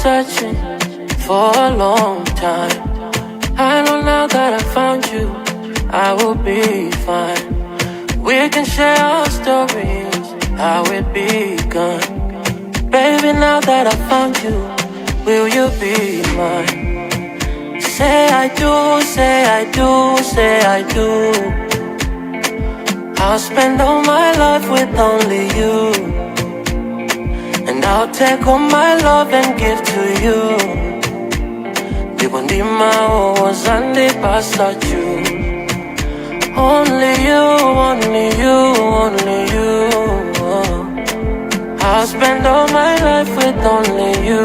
searching for a long time. I know now that I found you, I will be fine. We can share our stories, how it begun. Baby, now that I found you, will you be mine? Say I do, say I do, say I do. I'll spend all my life with only you, and I'll take all my love and give to you. Ndibondima owazande pasachu. Only you, only you, only you. I'll spend all my life with only you,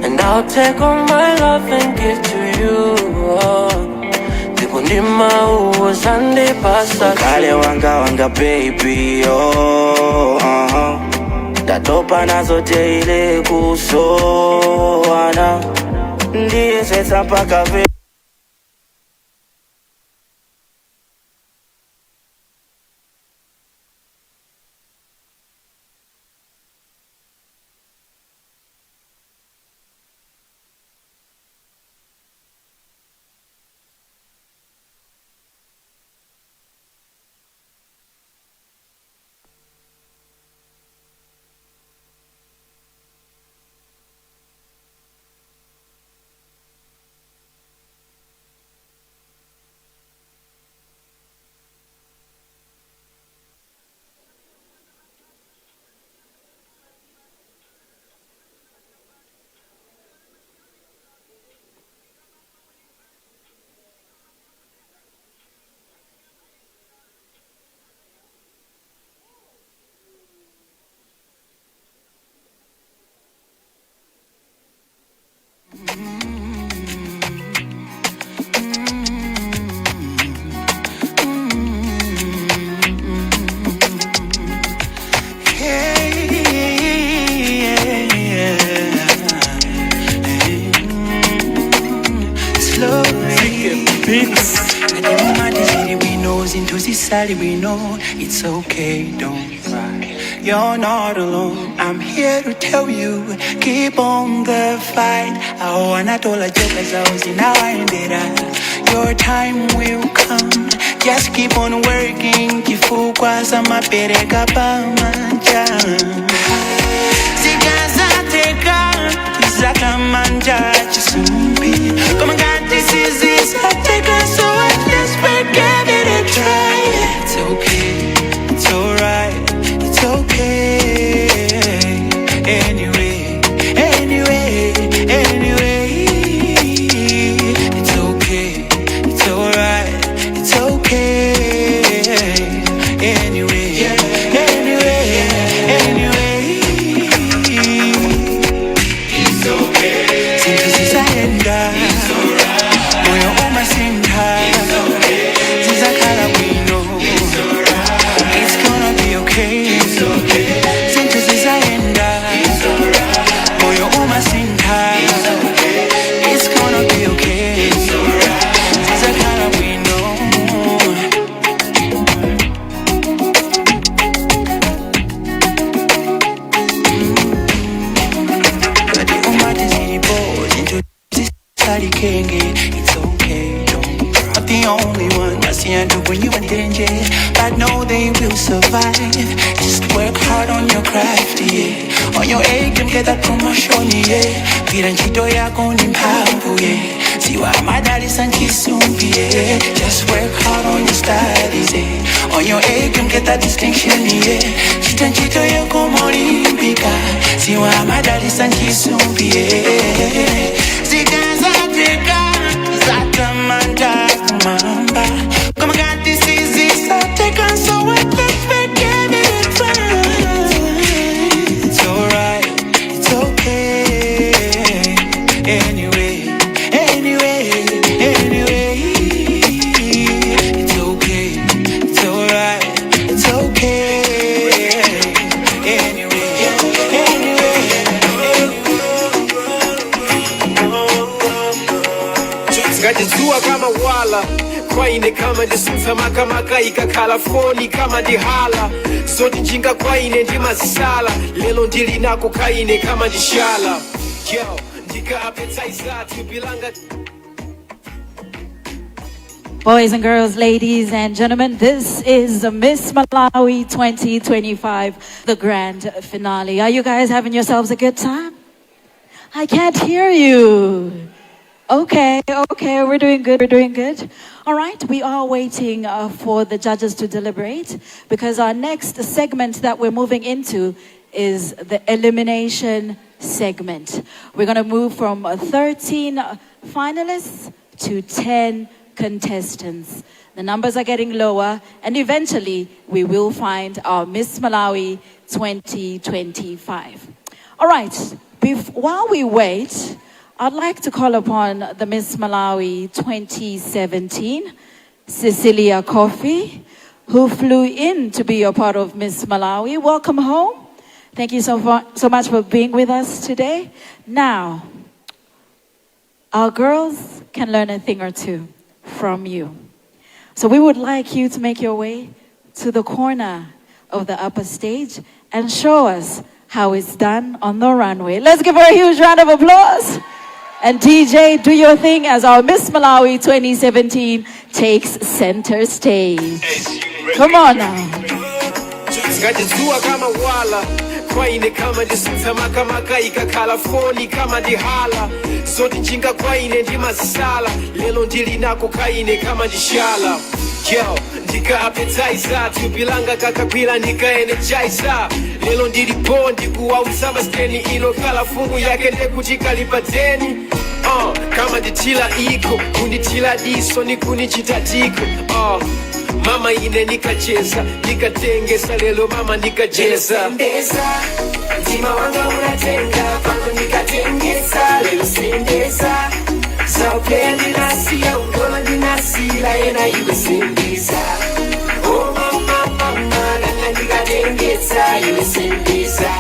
and I'll take all my love and give to you. Ndibondima owazande pasachu. Kale wanga baby, oh, Datopa nazote ile kusoana. Ndiye sesa mpaka we know it's okay, don't cry. You're not alone, I'm here to tell you, keep on the fight. I wanna tell a joke as I was in our endera. Your time will come, just keep on working. Kifukwa sama pereka pamanja. Zikazateka, zakamanja chisumbi. Come on, God, this is it. Take us so let's forget it and try. It's okay, it's alright, it's okay. Anyway, anyway, anyway. It's okay, it's alright, it's okay. Anyway, anyway, anyway. It's okay. Since this is the end, it's alright. Moyo umasinda. It's okay. Since I can't it's okay. Since this is the end, it's alright. Moyo umasinda. It's okay. It's gonna be okay. It's alright. Since I kinda we know. But the umat is in into this sali kenge. It's okay, don't cry. I'm the only one. I see when you in danger, but know they will survive. Just work hard on your craft, yeah. On your A game, get that promotion, yeah. Pira nchito yako ni mpamvu, yeah. Siwa madali sankisumbi, yeah. Just work hard on your studies, yeah. On your A game, get that distinction, yeah. Chita nchito yako molimpika. Siwa madali sankisumbi, yeah. Zikaza teka, zatamanda kumamba. Come on, this is it, so take on so what the fuck, give it a try. It's alright, it's okay. Anyway, it's okay, it's alright, it's okay. Ngajizua kama wala kwaine kama ndisusa makamaka ikakhala foni kama ndihala zoti njinga kwaine ndimazisala lelo ndili nako kaine kama ndishala yo ndikapetsaisa tubilanga. Boys and girls, ladies and gentlemen, this is Miss Malawi 2025, the grand finale. Are you guys having yourselves a good time? I can't hear you. Okay, we're doing good. All right, we are waiting for the judges to deliberate because our next segment that we're moving into is the elimination segment. We're going to move from 13 finalists to 10 contestants. The numbers are getting lower, and eventually we will find our Miss Malawi 2025. All right, while we wait, I'd like to call upon the Miss Malawi 2017, Cecilia Coffey, who flew in to be a part of Miss Malawi. Welcome home. Thank you so much for being with us today. Now, our girls can learn a thing or two from you. So we would like you to make your way to the corner of the upper stage and show us how it's done on the runway. Let's give her a huge round of applause. And DJ, do your thing as our Miss Malawi 2017 takes center stage. Come on now. Ngajizua kama wala kwaine kama ndisusa makamaka ikakhala foni kama ndihala zoti njinga kwaine ndimazisala lelo ndili nako kaine kama ndishala yo ndikapetsaisa tubilanga kakagwira ndikaenergiza lelo ndili bondi kuwausa maskeni ino kala fungu yake ndekuchikalipateni kama nditila iko kunditila diso nikunichitatiko mama ine nikacheza nikatengesa lelo mama nikajeza nzima wanga unatenga pango nikatengesa lelo sendesa sauplea ndinasia ungola ndinasila yena iwe sendesa oh mama mama nana nikatengesa iwe sendesa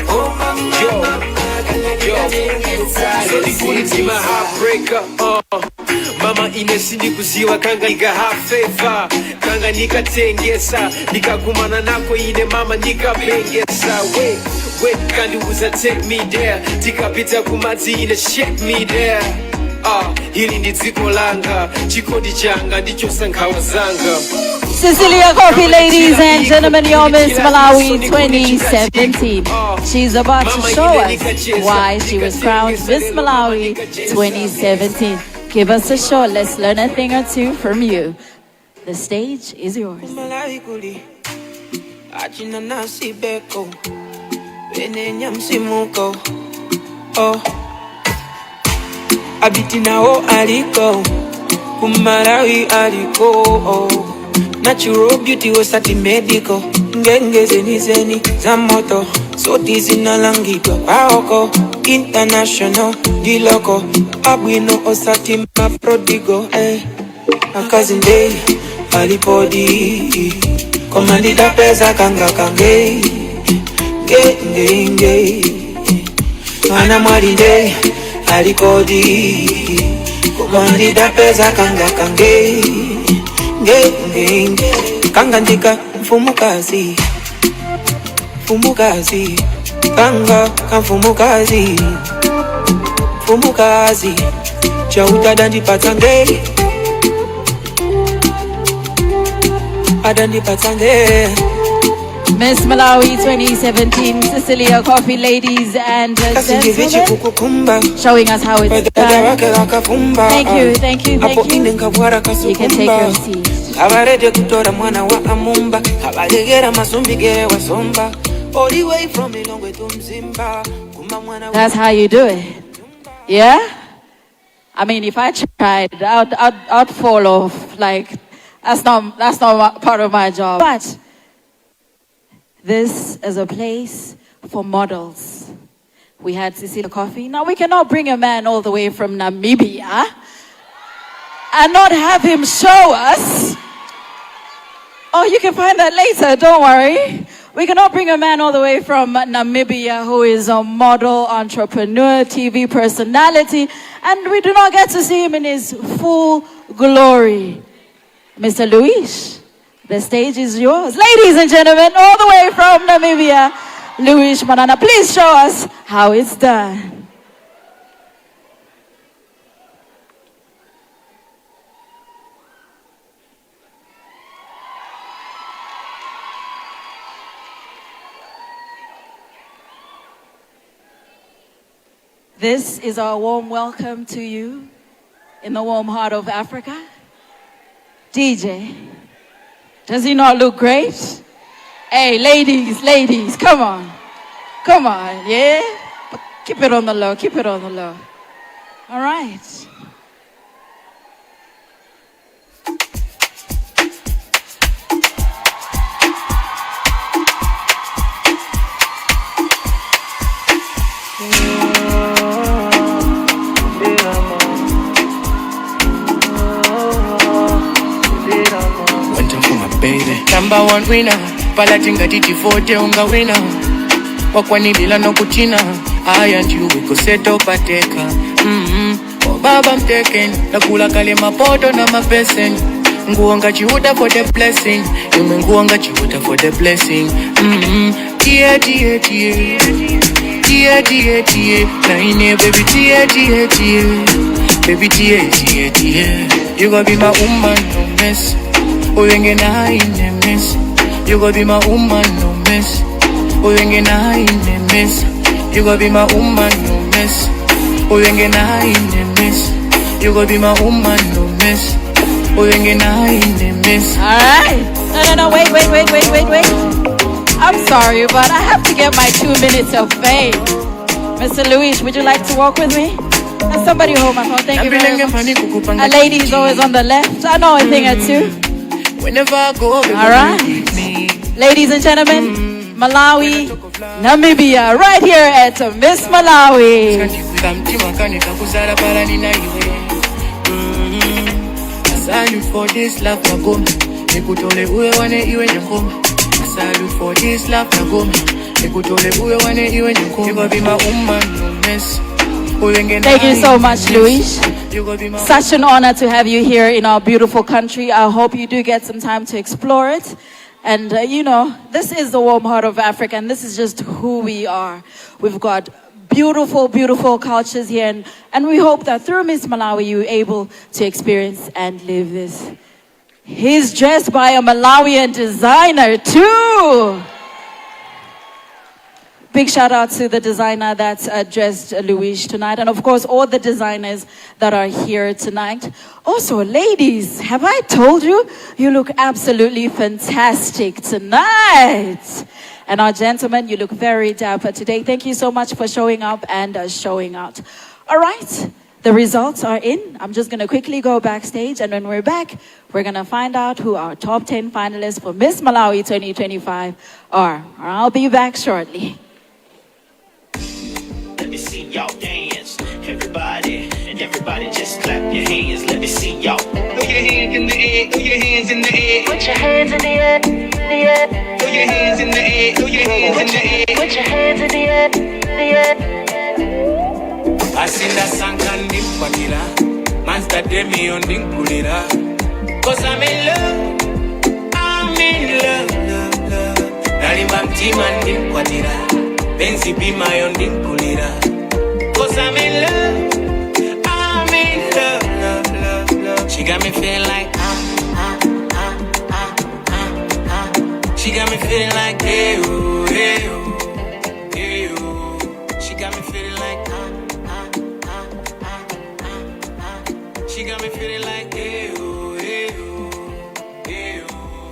oh mama mama nana nikatengesa iwe sendesa heartbreaker mama inesi ndikuziwa kanga nikahafeva kanga nikatengesa nikakumana nako ine mama nikapengesa we kandiuza take me there tikapita kumadzi ine shake me there hili ndi dziko langa chikondi changa ndicho sankhawa zanga. Cecilia Coffey, ladies and gentlemen, your Miss Malawi 2017. She's about to show us why she was crowned Miss Malawi 2017. Give us a show. Let's learn a thing or two from you. The stage is yours. Abitina o aliko, kumalawi aliko. Natural beauty was sati medical. Ngenge zeni za moto, soti zinalangitwa paoko. International, di loco, abwino osati ma prodigo. Akazinde alipodi, komandida pesa kanga kange, nge. Ana mwalinde alikodi, komandida pesa kanga kange, nge. Kanga ndika mfumukazi, kanga kamfumukazi, fumukazi, chauta dandi patange, Adanipatange. Miss Malawi 2017 Cecilia Coffee, ladies and gentlemen, showing us how it's done. Thank you, thank you, thank you. You can take your seat. That's how you do it. Yeah? I mean, if I tried, I'd fall off. Like, that's not part of my job. But this is a place for models. We had Cecilia Coffee. Now, we cannot bring a man all the way from Namibia and not have him show us. Oh, you can find that later, don't worry. We cannot bring a man all the way from Namibia who is a model, entrepreneur, TV personality, and we do not get to see him in his full glory. Mr. Luis, the stage is yours. Ladies and gentlemen, all the way from Namibia, Luis Manana, please show us how it's done. This is our warm welcome to you in the warm heart of Africa. DJ, does he not look great? Hey, ladies, come on, yeah? But keep it on the low, All right. Number one winner, palatinga titi forte unga winner. Wakwanibila no kuchina, I and you we go set up a taker. Oh baba I'm taken, nakula kale mapoto na mapesen. Nguonga chiuta for the blessing, yume nguonga chiuta for the blessing. Tie, naine baby tie, baby tie. You gonna be my woman, no mess. Uyenge na ine miss. You gonna be my woman, no miss. Uyenge na ine miss. You gonna be my woman, no miss. Uyenge na ine miss. You gonna be my woman, no miss. Uyenge na ine miss. Alright. No, wait. I'm sorry, but I have to get my 2 minutes of fame. Mr. Luis, would you like to walk with me? And somebody hold my phone. Thank you very much. A lady is always on the left. I know a thing or two. Whenever I go, all right, ladies and gentlemen, Malawi, Namibia, right here at Miss Malawi. Salute for this love, Nagoma. Nikutole uwe wane iwe nyangoma. Salute for this love, Nagoma. Nikutole uwe wane iwe nyangoma. You gonna be my woman, no mess. Thank you so much, Luis. Such an honor to have you here in our beautiful country. I hope you do get some time to explore it. And, this is the warm heart of Africa, and this is just who we are. We've got beautiful, beautiful cultures here, and we hope that through Miss Malawi, you're able to experience and live this. He's dressed by a Malawian designer, too. Big shout out to the designer that's dressed Luis tonight. And of course, all the designers that are here tonight. Also, ladies, have I told you? You look absolutely fantastic tonight. And our gentlemen, you look very dapper today. Thank you so much for showing up and showing out. All right, the results are in. I'm just going to quickly go backstage. And when we're back, we're going to find out who our top 10 finalists for Miss Malawi 2025 are. I'll be back shortly. Let me see y'all dance, everybody, and everybody just clap your hands. Let me see y'all. Throw your hands in the air, throw your hands in the air. Put your hands in the air, Throw your hands in the air, throw your hands in the air. Put your hands in the air, Asinda sankandi kwakira, mansta demi ondinkulira. 'Cause I'm in love. Nalimba mtima ndinkwatira, benzi bima yondinkulira. 'Cause I'm in love. She got me feeling like She got me feeling like, hey, oh, hey, oh, hey, oh.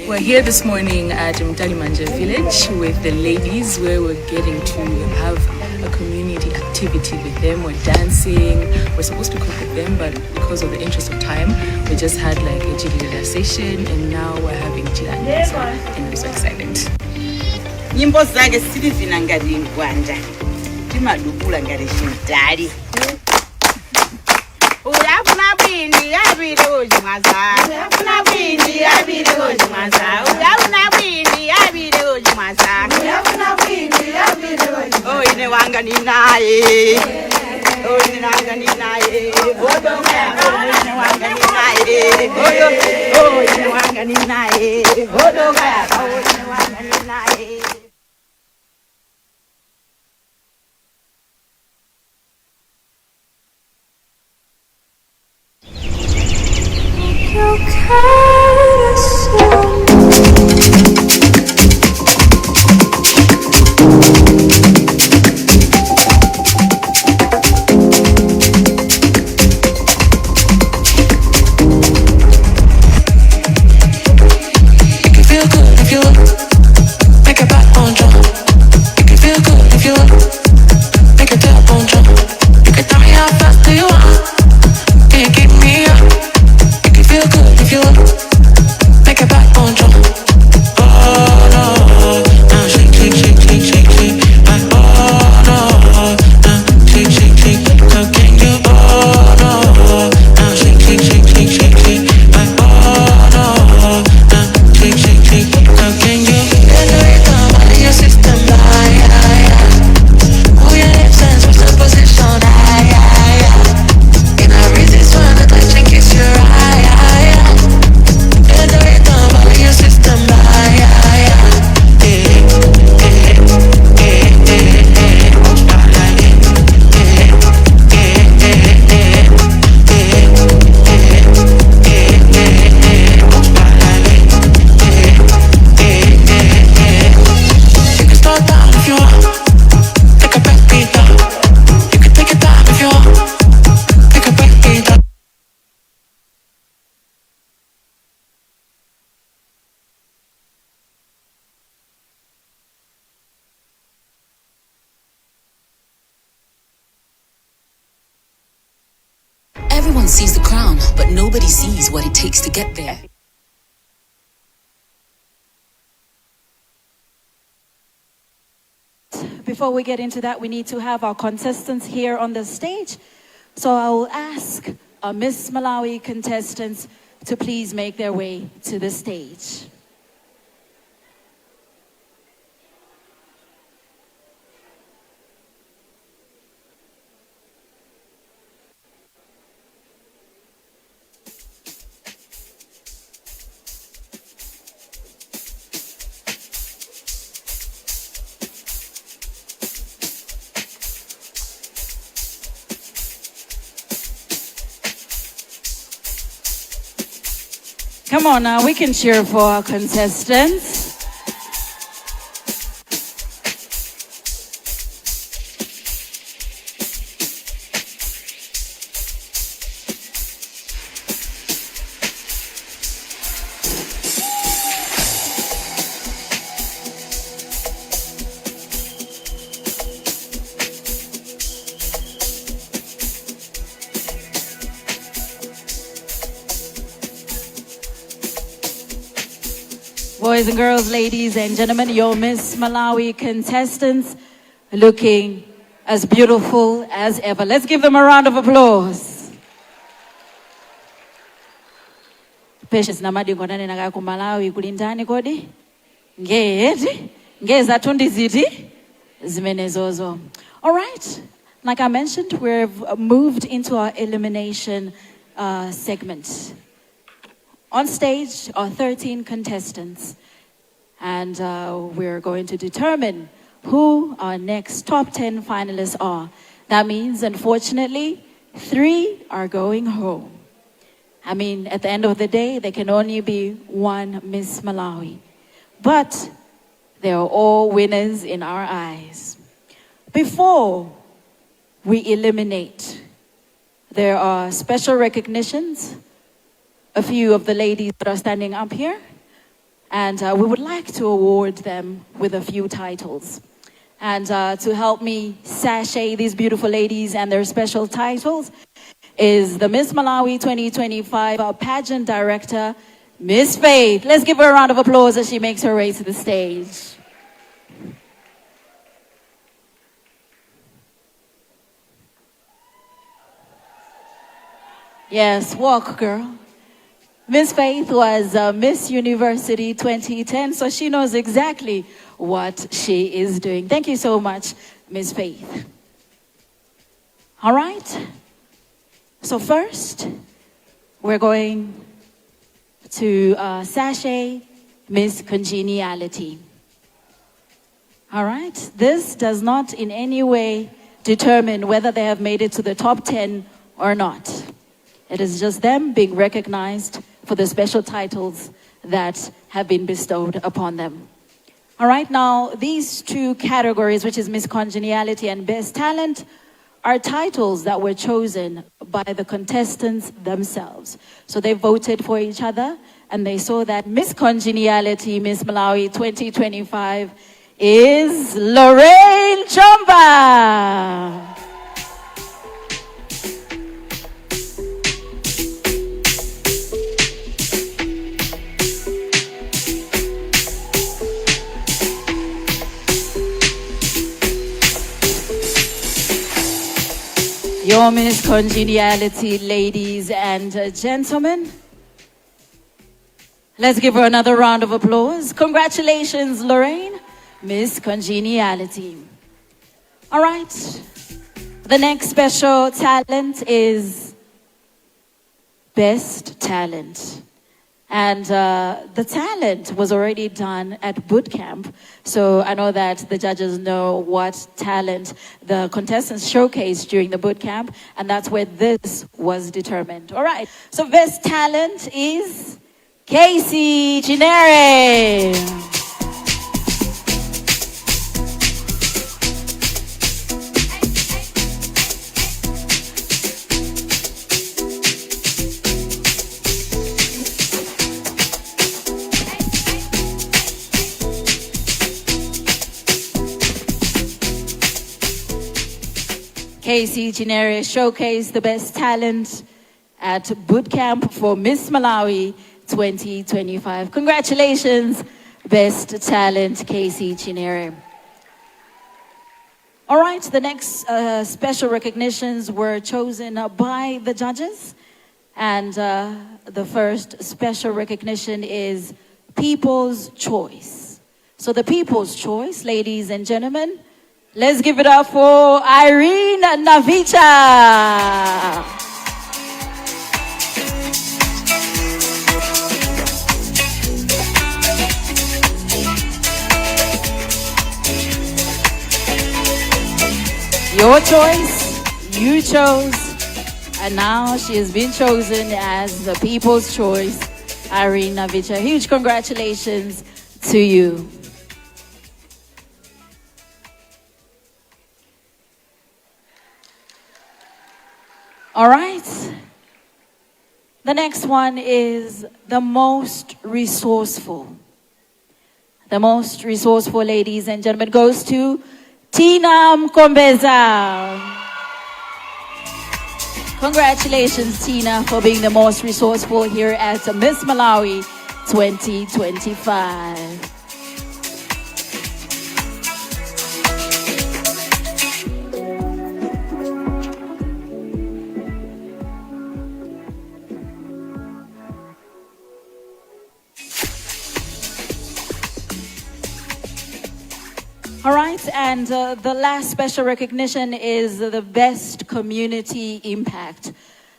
We're here this morning at Mtalimanja village with the ladies where we're getting to have a community activity with them. We're dancing. We're supposed to cook with them, but because of the interest of time, we just had like a jilida session and now we're having jilanda. So I think I'm so excited. Nyimbo zake silivina ngati ngwanja timadukula ngati chintali uyafuna bwini yabile ojimwaza uyafuna bwini yabile ojimwaza uyafuna bwini yabile ojimwaza uyafuna bwini yabile ojimwaza oyine wanga ni naye oyine wanga ni naye bodo yako oyine wanga ni naye oyine wanga ni naye bodo yako oyine wanga ni naye. Everyone sees the crown, but nobody sees what it takes to get there. Before we get into that, we need to have our contestants here on the stage. So I will ask our Miss Malawi contestants to please make their way to the stage. Come on now, we can cheer for our contestants. Boys and girls, ladies and gentlemen, your Miss Malawi contestants looking as beautiful as ever. Let's give them a round of applause. Patience namadingo nane naga ku Malawi kulindani kodi? Ngezi? Ngeza tundi ziti? Zimenezozo. All right. Like I mentioned, we've moved into our elimination segment. On stage are 13 contestants, and we're going to determine who our next top 10 finalists are. That means, unfortunately, 3 are going home. I mean, at the end of the day, there can only be one Miss Malawi. But they are all winners in our eyes. Before we eliminate there are special recognitions, a few of the ladies that are standing up here, and we would like to award them with a few titles. And to help me sashay these beautiful ladies and their special titles is the Miss Malawi 2025 pageant director, Miss Faith. Let's give her a round of applause as she makes her way to the stage. Yes, walk, girl. Miss Faith was Miss University 2010, so she knows exactly what she is doing. Thank you so much, Miss Faith. All right. So first, we're going to sashay Miss Congeniality. All right. This does not in any way determine whether they have made it to the top 10 or not. It is just them being recognized for the special titles that have been bestowed upon them. All right, now these two categories, which is Miss Congeniality and Best Talent, are titles that were chosen by the contestants themselves. So they voted for each other and they saw that Miss Congeniality, Miss Malawi 2025 is Lorraine Chomba. Your Miss Congeniality, ladies and gentlemen. Let's give her another round of applause. Congratulations, Lorraine, Miss Congeniality. All right. The next special talent is Best Talent. And the talent was already done at boot camp. So I know that the judges know what talent the contestants showcased during the boot camp. And that's where this was determined. All right. So best talent is Casey Chinere. Casey Chinere showcased the best talent at boot camp for Miss Malawi 2025. Congratulations, best talent, Casey Chinere. All right, the next special recognitions were chosen by the judges. And the first special recognition is People's Choice. So the People's Choice, ladies and gentlemen, let's give it up for Irene Navicha. Your choice, you chose, and now she has been chosen as the People's Choice, Irene Navicha. Huge congratulations to you. All right. The next one is the most resourceful. The most resourceful, ladies and gentlemen, goes to Tina Mkombeza. Congratulations, Tina, for being the most resourceful here at Miss Malawi 2025. All right, and the last special recognition is the best community impact.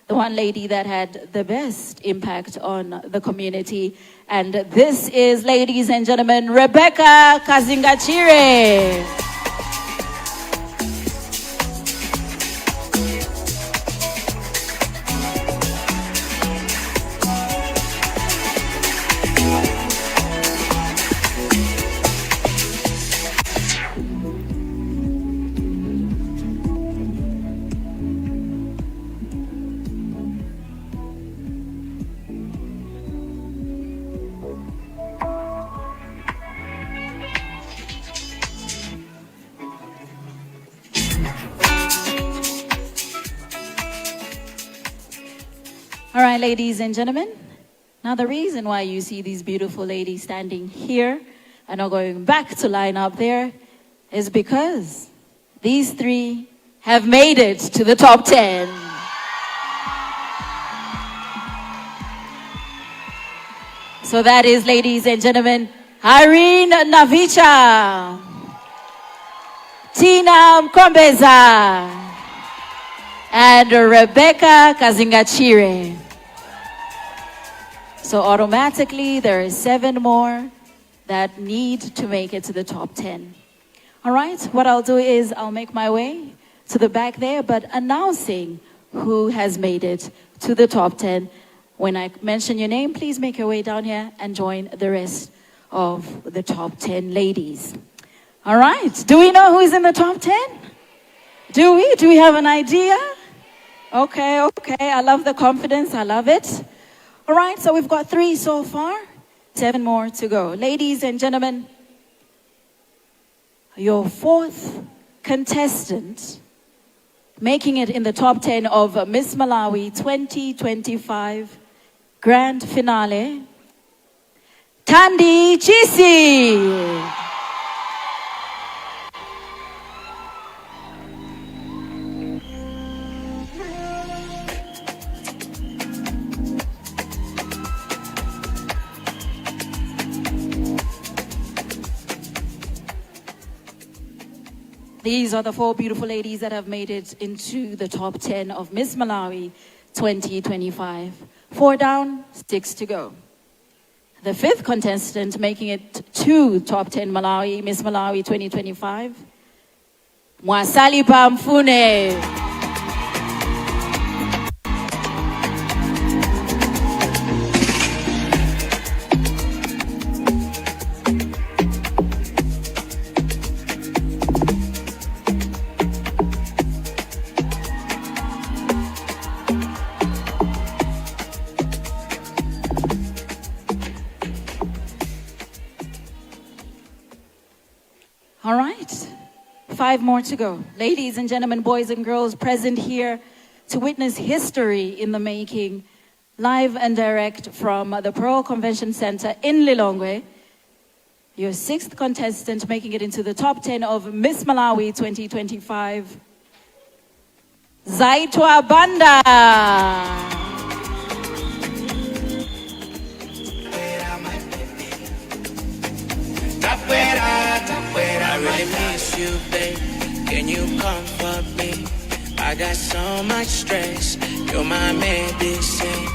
The one lady that had the best impact on the community. And this is, ladies and gentlemen, Rebecca Kazingachire. All right, ladies and gentlemen. Now, the reason why you see these beautiful ladies standing here and not going back to line up there is because these three have made it to the top 10. So that is, ladies and gentlemen, Irene Navicha, Tina Mkombeza, and Rebecca Kazingachire. So automatically, there are 7 more that need to make it to the top 10. All right, what I'll do is I'll make my way to the back there, but announcing who has made it to the top 10. When I mention your name, please make your way down here and join the rest of the top 10 ladies. All right, do we know who's in the top 10? Do we? Do we have an idea? Okay, I love the confidence, I love it. All right, so we've got 3 so far, 7 more to go. Ladies and gentlemen, your 4th contestant making it in the top 10 of Miss Malawi 2025 Grand Finale, Thandi Chisi. These are the 4 beautiful ladies that have made it into the top 10 of Miss Malawi 2025. 4 down, 6 to go. The 5th contestant making it to top 10 Malawi, Miss Malawi 2025, Mwasalipa Mfune. All right, 5 more to go. Ladies and gentlemen, boys and girls present here to witness history in the making, live and direct from the Pearl Convention Center in Lilongwe. Your 6th contestant making it into the top 10 of Miss Malawi 2025, Zaitwa Banda. I really miss you, babe. Can you comfort me? I got so much stress. You're my medicine.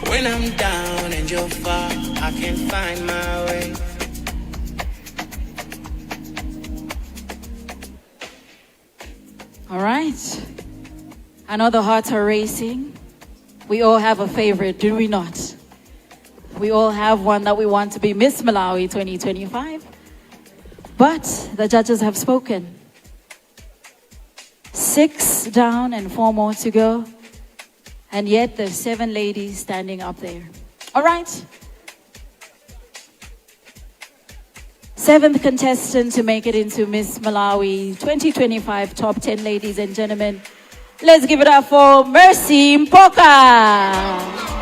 When I'm down and you're far, I can find my way. All right. I know the hearts are racing. We all have a favorite, do we not? We all have one that we want to be Miss Malawi 2025. But the judges have spoken. 6 down and 4 more to go. And yet there's 7 ladies standing up there. All right. 7th contestant to make it into Miss Malawi 2025 top 10, ladies and gentlemen. Let's give it up for Mercy Mpoka.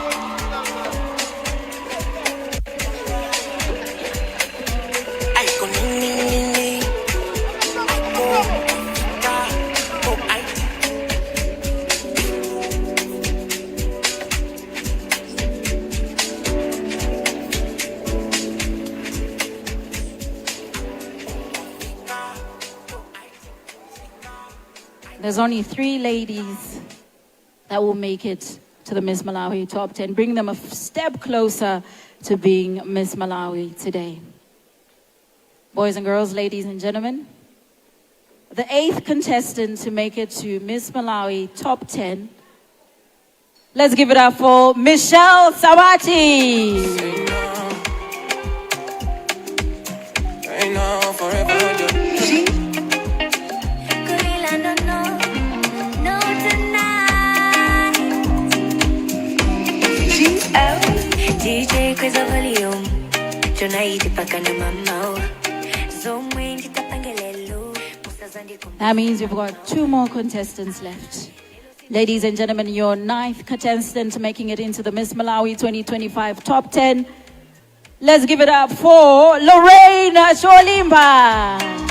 There's only 3 ladies that will make it to the Miss Malawi top 10. Bring them a step closer to being Miss Malawi today. Boys and girls, ladies and gentlemen, the 8th contestant to make it to Miss Malawi top 10. Let's give it up for Michelle Sawati. I know forever. DJ quiz a volume. That means we've got 2 more contestants left. Ladies and gentlemen, your 9th contestant making it into the Miss Malawi 2025 top 10. Let's give it up for Irene Navicha.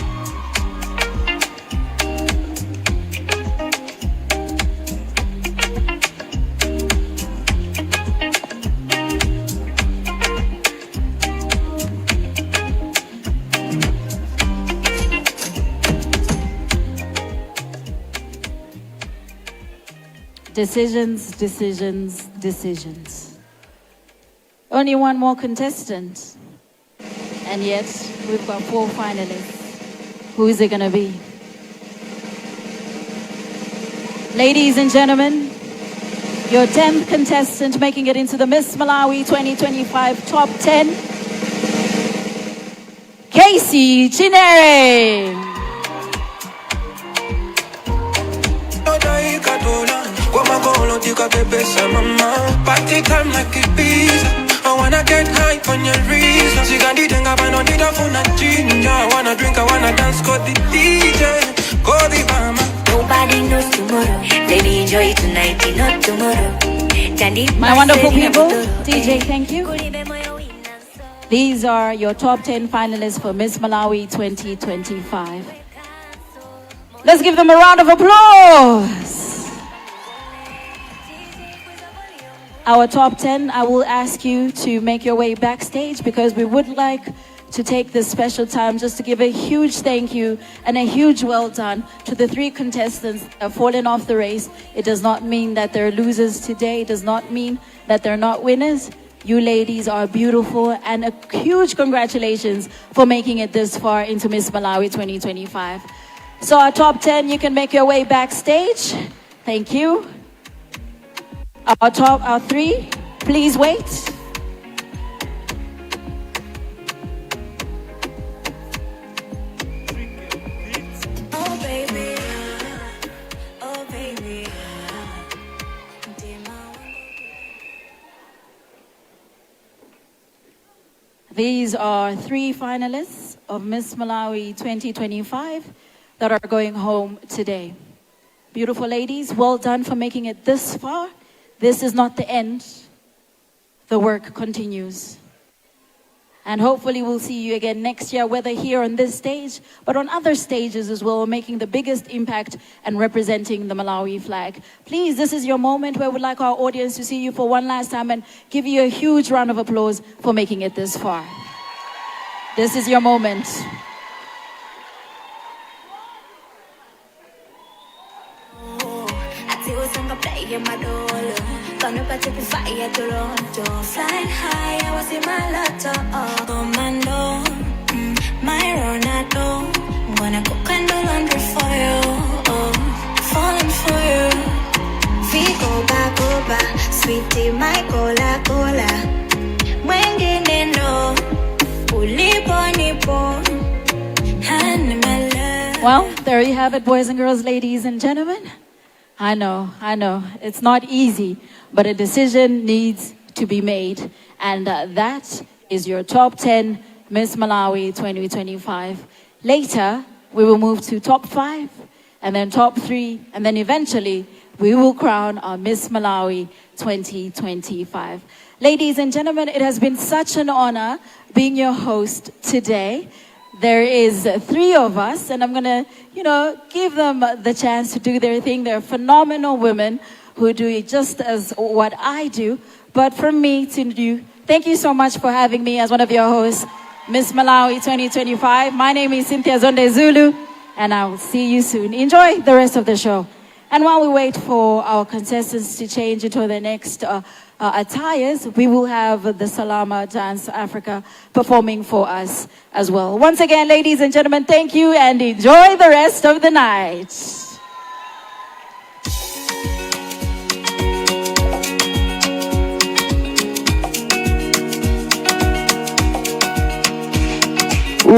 Decisions, decisions, decisions. Only one more contestant. And yet, we've got 4 finalists. Who is it gonna be? Ladies and gentlemen, your 10th contestant making it into the Miss Malawi 2025 top 10, Casey Chinere. Party time like it bees. I wanna get high on your reason. She got the thing I no need a phone and ginger. I wanna drink, I wanna dance, go the DJ, go the mama. Nobody knows tomorrow. Baby, enjoy it tonight, not tomorrow. My wonderful people, DJ, thank you. These are your top 10 finalists for Miss Malawi 2025. Let's give them a round of applause. Our top 10, I will ask you to make your way backstage because we would like to take this special time just to give a huge thank you and a huge well done to the 3 contestants that have fallen off the race. It does not mean that they're losers today. It does not mean that they're not winners. You ladies are beautiful, and a huge congratulations for making it this far into Miss Malawi 2025. So our top 10, you can make your way backstage. Thank you. Our 3, please wait. Oh baby, oh baby. These are 3 finalists of Miss Malawi 2025 that are going home today. Beautiful ladies, well done for making it this far. This is not the end. The work continues. And hopefully we'll see you again next year, whether here on this stage, but on other stages as well, making the biggest impact and representing the Malawi flag. Please, this is your moment where we'd like our audience to see you for one last time and give you a huge round of applause for making it this far. This is your moment. Flying high, I was in my lotto. Commando, my Ronaldo. I'm gonna cook and do laundry for you. Falling for you. Vigo back, sweetie, my cola. Mwengine no, ulipo nipo. Well, there you have it, boys and girls, ladies and gentlemen. I know, it's not easy, but a decision needs to be made. And that is your top 10 Miss Malawi 2025. Later, we will move to top 5, and then top 3, and then eventually we will crown our Miss Malawi 2025. Ladies and gentlemen, it has been such an honor being your host today. There is 3 of us, and I'm gonna, give them the chance to do their thing. They're phenomenal women who do it just as what I do. But from me to you, thank you so much for having me as one of your hosts, Miss Malawi 2025. My name is Cynthia Zonde Zulu, and I will see you soon. Enjoy the rest of the show. And while we wait for our contestants to change into the next attires, we will have the Salama Dance Africa performing for us as well. Once again, ladies and gentlemen, thank you and enjoy the rest of the night. Ooh,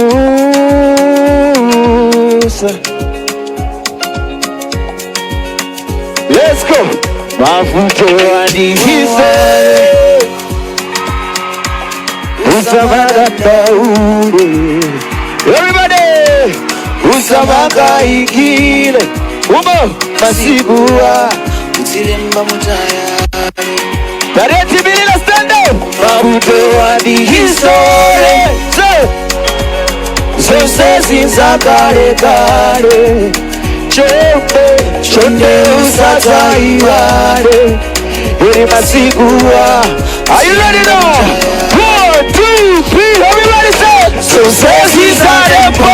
sir. Let's go. Mafuto adihise Usamaka taure Everybody Usamaka ikile Umo Masibua usilemba mutaya. Tareti bili la stand up. Mabuto wadi hisore. Zose zinza kare kare. Chonde usata iware. Eri masigua. Are you ready now? 1, 2, 3, everybody say. Zose zinza depo.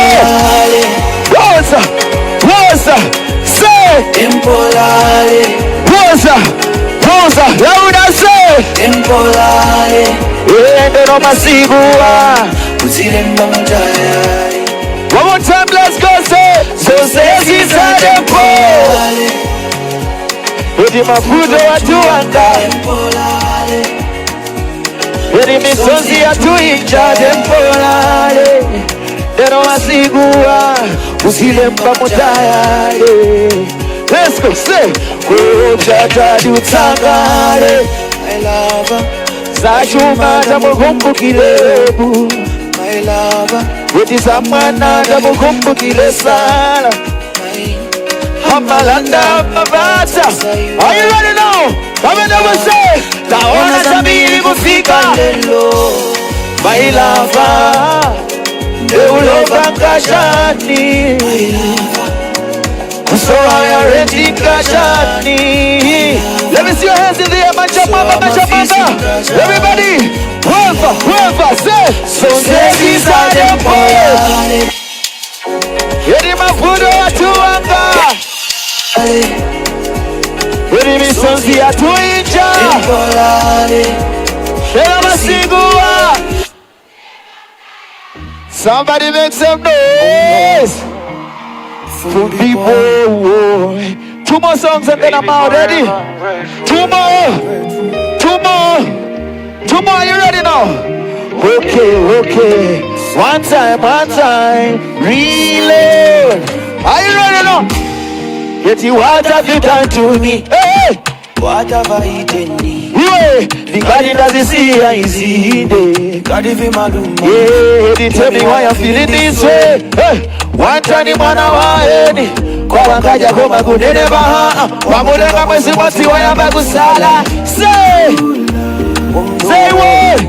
Woza, say. Tempolare. Woza, lauda say. Tempolare. Ende no masigua. Usilemba mutaya. One more time, let's go, say. So says he's a depo. Edi mafudo watu anga. Edi misonzi atu inja temporale. Deno masigua. Usilemba mutayale. Let's go, say. Kuchata dutangale. My lover. Zachuma tamukumbu kilebu. My lover. Eti samana tamukumbu kilesala. Hamalanda mabata. Are you ready now? Come and never say. Taona sabili kufika. My lover. Euloka kashani. So I already kashani. Let me see your hands in the air, machamamba. Everybody, whoever, say. So say he's a depo. Edi mafudo watu anga. Edi misonzi atu inja. Edi masigua. Somebody make some noise. For people. 2 more songs and then I'm out. Ready? 2 more. Are you ready now? Okay. One time. Reload. Are you ready now? Yet you what have you done to me? Hey! What have I done? Yeah, the God doesn't see I see it. God if you maluma. Yeah, they tell me why I'm feeling this way. Hey, one time mwana waeni kwa wangaja koma kunene baha wamulenga mwezi mwasi wayamba kusala. Say what?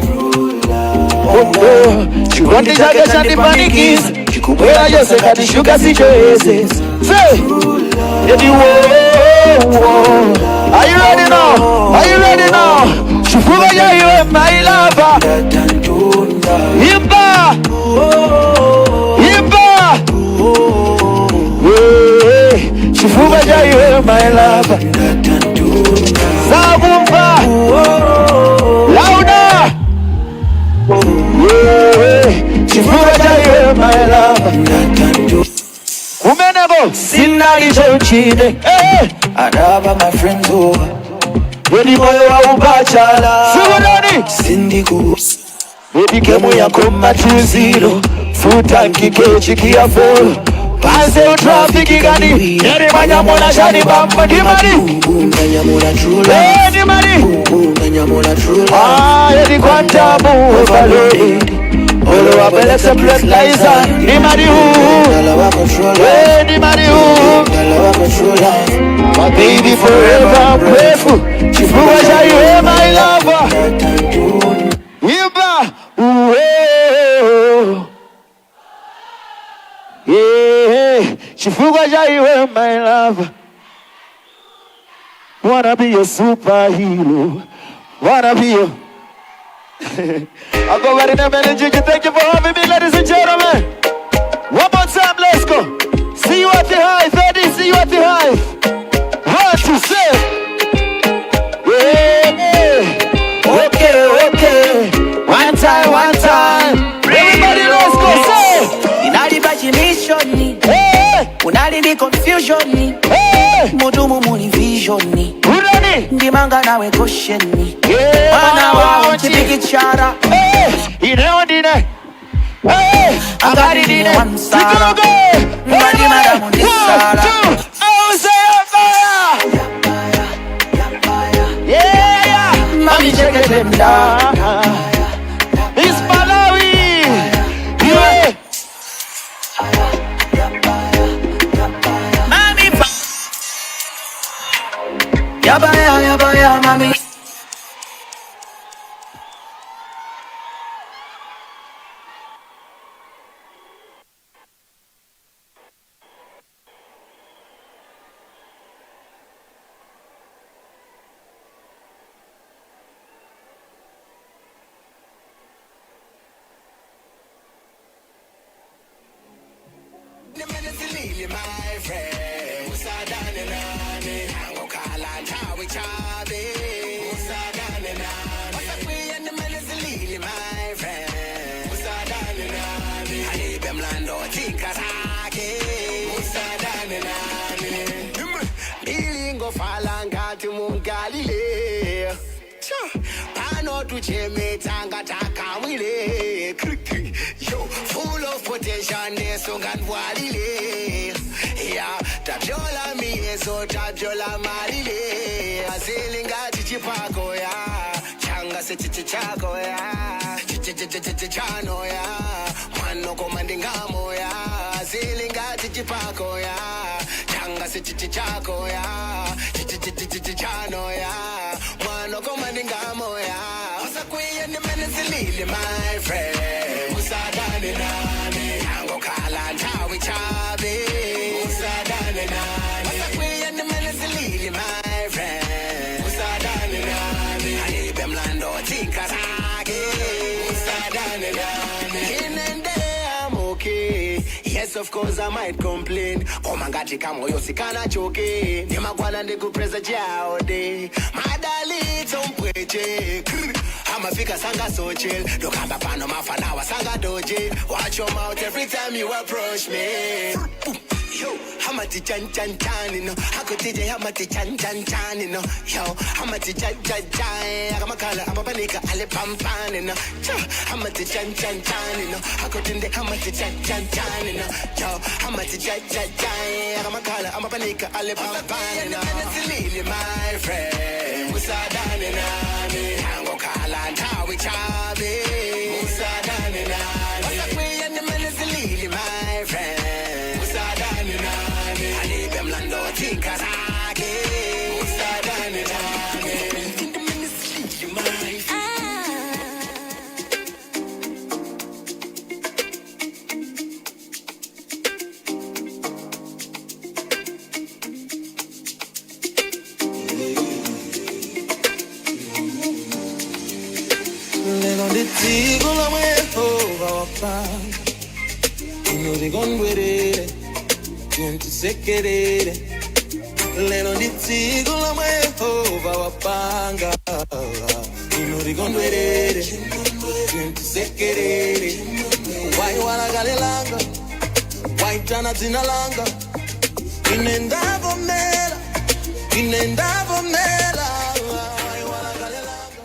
Chikondi chake chanipanikiza chikubwela yose katishuka sichoeze. Say yeti wo. Are you ready now? Chifuga ya iwe my lover. Imba. Chifuga ya iwe my lover. Sabumba. Lauda. Chifuga ya iwe my lover. Kumenego sina licho chine. Adaba my friends over. Wedi moyo wa ubachala. Sigurani Sindiku. Wedi kemu ya koma 2-0. Futa nkikechi kia folo. Panse u trafiki gani. Yeri manyamona shani bamba. Dimani Manyamona true love. Dimani Manyamona true love. Yedi kwantabu overloaded. Olo wabele separate liza. Dimani Dimani my baby forever I'm grateful. Chifuga ja you my lover. Imba. Yeah. Chifuga ja you my lover. Wanna be your superhero. Wanna be your I'll go right in a minute. Thank you for having me, ladies and gentlemen. One more time, let's go. See you at the Hive, Eddie. See you at the Hive. 1, 2, 3. Yeah. Okay. One time. Everybody, let's go. Say. Imagination. Hey. Unali mi confusion. Hey. Mudumu muni vision. Urani. Ndimanga nawe caution. Yeah. Mana wa chipikichara. Hey. Ineondine. Hey. Agaridine. Chicago. Madi madamu nisara. 1, 2. Oh, say fire. Yeah. Mami cheke them down. It's Malawi. Yeah. Yaba ya, mami. My friend, Musadane Nani, Hango Kala, Tawi Chabi, Musadane Nani, Wasakwe and the Manazili, my friend, Musadane Nani, Hanibem Lando, Tinkatake, Musadane Nani, Bilingo Falanga to Mungalile, Pano to Cheme Tanga Takamile, yo, full of potential, Nesongan Walile. Tapiola mi eso tapiola malile azilinga chichipako ya changa se chichichako ya chichichano ya mano komandingamo ya azilinga chichipako ya changa se chichichako ya chichichano ya mano komandingamo ya Wasakwe and the Menazili, my friend Musadane Nani Hango Kala Tawi Chabi my friend, Musadane Nani, Hanibem Lando, Tinkatake, Musadane Nani. In and there I'm okay. Yes, of course I might complain. Komangati kamo yosikana choke. Nimagwana ndeku presa jaude. Madali tompweche. Amafika sanga so chill. Dokamba pano mafanawa sanga doje. Watch your mouth every time you approach me. Yo, hamati chan chan chan no. Hako tije hamati chan chan chan no. Yo, hamati chan chan chan. Akamakala amapanika ale pampan no. Yo, hamati chan chan chan no. Hako tinde hamati chan chan chan no. Yo, hamati chan chan chan. Akamakala amapanika ale pampan no. Menazili, my friend, Musadane Nani, Hango Kala Tawi Chabi, Musadane Nani, Wasakwe and the Menazili, my friend. Leno ditigo la Jehova wapanga inurigondwerere kintisekerere wai walagalelanga wai tana zinalanga inendavomela wai walagalelanga.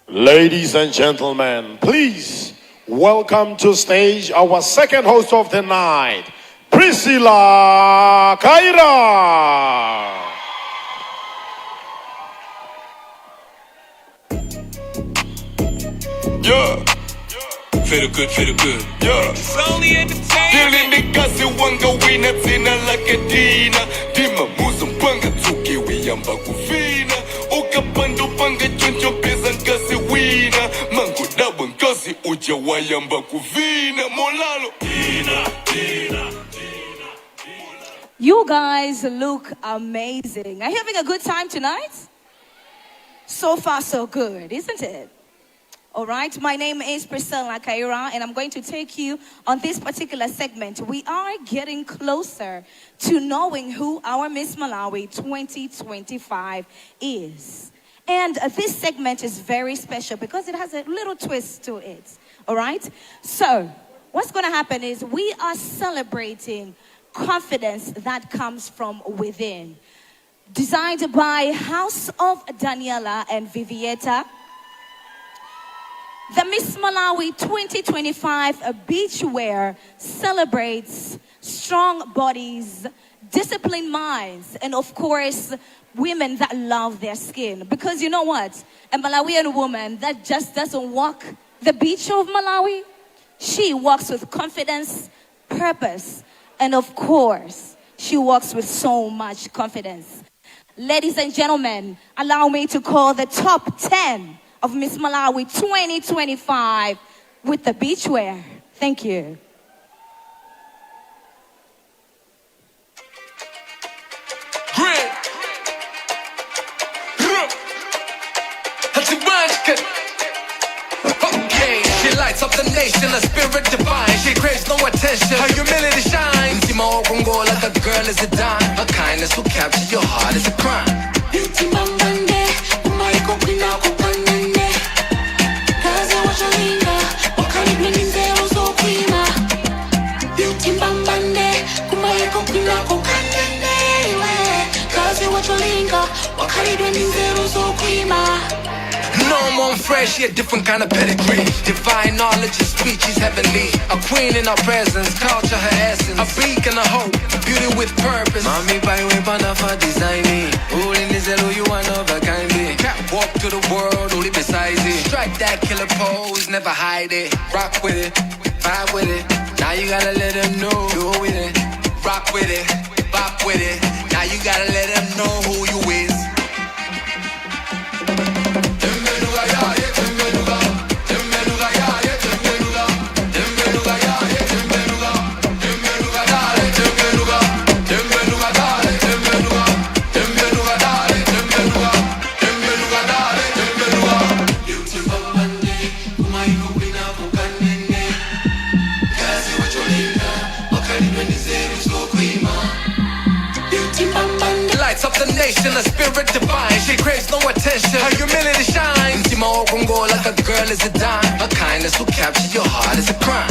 Ladies and gentlemen, please welcome to stage our second host of the night, Priscilla Kaira. Yeah. Feel good, yeah. It's only entertainment. Feeling the kasi wanga wina tina lakedina. Dima musum panga tuki wiyamba kufina. Oka pando panga choncho pesa nkasi wina. Mango dabu nkasi uja wayamba kufina. Molalo. Tina. You guys look amazing. Are you having a good time tonight? So far, so good, isn't it? All right, my name is Priscilla Kaira, and I'm going to take you on this particular segment. We are getting closer to knowing who our Miss Malawi 2025 is. And this segment is very special because it has a little twist to it. All right? So, what's going to happen is we are celebrating confidence that comes from within. Designed by House of Daniela and Vivietta, the Miss Malawi 2025 beachwear celebrates strong bodies, disciplined minds, and of course, women that love their skin. Because you know what? A Malawian woman that just doesn't walk the beach of Malawi, she walks with confidence, purpose, and of course, She walks with so much confidence. Ladies and gentlemen, allow me to call the top 10 of Miss Malawi 2025 with the beachwear. Thank you. Okay, she lights up the nation, a spirit divine. She craves no attention, her humility shines. Ntimo Kongola, the girl is a dime. Her kindness will capture your heart is a crime. No more fresh, yet different kind of pedigree. Divine knowledge and speech is heavenly. A queen in our presence, culture her essence. A beacon of hope, beauty with purpose. Mami by way for designing. All in this hello, you one of a kind. Walk to the world, only beside it. Strike that killer pose, never hide it. Rock with it, vibe with it. Now you gotta let them know, go with it. Rock with it, bop with it. Now you gotta let them know who you is. Of the nation, a spirit divine. She craves no attention, her humility shines. Ntimo Kongola, the girl is a dime. Her kindness will capture your heart is a crime.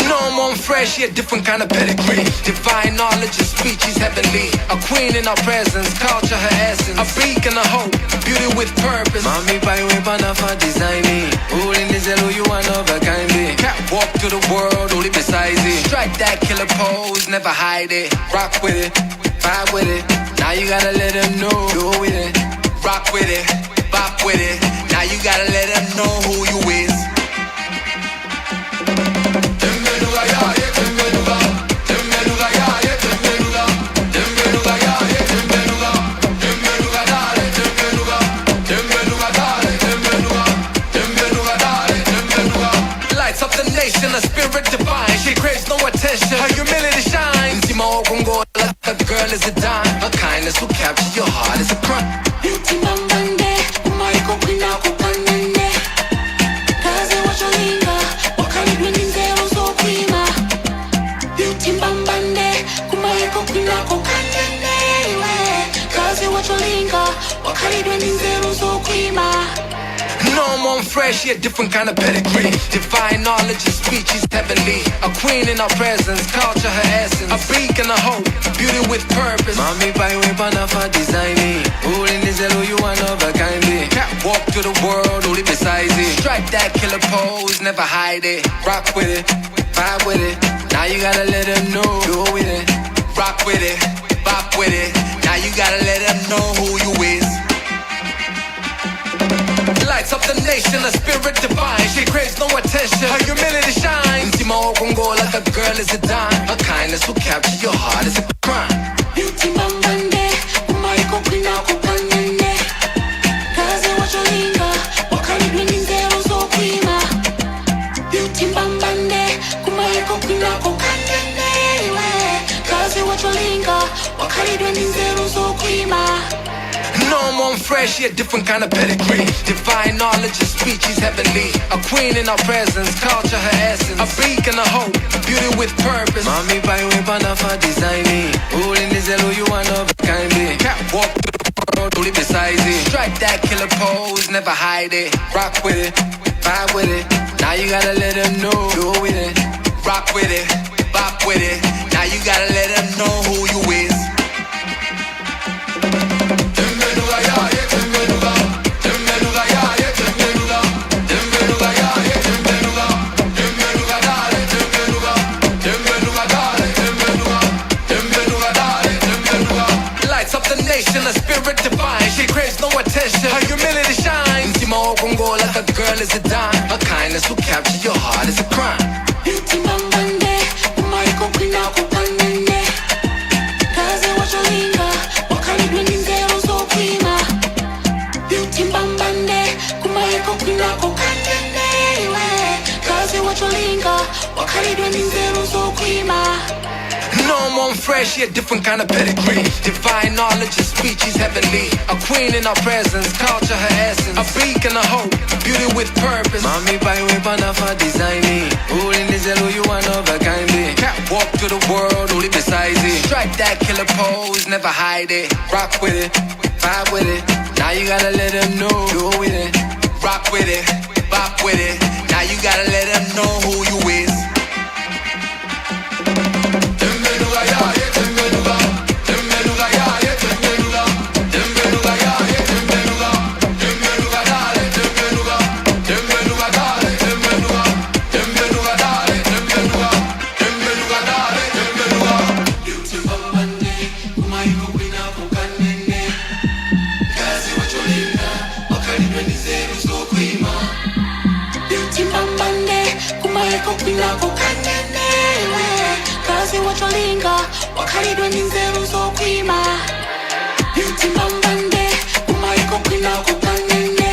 No more fresh, yet different kind of pedigree. Divine knowledge and speech is heavenly. A queen in our presence, culture her essence. A beacon of hope, beauty with purpose. Mami by way for designing. All in this hello, you one of a kind. Walk to the world, only beside it. Strike that killer pose, never hide it. Rock with it, vibe with it. Now you gotta let them know, go with it. Rock with it, bop with it. Now you gotta let them know who you is. A spirit divine, she craves no attention, her humility shines. Ntimo Kongola, the girl is a dime. Her kindness will capture your heart is a crime. No more fresh, yet different kind of pedigree. Divine knowledge and speech is heavenly. A queen in our presence, culture her essence. A beacon of hope, beauty with purpose. Mami by way for designing. All in this hello, you one of a kind. Walk to the world, only beside it. Strike that killer pose, never hide it. Rock with it, vibe with it. Now you gotta let them know, go with it. Rock with it, bop with it. Now you gotta let them know who you is. Lights up the nation, a spirit divine. She craves no attention, her humility shines. Ntimo Kongola, the girl is a dime. Her kindness will capture your heart is a crime. No more fresh, yet different kind of pedigree. Divine knowledge and speech is heavenly. A queen in our presence, culture her essence. A beacon of hope, beauty with purpose. Mami by way for designing. All in this hello, you one of a kind. Walk to the world, only beside it. Strike that killer pose, never hide it. Rock with it, vibe with it. Now you gotta let them know, go with it. Rock with it, bop with it. Now you gotta let them know who you is. perfection, a spirit divine. She craves no attention, her humility shines. Timo Congo like a girl is a dime. Her kindness will capture your heart is a crime. Utimbambande, umaiko kwina kukanene. Kaze wacholinga, wakalidwe ninzero zokwima. Utimbambande, umaiko kwina kukanene. Kaze wacholinga, wakalidwe ninzero zokwima. No, I'm fresh, yeah, different kind of pedigree. Divine knowledge, her speech is heavenly. A queen in our presence, culture her essence. A beacon of hope, beauty with purpose. Mami by way, for designing. Who in this hello you want of a kind of. Can't walk to the world, only beside it. Strike that killer pose, never hide it. Rock with it, vibe with it. Now you gotta let them know you're with it. Rock with it, bop with it. Now you gotta let them know who you is. Kazi wacholinga, wakalidwe ninzeru zokwima. Utimbambande, umaiko kwina kukanene.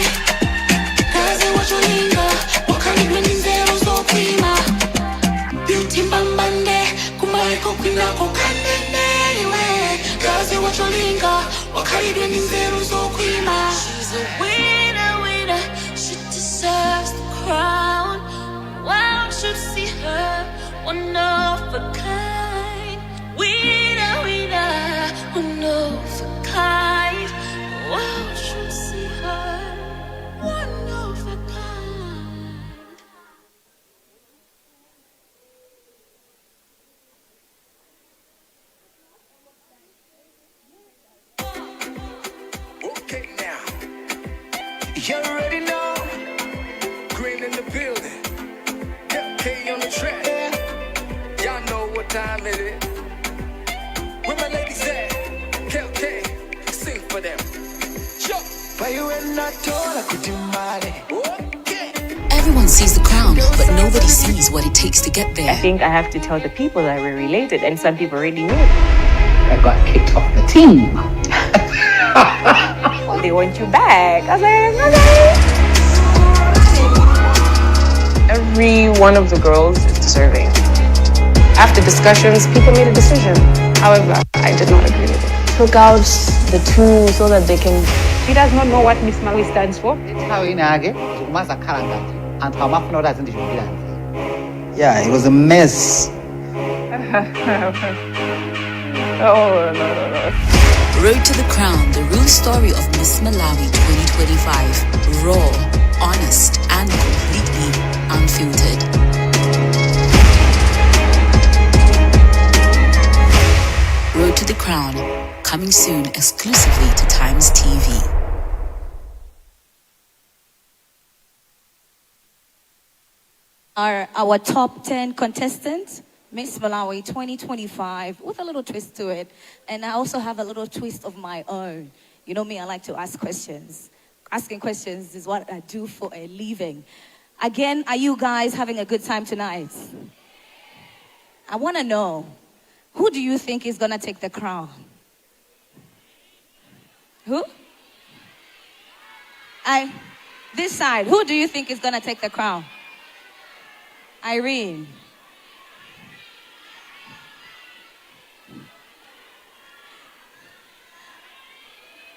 Kazi wacholinga, wakalidwe ninzeru zokwima. Utimbambande, umaiko kwina kukanene. Kazi wacholinga, wakalidwe ninzeru zokwima. She's a winner, winner, she deserves the crown. Wow, should see her, one of a kind. Winner, winner, one of a kind. Wow, should see her, one of a kind. Okay now, you already know. Green in the building. K on the track, y'all know what time it is. Where my ladies at? KK, sing for them. Everyone sees the crown, but nobody sees what it takes to get there. I think I have to tell the people that we're related, and some people already knew. I got kicked off the team. Well, they want you back. I was like, okay. Every one of the girls is deserving. After discussions, people made a decision. However, I did not agree with it. Took out the two so that they can... She does not know what Miss Malawi stands for. Yeah, it was a mess. Oh, no. Road to the Crown, the real story of Miss Malawi 2025. Raw, honest, and completely unfiltered. Road to the Crown, coming soon exclusively to Times TV. Our top 10 contestants, Miss Malawi 2025, with a little twist to it. And I also have a little twist of my own. You know me, I like to ask questions. Asking questions is what I do for a living. Again, are you guys having a good time tonight? I want to know, who do you think is going to take the crown? Who? This side, who do you think is going to take the crown? Irene.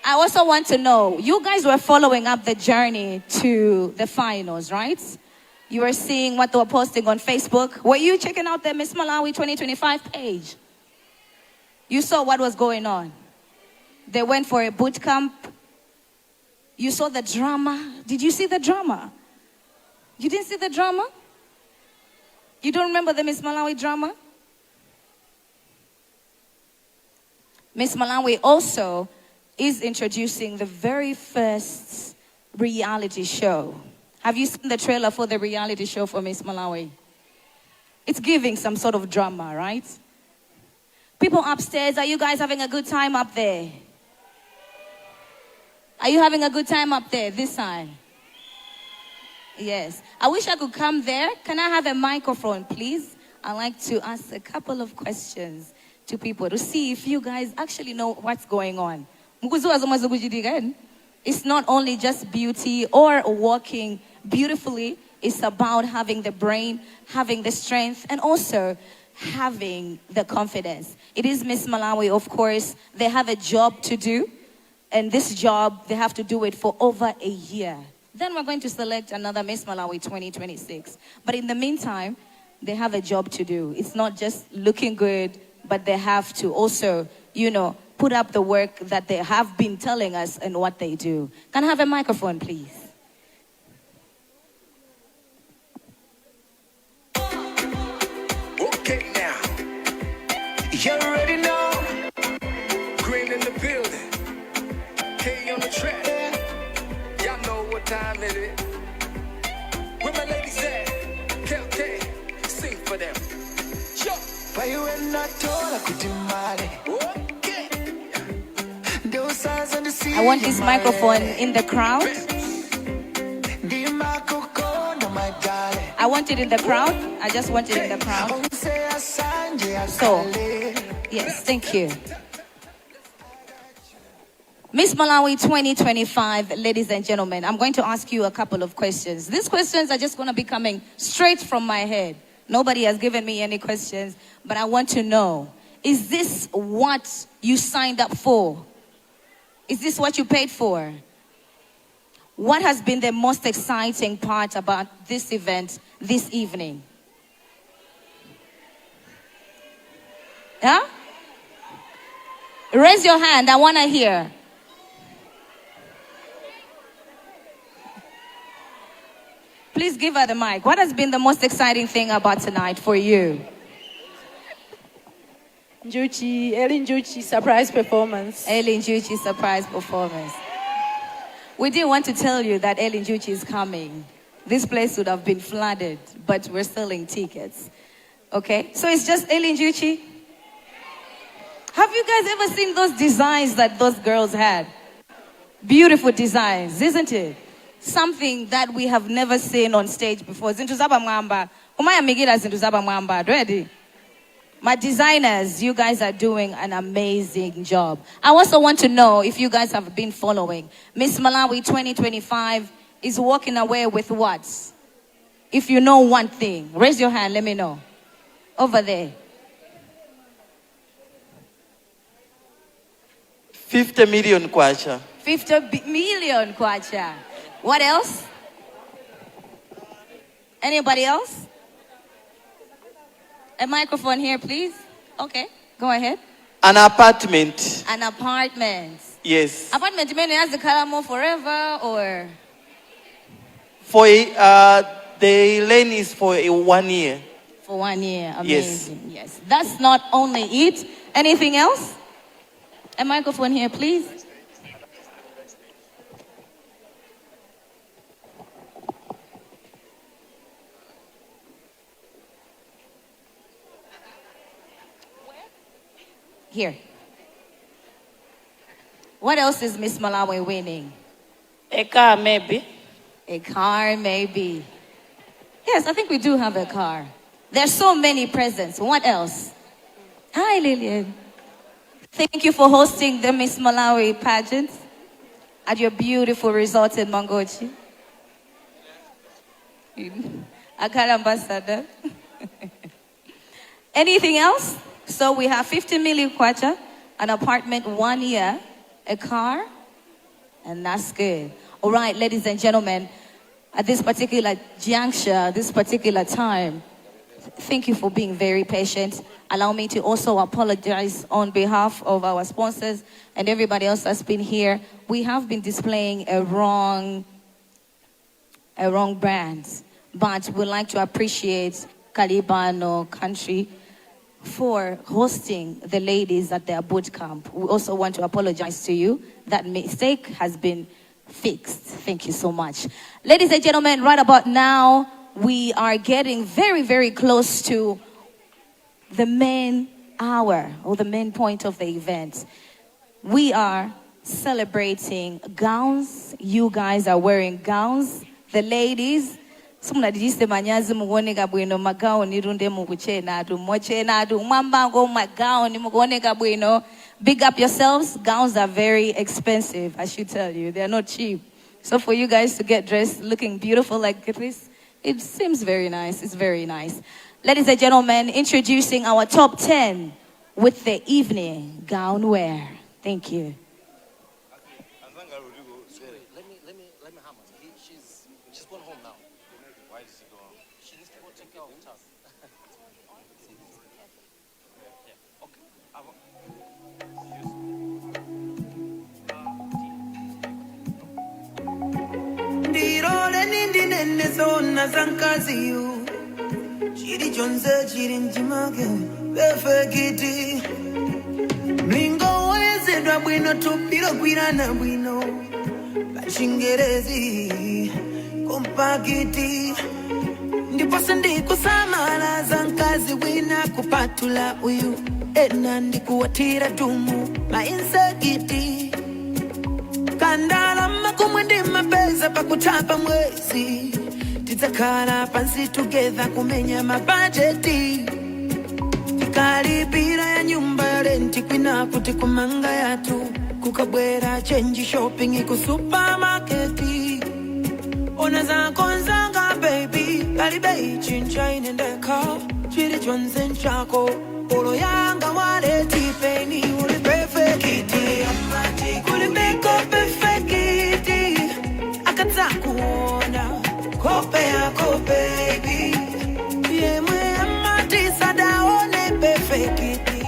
I also want to know, you guys were following up the journey to the finals, right? You were seeing what they were posting on Facebook. Were you checking out the Miss Malawi 2025 page? You saw what was going on. They went for a boot camp. You saw the drama. Did you see the drama? You didn't see the drama? You don't remember the Miss Malawi drama? Miss Malawi also is introducing the very first reality show. Have you seen the trailer for the reality show for Miss Malawi? It's giving some sort of drama, right? People upstairs, are you guys having a good time up there? Are you having a good time up there this side? Yes. I wish I could come there. Can I have a microphone, please? I'd like to ask a couple of questions to people to see if you guys actually know what's going on. It's not only just beauty or walking beautifully. It's about having the brain, having the strength, and also having the confidence. It is Miss Malawi, of course. They have a job to do. And this job, they have to do it for over a year. Then we're going to select another Miss Malawi 2026. But in the meantime, they have a job to do. It's not just looking good, but they have to also, put up the work that they have been telling us and what they do. Can I have a microphone, please? Okay, now. You already know. Green in the building. K on the track. Y'all know what time it is. Where my ladies at? KK, sing for them. Sure. Why you ain't not told I could Okay. I want this microphone in the crowd. I want it in the crowd. I just want it in the crowd. So, yes, thank you. Miss Malawi 2025, ladies and gentlemen, I'm going to ask you a couple of questions. These questions are just going to be coming straight from my head. Nobody has given me any questions, but I want to know, is this what you signed up for? Is this what you paid for? What has been the most exciting part about this event this evening? Yeah? Raise your hand, I want to hear. Please give her the mic. What has been the most exciting thing about tonight for you? Ellen Juchi surprise performance. Ellen Juchi surprise performance. We didn't want to tell you that Ellen Juchi is coming. This place would have been flooded, but we're selling tickets. Okay? So it's just Ellen Juchi? Have you guys ever seen those designs that those girls had? Beautiful designs, isn't it? Something that we have never seen on stage before. Zintu zaba mwamba. Umaya migira zintu zaba mwamba. Ready? My designers, you guys are doing an amazing job. I also want to know if you guys have been following. Miss Malawi 2025 is walking away with what? If you know one thing, raise your hand, let me know. Over there. 50 million kwacha. 50 million kwacha. What else? Anybody else? A microphone here, please. Okay, go ahead. An apartment. An apartment. Yes. Apartment, you mean it has the color forever or? For the lane is for 1 year. For 1 year, amazing. Yes. That's not only it. Anything else? A microphone here, please. Here. What else is Miss Malawi winning? A car, maybe. A car, maybe. Yes, I think we do have a car. There's so many presents. What else? Hi, Lillian. Thank you for hosting the Miss Malawi pageant at your beautiful resort in Mangochi. A car ambassador. Anything else? So we have 50 million kwacha, an apartment 1 year, a car, and that's good. All right, ladies and gentlemen, at this particular juncture, this particular time, thank you for being very patient. Allow me to also apologize on behalf of our sponsors and everybody else that's been here. We have been displaying a wrong brand, but we'd like to appreciate Kalibano country for hosting the ladies at their boot camp. We also want to apologize to you. That mistake has been fixed. Thank you so much. Ladies and gentlemen, right about now, we are getting very, very close to the main hour or the main point of the event. We are celebrating gowns. You guys are wearing gowns. The ladies, sumna dijiste manyazi mugoneka bwino magawo nirunde mukuchena tu mochena tu mwambango magawo ni mugoneka bwino. Big up yourselves. Gowns are very expensive, I should tell you. They're not cheap. So for you guys to get dressed looking beautiful like this, it seems very nice. It's very nice. Ladies and gentlemen, introducing our top 10 with the evening gown wear. Thank you. She's going home now. Why does she go home? She needs to go take care of the child. Ndirole nindi nene zona zankazi yu Chiri chonze chiri njimage Befekiti Mlingo wezedwa bwino tupiro kwirana bwino Bashingerezi Kompakiti Ndipose ndikusamala zankazi wina kupatula uyu Ena ndikuwatira tumu Mainsekiti Kandala makumwendi mapeza pakutapa mwezi Titakara pansi together kumenya mabudgeti Tikalipira ya nyumba ya renti kwina kuti kumanga yatu Kukabwera change shopping iku supermarketi Ona za konzanga baby Kalibe chincha inendeka Chiri chonze nchako Polo yanga wale tipeni uli perfecti Kuli make up perfecti Akata kuona Kope yako baby Yemwe amati sadaone perfecti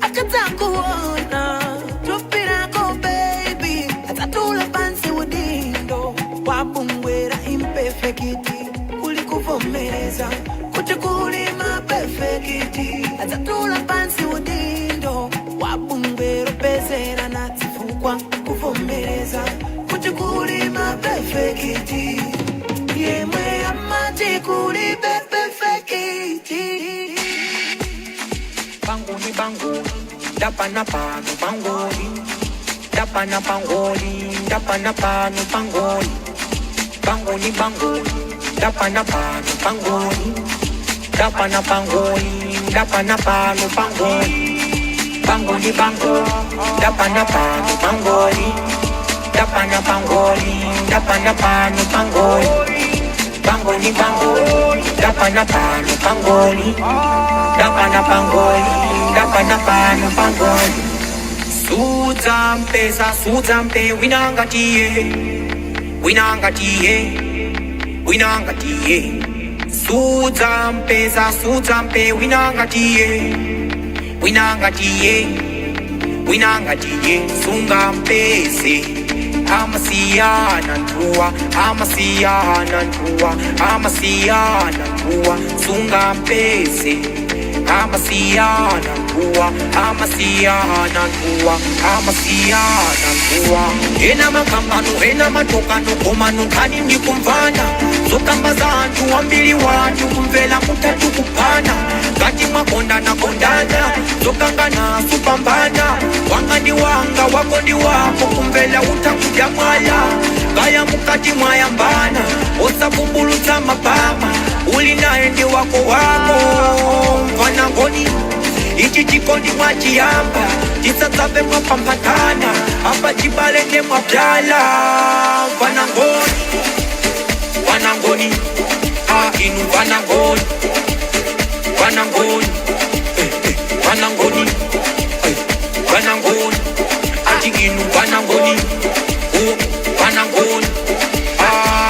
Akata kuona Tupira ko baby Atatula pansi udindo Wabungwera imperfecti Kuli kuvomereza Kuti kulima perfecti Atatula pansi udindo Wabungwera pesera natifukwa Kuvomereza Kuti kulima perfecti Yemwe amati kuli perfecti Bangoli, bangoli, dapana pano, bangoli, dapana bangoli, dapana pano, bangoli, bangoli, bangoli, dapana pano, bangoli, dapana bangoli, dapana pano, bangoli, bangoli, bangoli, dapana pano, bangoli, dapana bangoli, dapana pano, bangoli. Bangoli, bangoli, dapana pano, bangoli, dapana bangoli, dapana pano, bangoli. Suzampe, winanga tiye, winanga tiye, winanga tiye. Suzampe, winanga tiye, winanga tiye, winanga tiye. Sungampese. Amasiana ntua, amasiana ntua, amasiana ntua, sungampese. Amasiana ntua, amasiana ntua, amasiana ntua. Ena makambano, ena matokano, komano kani ndikumvana. Zokamba zantu, wambili watu, kumvela mutatu kupana. Kati makonda na kondana, zokangana supambana. Wanga ni wanga, wako ni wako, kumvela utakuja mwala. Kaya mukati mwayambana, osa kumbulu za mapama. Uli nae ndi wako wako, mfanangoni. Ichi chikondi mwachiyamba, tisazabe mwapampatana. Hapa chibalende mwapyala, mfanangoni. Mfanangoni, inu mfanangoni. Mfanangoni, mfanangoni, mfanangoni. Ati inu mfanangoni, mfanangoni,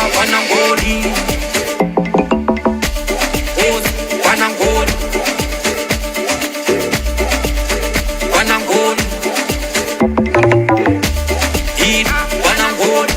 mfanangoni. Mfanangoni, mfanangoni. Inu mfanangoni.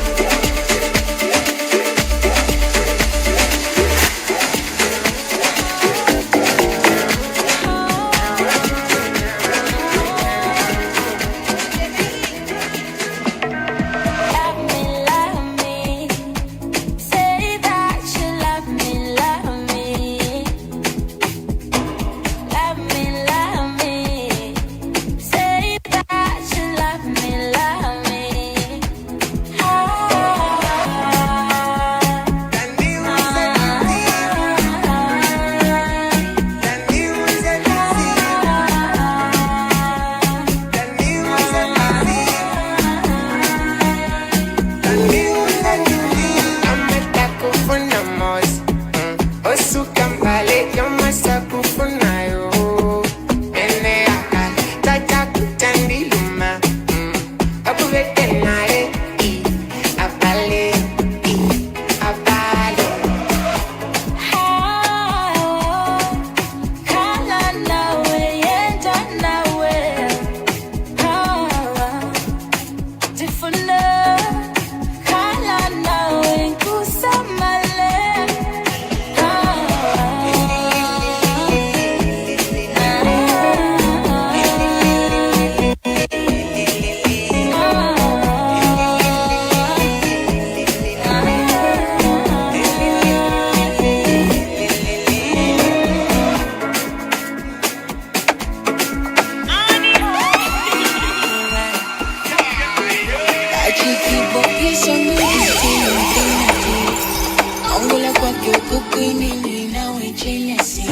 winning now we jealousy.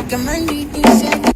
Come on, we do some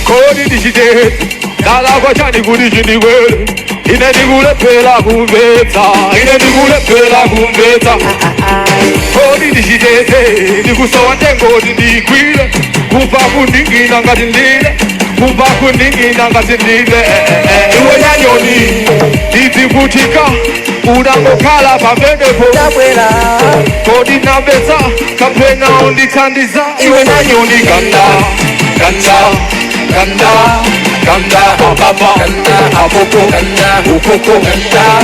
Kodi dijite, dala kwa chani kudi jini wele. Ine digule pela kumbeta, ine digule pela kumbeta. Kodi dijite, digusa wandengo dindi kwile. Kupa kundingi nanga dindile, kupa kundingi nanga dindile. Iwe nyanyoni, iti kutika, udango kala pambende po. Kodi na beta, kapena ondi tandiza. Iwe nyanyoni ganda, ganda, ganda, ganda, ababa, aboko, ukoko,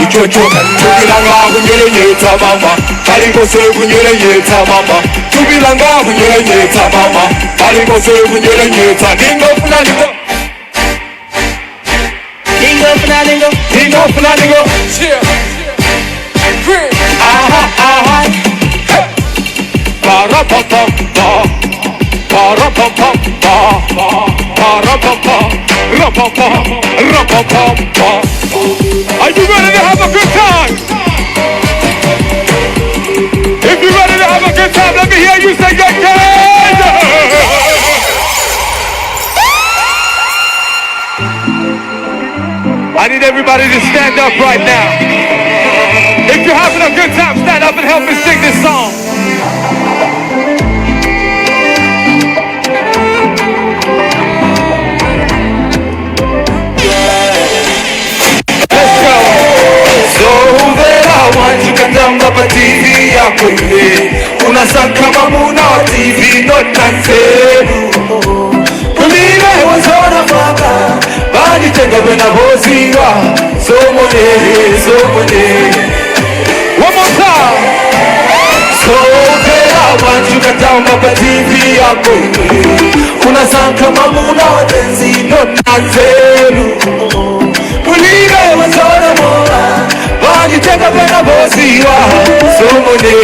ichocho. Tubilanga kunyele nyeta mama, kaliko se kunyele nyeta mama. Tubilanga kunyele nyeta mama, kaliko se kunyele nyeta. Dingo flaningo, dingo flaningo, dingo flaningo. Aha, aha. Para pa pa pa. Are you ready to have a good time? If you're ready to have a good time, let me hear you say yeah, yeah. I need everybody to stand up right now. If you're having a good time, stand up and help me sing this song. Ukatamba pa TV yako ile unasaka mamuna wa TV not cancelu Kulile wazona faka Bani tenga bena boziwa Somone, somone One more time So I want you ukatamba pa TV yako ile unasaka mamuna wa tenzi not cancelu Kulile wazona moa Bani tenga bena boziwa Somone,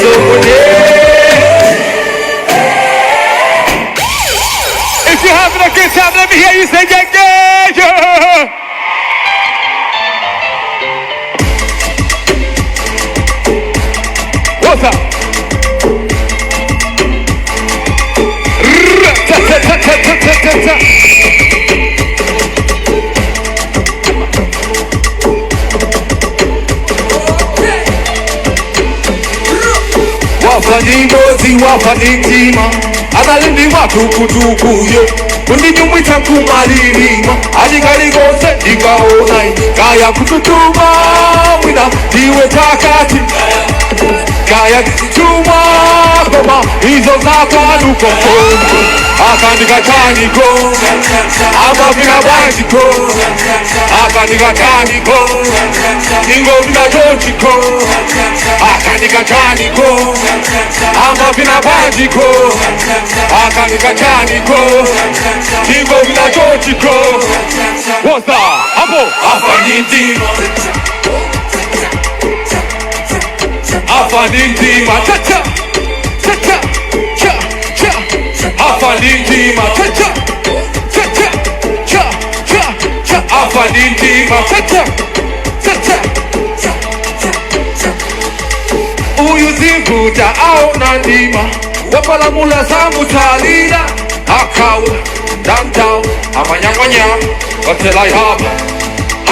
somone If you're having a good time, let me hear you say yeah, yeah, yeah. What's up? Wafanigozi wafanitima Agalindi watukutukuyo Undinyumwita kumalilima Ajigaligose ndigaonai Kaya kututuma Wina diwe takati Kaya kututuma goma hizo za kwanuko akanika chaniko amavina bwanjiko akanika chaniko ingo vina chonchiko akanika chaniko amavina bwanjiko akanika chaniko ingo vina chonchiko woza hapo afaniti afanindima cha afanindima cha afanindima uyu zivuta aona ndima wapalamula zangu talida akaula downtown amanyangwanya watela yaba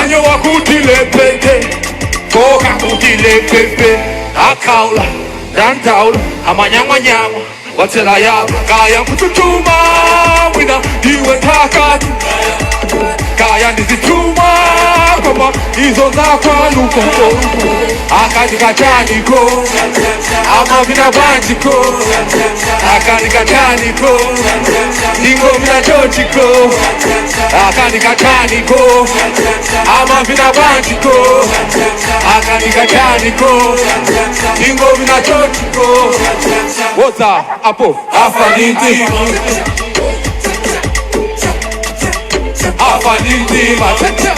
anyo wakutile pete koka kutile pepe akaula downtown amanyangwanyangwa watela yaba kaya kututuma wina iwe takati kaya ndizituma kama hizo za kwanuko akanika chaniko amavina bwanjiko akanika chaniko ingo vina chonchiko akanika chaniko amavina bwanjiko akanika chaniko ingo vina chonchiko woza apo afaniti afanindima cha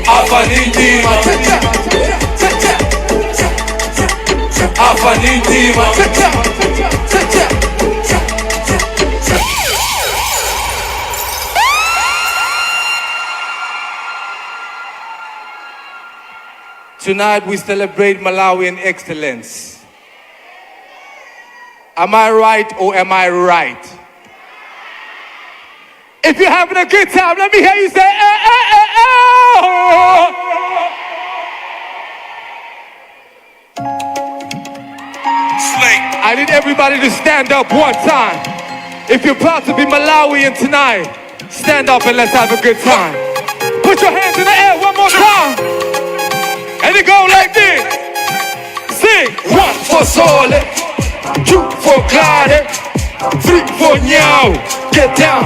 afanindima cha afanindima cha Tonight we celebrate Malawian excellence. Am I right or am I right? If you're having a good time, let me hear you say, eh, eh, eh, eh. Slate. I need everybody to stand up one time. If you're proud to be Malawian tonight, stand up and let's have a good time. Put your hands in the air one more time. And it go like this. Sing. 1 for solid, 2 for Clyde, 3 for Nyao. Get down,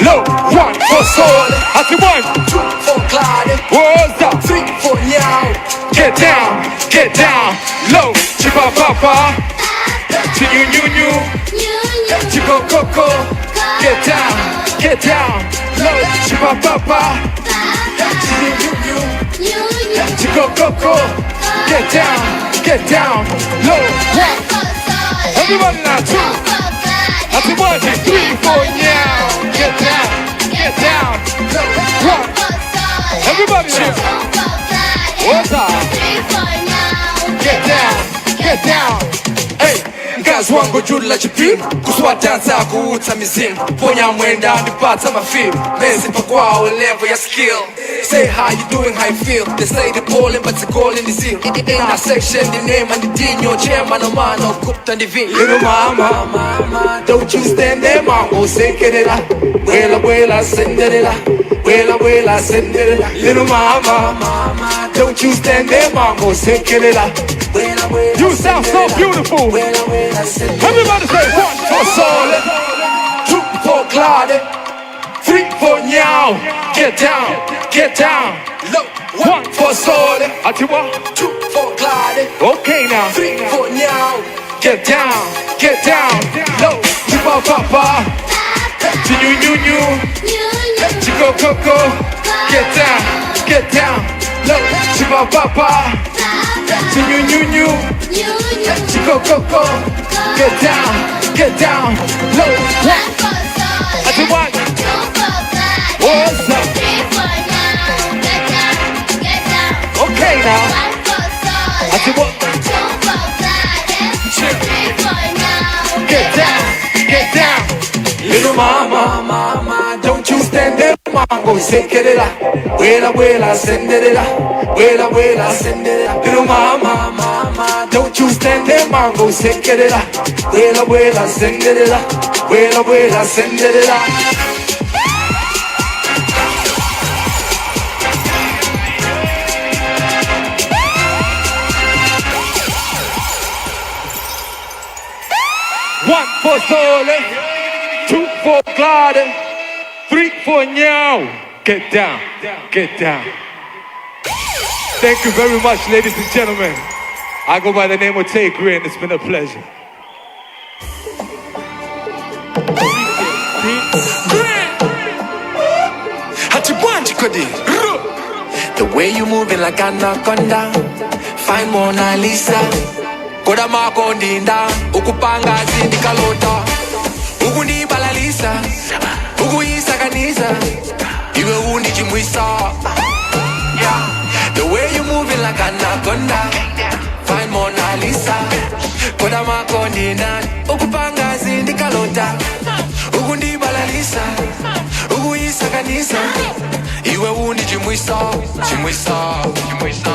low. 1 for solid. I see 1, 2 for Clyde. What's up? 3 for Nyao. Get down, low. Chipa papa, chinyu, chico coco. Get down, low. Chipa papa, chinyu, chico coco. Get down, low. 1. Everybody now, 2. I see 1, 2, 3, 4 now. Get down, low. 1. Everybody now. What's up? Get down. Hey, mkazi wangu jula chipi kuswa dansa kuuta mizimu ponya mwenda nipata mafimu mezi pakwao level ya skill. Say how you doing, how you feel. They say they're ballin', but the goal in the seal. In our section, the name and the dean, your chairman, a man, or cooked and the V. Little mama, don't you stand there, mama, say it up. Well, send it up. Well, send it up. Little mama, don't you stand there, mama, say it up. You sound so beautiful. Everybody say 1 for solid, 2 for Clyde, 3 for Nyao. Get down, low. 1 for solid, 2 for Clyde. Okay now. 3 for Nyao. Get down, low. Chipa papa, chinyu, chico coco. Get down, low. Chipa papa, chinyu, chico coco. Get down, low. 1. I do 1. What's up? Okay now. I do 1. Get down. Little mama, don't you stand there, mama, say it up. Well, send it up. Well, send it up. Little mama, don't you stand there, mama, say it up. Well, send it up. Well, send it up. for Sole, 2 for Glide, 3 for Nyao. Get down, get down. Thank you very much, ladies and gentlemen. I go by the name of Tay Green. It's been a pleasure. The way you moving like an anaconda, fine Mona Lisa. Koda mako ndinda, ukupanga zindi kalota. Ukundi balalisa, ukuisa kanisa. Iwe undi chimwisa. The way you moving like an anaconda, fine Mona Lisa. Koda mako ndinda, ukupanga zindi kalota. Ukundi balalisa, ukuisa kanisa. Iwe undi chimwisa, chimwisa, chimwisa.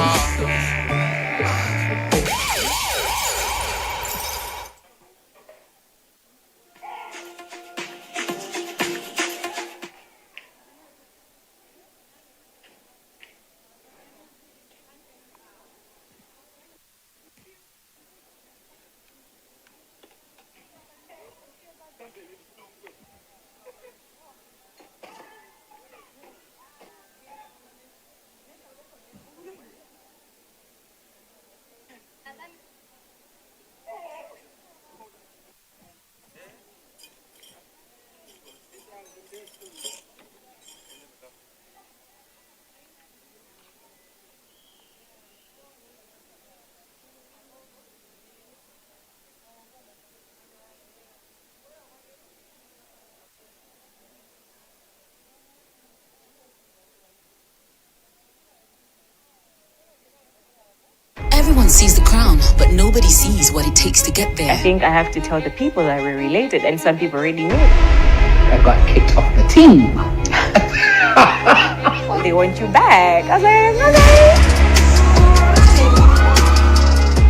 Everyone sees the crown, but nobody sees what it takes to get there. I think I have to tell the people that we're related, and some people already knew. I got kicked off the team. They want you back. I was like, okay.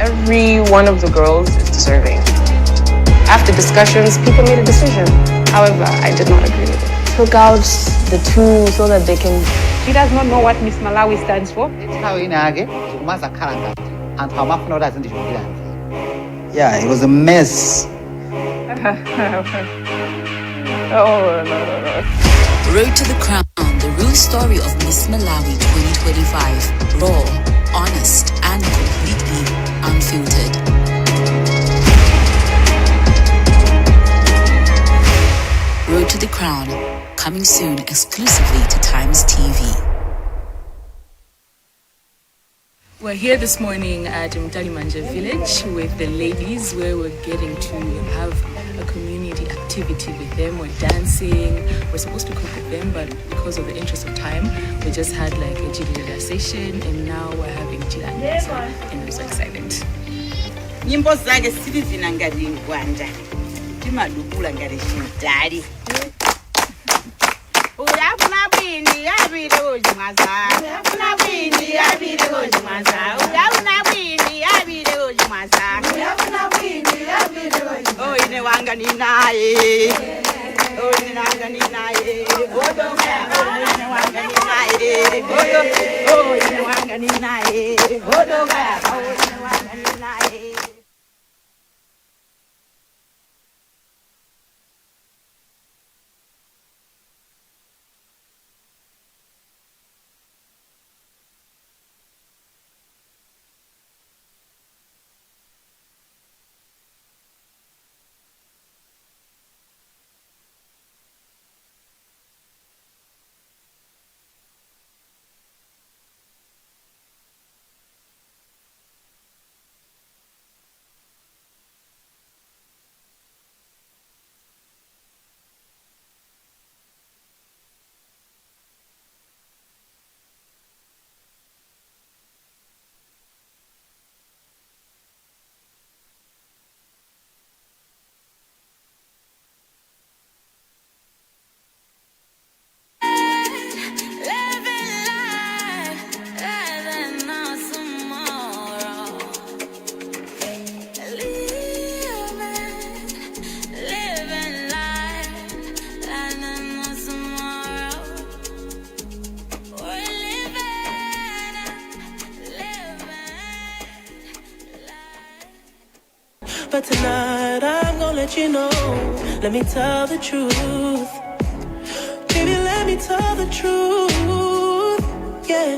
Every one of the girls is deserving. After discussions, people made a decision. However, I did not agree with it. Took out the two so that they can... She does not know what Miss Malawi stands for. Yeah, it was a mess. Oh, no. Road to the Crown, the real story of Miss Malawi 2025. Raw, honest, and completely unfiltered. Road to the Crown, coming soon exclusively to Times TV. We're here this morning at Mtalimanje village with the ladies where we're getting to have a community activity with them. We're dancing. We're supposed to cook with them, but because of the interest of time, we just had like a jilida session and now we're having jilanda. So, and I'm so excited. Nyimbo zake silivina ngati ngwanda. Timadukula ngati chidali. Uyafuna bwindi yabide ojimwaza. Uyafuna bwindi yabide ojimwaza. Uyafuna bwindi yabide ojimwaza. Uyafuna bwindi yabide ojimwaza. Oh ine wanga ni naye. Oh ine wanga ni naye. Odoka. Oh ine wanga ni naye. Oh ine wanga ni naye. Odoka. Oh ine wanga ni naye. But tonight I'm gonna let you know. Let me tell the truth. Baby, let me tell the truth. Yeah,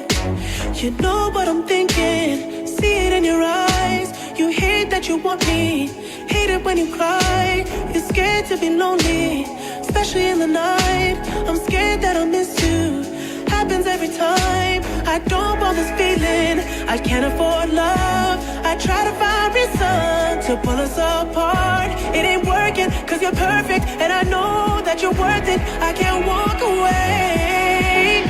you know what I'm thinking. See it in your eyes. You hate that you want me. Hate it when you cry. You're scared to be lonely, especially in the night. I'm scared that I'll miss you. Happens every time. I don't want this feeling. I can't afford love. I try to find reason to pull us apart. It ain't working, cause you're perfect, and I know that you're worth it. I can't walk away.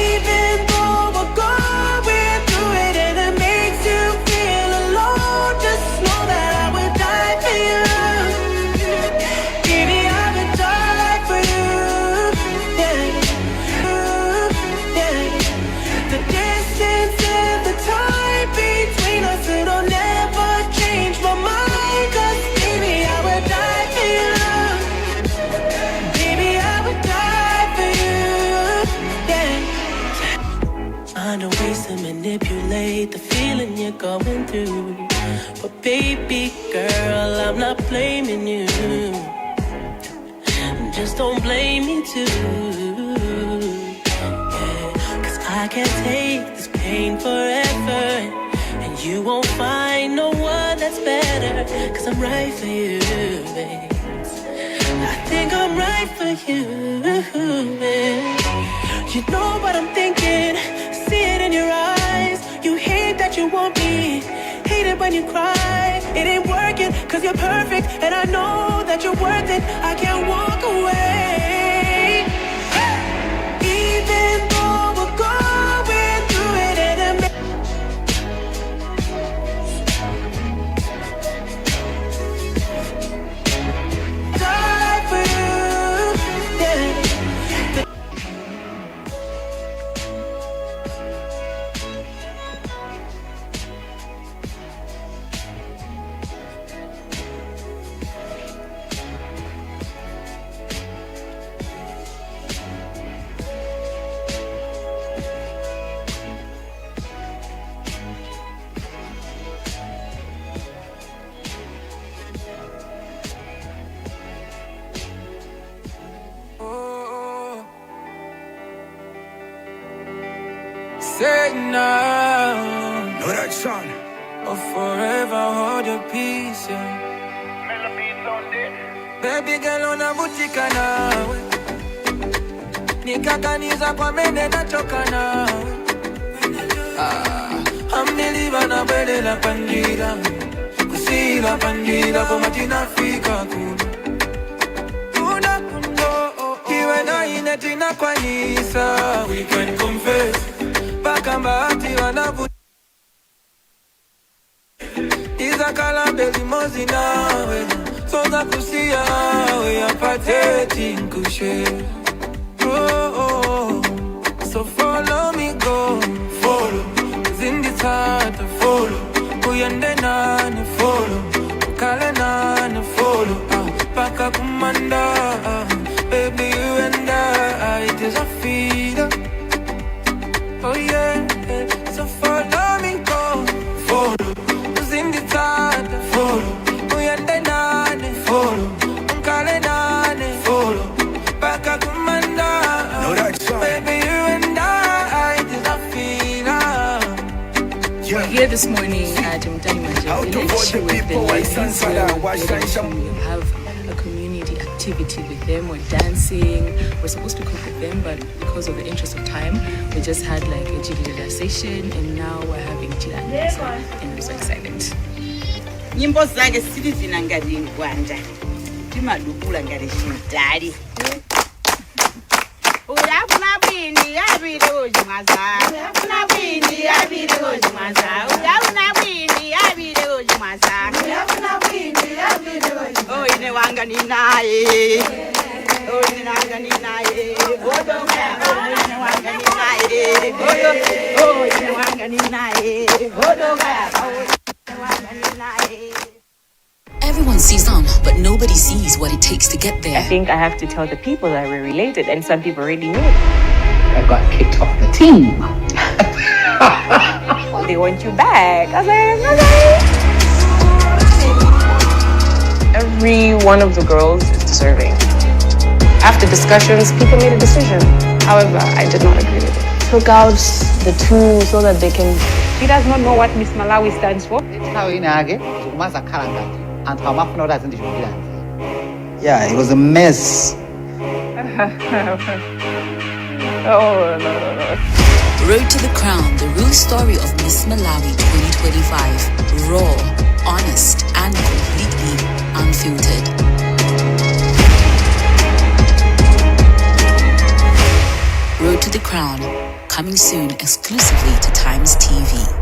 Even though we're going through it and it makes you feel alone, just know that I would die for you. Baby, I would die for you. The distance and the time between us, it'll never change my mind. Cause baby, I would die for you. Baby, I would die for you. Yeah. I know ways to manipulate the feeling you're going through, but baby girl, I'm not blaming you. Just don't blame me too. I can't take this pain forever, and you won't find no one that's better. Cause I'm right for you, babe. I think I'm right for you, babe. You know what I'm thinking. See it in your eyes. You hate that you want me. Hate it when you cry. It ain't working, cause you're perfect, and I know that you're worth it. I can't walk away. Even though we're going through it and it die for you, yeah. Say now. Know that song. I'll forever hold your peace, yeah. Baby girl on a butika nawe, nikakaniza kwa mene nachoka nawe. Amniliva na bele la pandira, kusila pandira kwa matina fika kuna iwe na inetina kwa nisa. We can confess. Bakambati wanavu Iza kalambe limozi nawe Soza kusia we are pathetic kushe. Oh. So follow me go. Follow Zindi tata follow. Kuyende nane follow. Kale nane follow. Paka kumanda. Baby you and I, it is a feeder. Oh yeah, so follow me go. Follow Zindi tata follow. Uyende nane follow. Unkale nane follow. Baka kumanda. Baby you and I, it is a feeling. We're here this morning at Thandi Chisi with the ladies where we're going to have a community activity with them. We're dancing. We're supposed to cook with them, but because of the interest of time, we just had like a jilida session, and now we're having jilida, and we're so excited. Nyimbo zake siri zinangadi ngwanja. Timadukula ngadi shindali. Uyafuna bwini yabide ojimwaza. Uyafuna bwini yabide ojimwaza. Uyafuna bwini yabide ojimwaza. Uyafuna bwini yabide ojimwaza. Oh ine wanga ni naye. Oh ine wanga ni naye. Odoka. Oh ine wanga ni naye. Oh ine wanga ni naye. Odoka. Oh ine wanga ni naye. Everyone sees on, but nobody sees what it takes to get there. I think I have to tell the people that we're related, and some people already knew. I got kicked off the team. They want you back. I was like, okay. every one of the girls is deserving. After discussions, people made a decision. However, I did not agree with it. Took out the two so that they can... She does not know what Miss Malawi stands for. Yeah, it was a mess. Oh, no. Road to the Crown, the real story of Miss Malawi 2025. Raw, honest, and completely unfiltered. Road to the Crown, coming soon exclusively to Times TV.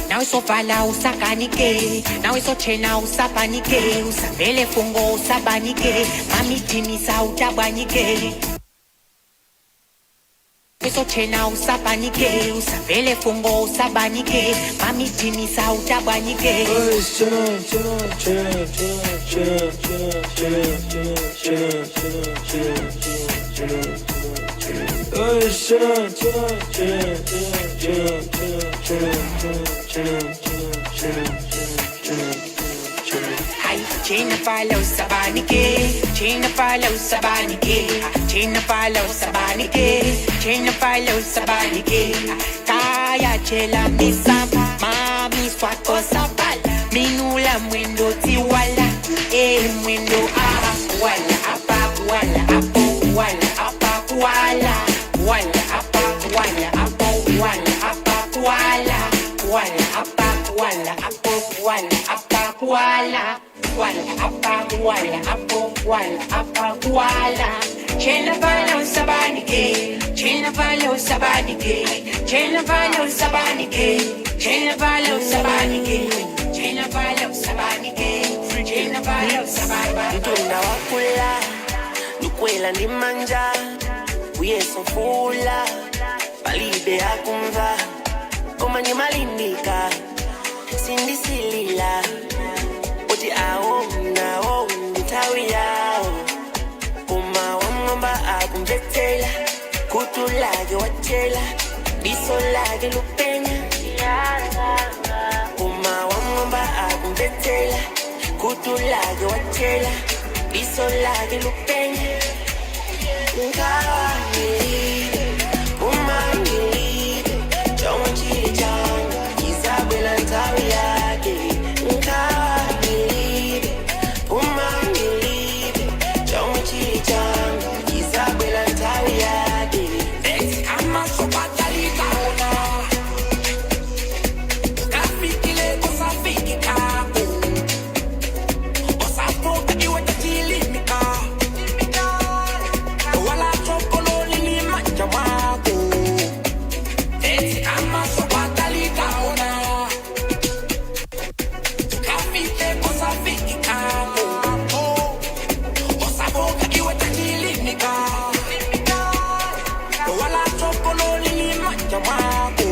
Now it's so fala usakanike, now it's so chena usapanike, usabele fungo usabanike, mami tini sa utabanike. It's so chena usapanike, usabele fungo usabanike, mami tini sa utabanike. China follow sabanike, China follow sabanike, China follow sabanike, China follow sabanike. Kaya chela misa, mami swako sabal, minula mwendo tiwala, mwendo wala apa wala apo wala apa wala wala apa wala apo wala apa wala wala apa wala apo wala apa wala wala apa wala apo wala apa wala. Chena follow sabanike, Chena follow sabanike, Chena follow sabanike, Chena follow sabanike, Chena follow sabanike, Chena follow sabanike. Ntunda wakula, nukwela ni manja, uyeso fula, palibe akumva, komanye malindika, sindisilila, oti awo nao nitawi yao, kuma wamamba akumjetela, kutulage wachela, bisolage lupenya, kuma wamamba akumjetela, Kutulage wachela, bisolage lupenge. Ngawangilile, umangilile, choma chijanga, Isabella ntawi yake. Ngawangilile, umangilile, choma chijanga, Isabella ntawi yake. Ama sopatalika ona, kafikile kusafiki kako. Osafoka iwe tajilimika. Wala chokololi ni manja wako. Ama sopatalika ona, kafikile kusafiki kako. Osafoka iwe tajilimika. Wala chokololi ni manja wako.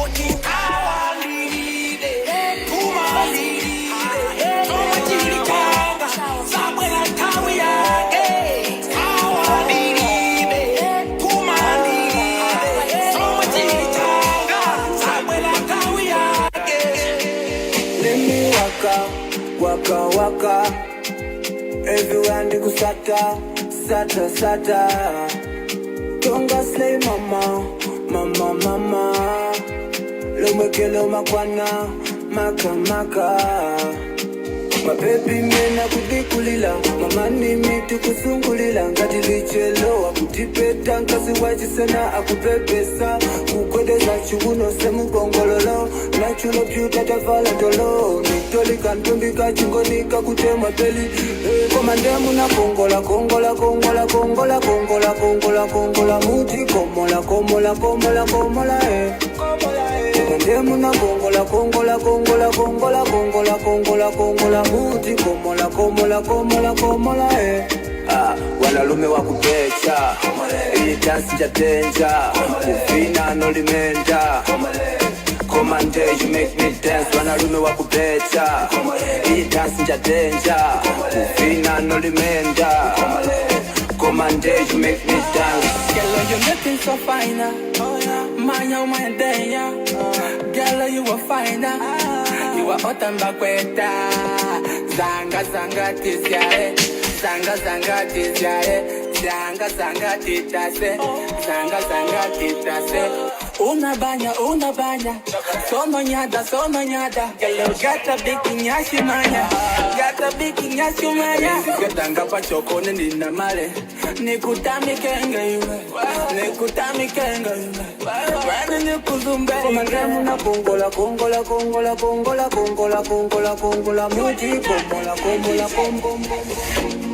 Oti awalide, kumalide, toma chirikanga, sabwela ntawi yake. Awalide, kumalide, toma chirikanga, sabwela ntawi yake. Let me waka, waka, waka. Everywhere ndikusata, sata, sata. Tonga slay mama, mama, mama. Lomekelo makwana, maka, maka. My baby mena kudikulila, mama ni mitu kusungulila. Ngati lichelo, akutipeta, nkasi wachi sana, akupepesa. Kukwedeza chuguno semu gongololo, nachulo piuta tavala tolo. Nitoli kantumbika chingonika kutema peli. Komandemu na kongola, kongola, kongola, kongola, kongola, kongola, kongola. Muti komola, komola, komola, komola, Komandemu na kongola, kongola, kongola, kongola, kongola, kongola, kongola. Muti komola, komola, komola, komola, wanalume wakupecha, iyi dansi ya danger, kufina no limenda. Komande, you make me dance, wanalume wakupecha, iyi dansi ya danger, kufina no limenda. Komande, you make me dance. Girl, you're looking so fine, Maya, oh my day, girl, you are fine, you are hot and bakweta. Zanga, zanga, tisya, zanga, zanga, tisya, zanga, zanga, titase, zanga, zanga, titase. Una banya, sono nyada, girl, you got a big nyashi manya, Gatanga pa choko nina male, nikutami kenga yue, wani nikuzumbe. Komandemu na kongola, kongola, kongola, kongola, kongola, kongola, kongola. Muti komola, komola, komola.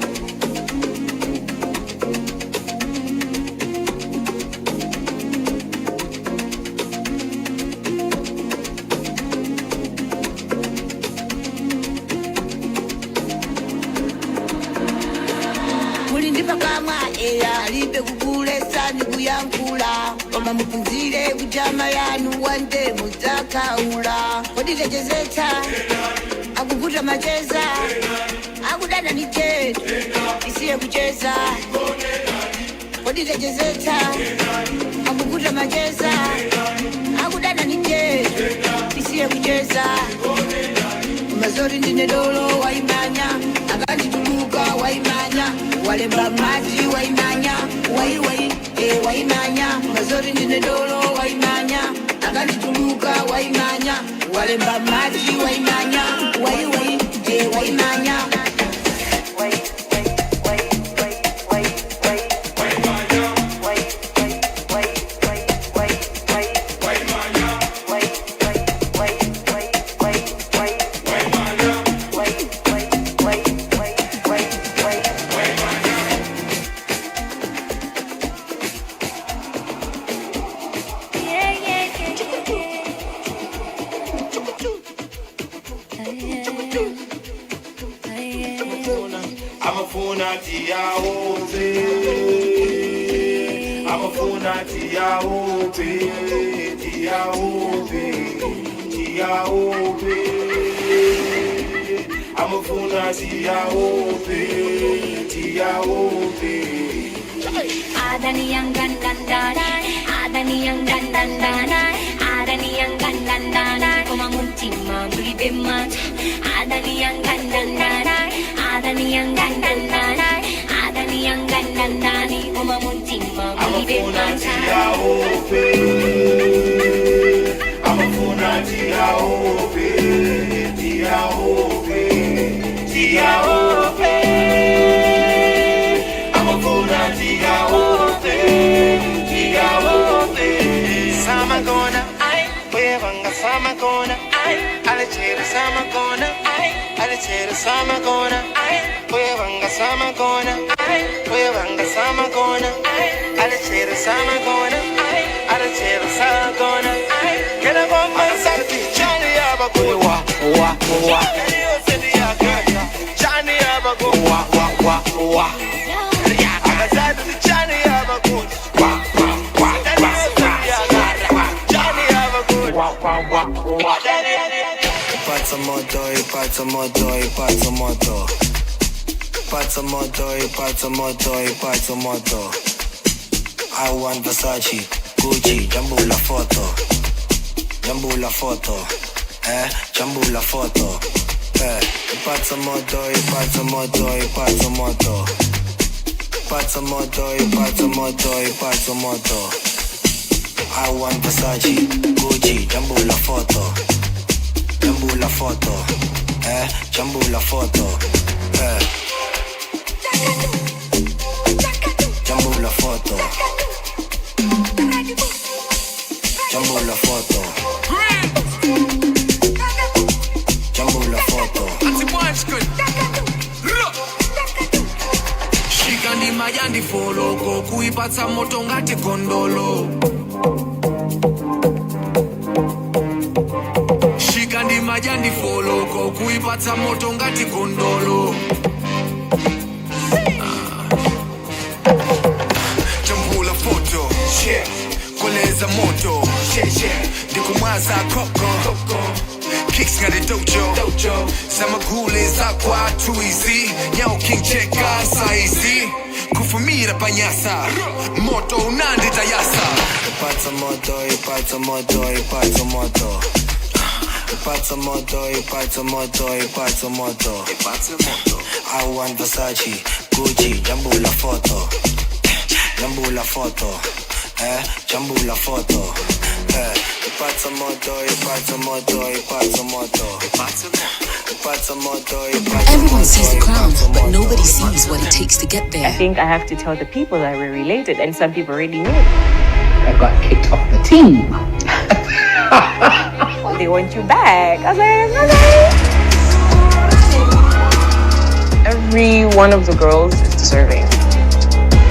Alipe kukule sani kuyankula. Oma mukunzile kujama yanu wande mutakaula. Kodile jezeta, akukuta macheza. Akudana ni jetu, isiye kucheza. Kodile jezeta, akukuta macheza. Akudana ni jetu, isiye kucheza. Mazori ndine dolo waimanya, akandi tuluka waimanya. Walemba maji waimanya, waimanya. Mazori ndine dolo waimanya, akandi tuluka waimanya. Walemba maji waimanya, waimanya. Amafuna Adani yang gandandana, Adani yang gandandana, Adani yang gandandana. Koma muntima buli bimat. Adani yang gandandani, adani yang gandandani, adani yang gandandani. Uma muntima mi bimat. Amafuna tia ope, tia ope, tia ope. Amafuna tia ope, tia ope. Samagona, wevanga samagona, alechera samagona, alechera samagona, wevanga samagona, wevanga samagona, alechera samagona, alechera samagona. Get up on my side, Johnny Abago, wa. Johnny Abago, wa. Johnny Abago, Pazzamoto. I want Versace, Gucci, jambu la foto, jambu la foto, Pazzamoto. I want Versace, Gucci, jambu la foto, jambu la foto, jambu la foto, jambu la foto, jambu la foto, jambu la foto. Shikandi mayandi foloko, kuipatsa moto ngati kondolo. Shikandi majandi foloko, kuipatsa moto ngati kondolo. Jambula foto, koleza moto, ndikumwaza koko, kicks ngati dojo, samagule za kwa tuizi, nyao king cheka saizi, kufumira panyasa, moto unandi tayasa. Pazzamoto. I want Versace, Gucci, jambu la foto, jambu la foto, jambu la foto, Pazzamoto. Everyone sees the crown, but nobody sees what it takes to get there. I think I have to tell the people that we're related, and some people already knew. I got kicked off the team. Well, they want you back. I was like, okay. Every one of the girls is deserving.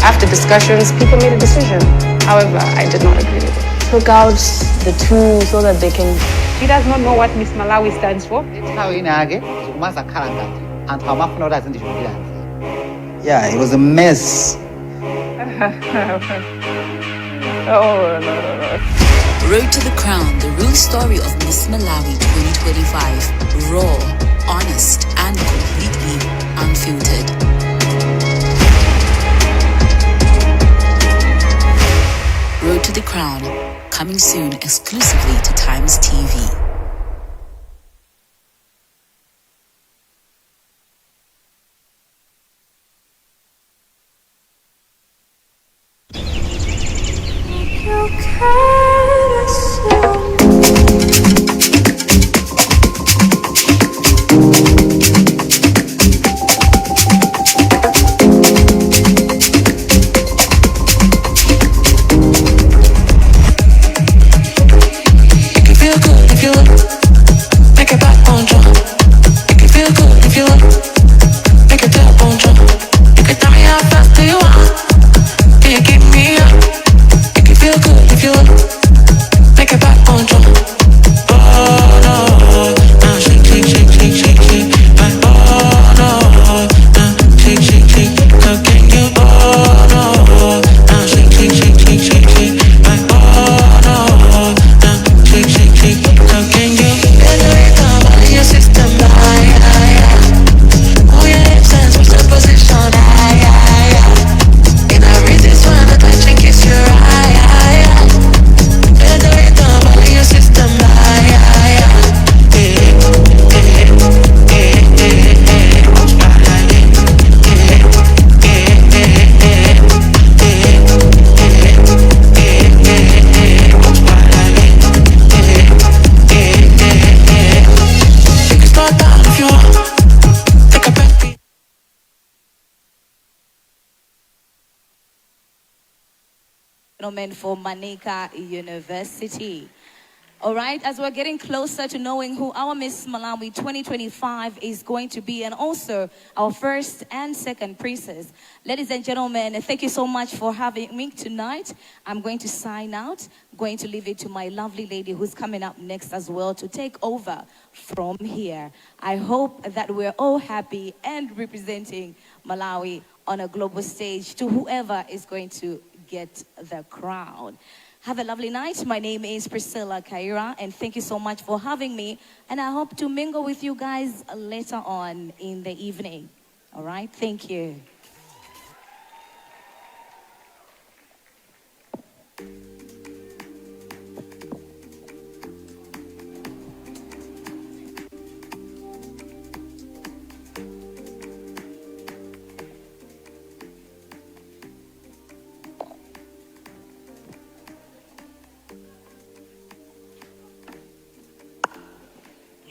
After discussions, people made a decision. However, I did not agree with it. Took out the two so that they can... She does not know what Miss Malawi stands for. Yeah, it was a mess. Oh, no. Road to the Crown, the real story of Miss Malawi 2025. Raw, honest, and completely unfiltered. Road to the Crown, coming soon exclusively to Times TV. Feel good if you gentlemen, for Manika University. All right, as we're getting closer to knowing who our Miss Malawi 2025 is going to be, and also our first and second prizes. Ladies and gentlemen, thank you so much for having me tonight. I'm going to sign out, going to leave it to my lovely lady who's coming up next as well to take over from here. I hope that we're all happy and representing Malawi on a global stage to whoever is going to get the crown. Have a lovely night. My name is Priscilla Kaira, and thank you so much for having me. And I hope to mingle with you guys later on in the evening. All right? Thank you.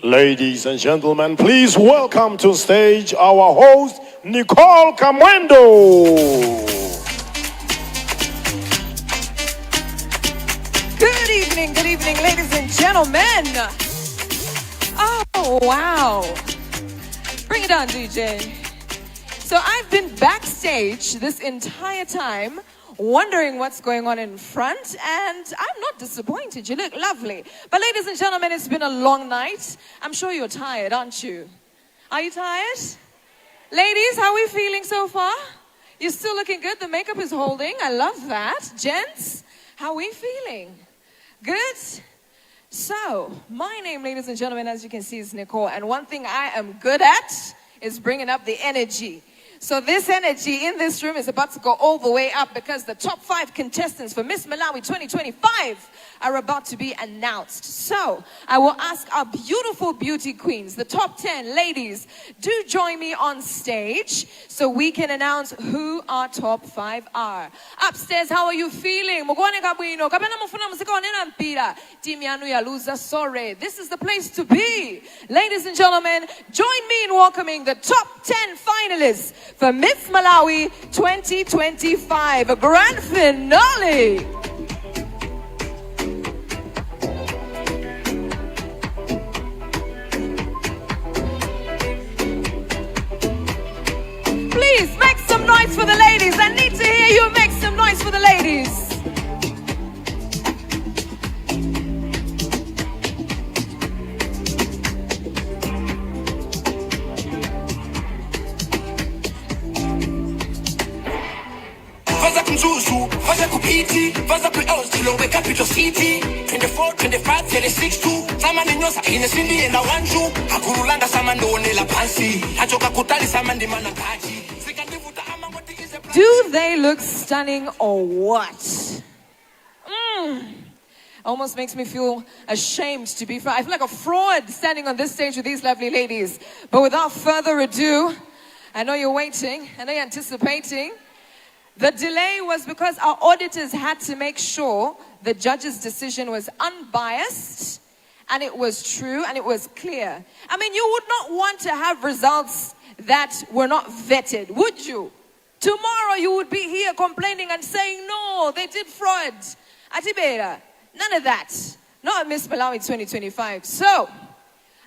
Ladies and gentlemen, please welcome to stage our host, Nicole Kamwendo. Good evening, ladies and gentlemen. Oh, wow. Bring it on, DJ. So I've been backstage this entire time, wondering what's going on in front, and I'm not disappointed. You look lovely. But ladies and gentlemen, it's been a long night. I'm sure you're tired, aren't you? Are you tired? Ladies, how are we feeling so far? You're still looking good. The makeup is holding. I love that. Gents, how are we feeling? Good? So, my name, ladies and gentlemen, as you can see, is Nicole. And one thing I am good at is bringing up the energy. So this energy in this room is about to go all the way up because the top 5 contestants for Miss Malawi 2025 are about to be announced. So I will ask our beautiful beauty queens, the top 10 ladies, do join me on stage so we can announce who our top 5 are. Upstairs, how are you feeling? This is the place to be. Ladies and gentlemen, join me in welcoming the top 10 finalists for Miss Malawi 2025, a grand finale. Please make some noise for the ladies. I need to hear you make some noise for the ladies. Vaza kumzuzu, vaza kupiti, vaza ku-Els, Chilowe capital city. 24, 25, 36, sama ninyosa inesindi enda wanju. Hakurulanda sama ndone la pansi. Hachoka kutali sama ndimana ngaji. Do they look stunning or what? Almost makes me feel ashamed to be I feel like a fraud standing on this stage with these lovely ladies. But without further ado, I know you're waiting, I know you're anticipating. The delay was because our auditors had to make sure the judge's decision was unbiased and it was true and it was clear. I mean, you would not want to have results that were not vetted, would you? Tomorrow you would be here complaining and saying, no, they did fraud. Atibera, none of that. Not Miss Malawi 2025. So,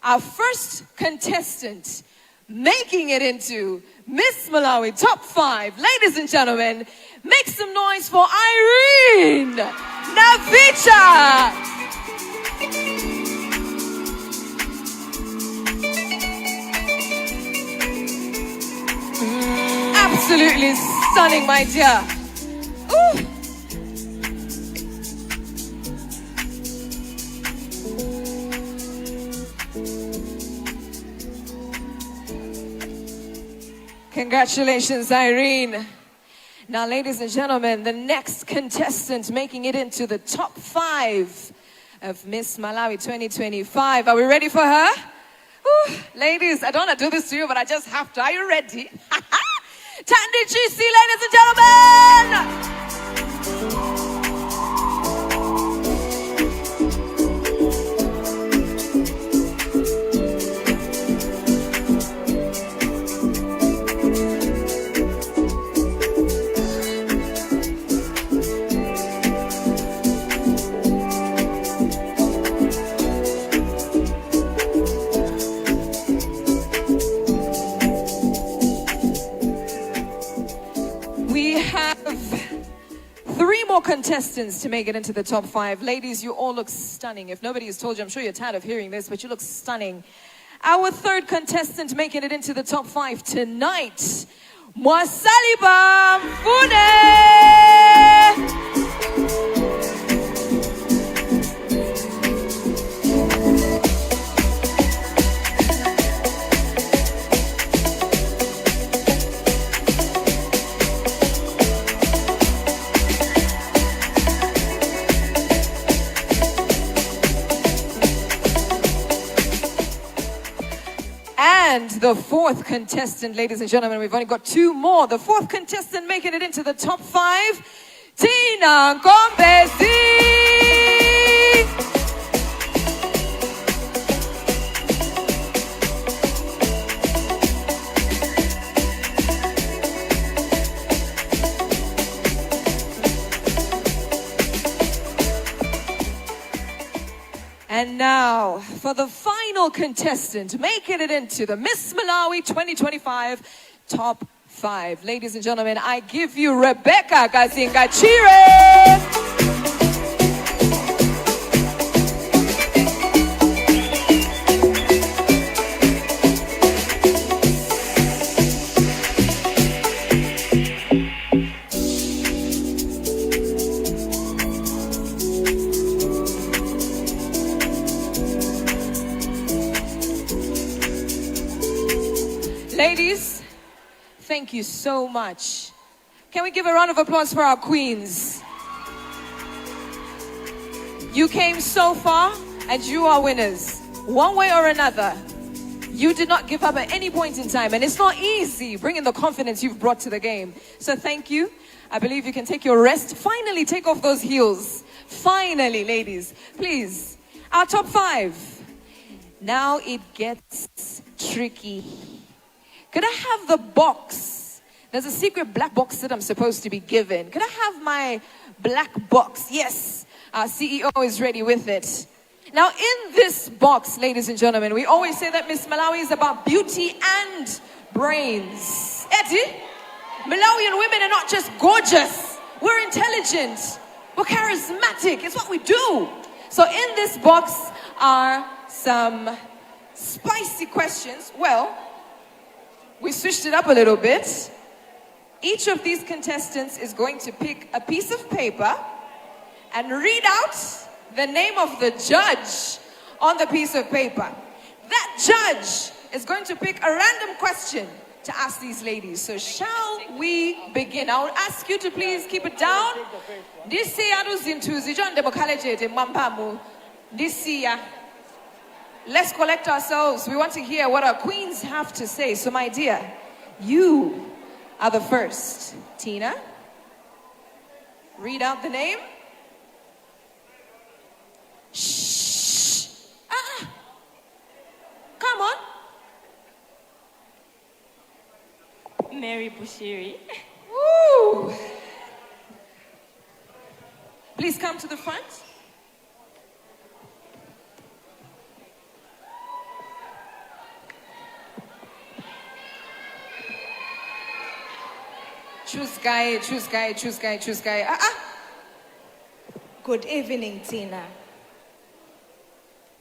our first contestant making it into Miss Malawi top 5. Ladies and gentlemen, make some noise for Irene Navicha. Absolutely stunning, my dear. Ooh. Congratulations, Irene. Now, ladies and gentlemen, the next contestant making it into the top 5 of Miss Malawi 2025. Are we ready for her? Ooh, ladies, I don't want to do this to you, but I just have to. Are you ready? Thandi Chisi, ladies and gentlemen! have 3 more contestants to make it into the top 5. Ladies, you all look stunning. If nobody has told you, I'm sure you're tired of hearing this, but you look stunning. Our 3rd contestant making it into the top 5 tonight, Mwasaliba Mfune. And the 4th contestant, ladies and gentlemen, we've only got 2 more. The 4th contestant making it into the top 5, Tina Ngombezi. And now, for the final contestant, making it into the Miss Malawi 2025 top 5. Ladies and gentlemen, I give you Rebecca Gazingachire. Ladies, thank you so much. Can we give a round of applause for our queens? You came so far and you are winners. One way or another, you did not give up at any point in time, and it's not easy bringing the confidence you've brought to the game. So thank you. I believe you can take your rest. Finally, take off those heels. Finally, ladies. Please, our top 5. Now it gets tricky. Could I have the box? There's a secret black box that I'm supposed to be given. Could I have my black box? Yes, our CEO is ready with it. Now in this box, ladies and gentlemen, we always say that Miss Malawi is about beauty and brains. Eddie, Malawian women are not just gorgeous. We're intelligent. We're charismatic. It's what we do. So in this box are some spicy questions. Well, we switched it up a little bit. Each of these contestants is going to pick a piece of paper and read out the name of the judge on the piece of paper. That judge is going to pick a random question to ask these ladies. So shall we begin? I will ask you to please keep it down. This year, let's collect ourselves. We want to hear what our queens have to say. So my dear, you are the first. Tina, read out the name. Shh. Come on. Mary Bushiri. Woo. Please come to the front. Choose guy, choose guy, choose guy, choose guy. Good evening, Tina.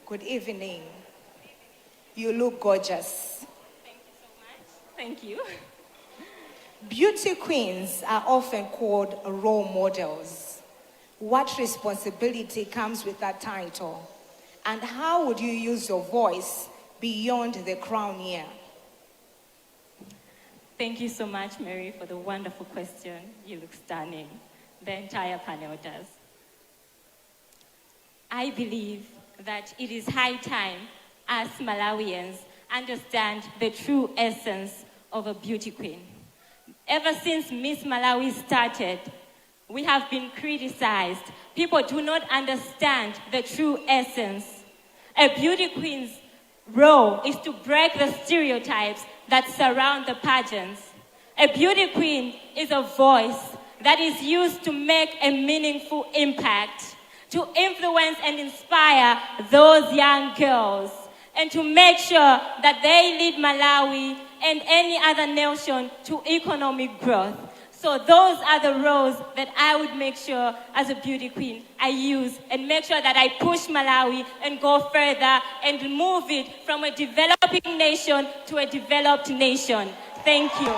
Good evening. You look gorgeous. Thank you. Beauty queens are often called role models. What responsibility comes with that title? And how would you use your voice beyond the crown here? Thank you so much, Mary, for the wonderful question. You look stunning. The entire panel does. I believe that it is high time us Malawians understand the true essence of a beauty queen. Ever since Miss Malawi started, we have been criticized. People do not understand the true essence. A beauty queen's role is to break the stereotypes that surround the pageants. A beauty queen is a voice that is used to make a meaningful impact, to influence and inspire those young girls, and to make sure that they lead Malawi and any other nation to economic growth. So those are the roles that I would make sure as a beauty queen I use and make sure that I push Malawi and go further and move it from a developing nation to a developed nation. Thank you.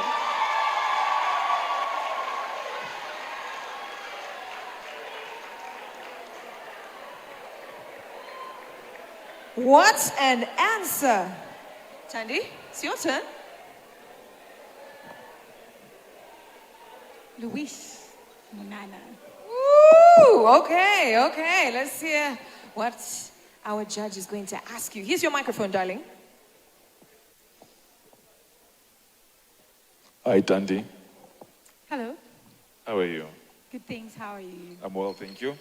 What an answer. Thandi, it's your turn. Luis Munana. Ooh, okay. Let's hear what our judge is going to ask you. Here's your microphone, darling. Hi, Thandi. Hello. How are you? Good, thanks. How are you? I'm well, thank you.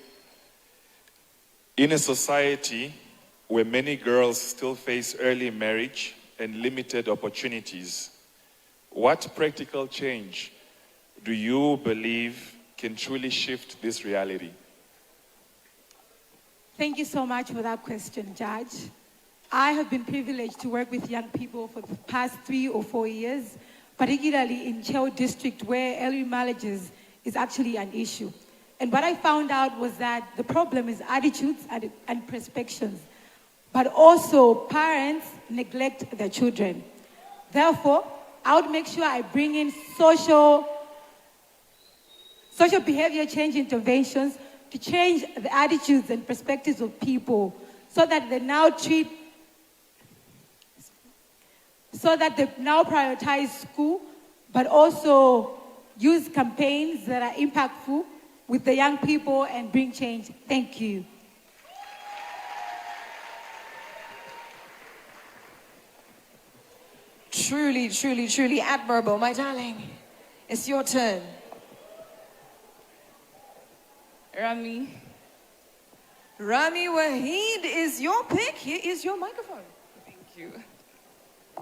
In a society where many girls still face early marriage and limited opportunities, what practical change do you believe can truly shift this reality? Thank you so much for that question, Judge. I have been privileged to work with young people for the past 3 or 4 years, particularly in Cheo District, where early marriages is actually an issue. And what I found out was that the problem is attitudes and perspectives, but also parents neglect their children. Therefore, I would make sure I bring in social behavior change interventions to change the attitudes and perspectives of people so that they now prioritize school, but also use campaigns that are impactful with the young people and bring change. Thank you. Truly, truly, truly admirable, my darling. It's your turn. Rami Wahid is your pick. Here is your microphone. Thank you.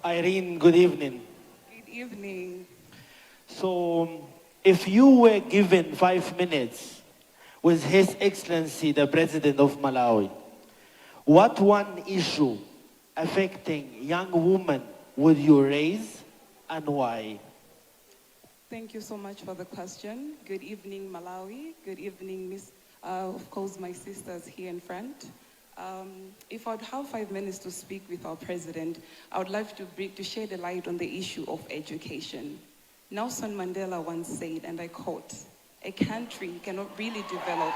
Irene, good evening. Good evening. So, if you were given 5 minutes with His Excellency, the President of Malawi, what one issue affecting young women would you raise and why? Thank you so much for the question. Good evening, Malawi. Good evening, of course, my sisters here in front. If I'd have 5 minutes to speak with our president, I would love to shed a light on the issue of education. Nelson Mandela once said, and I quote, "A country cannot really develop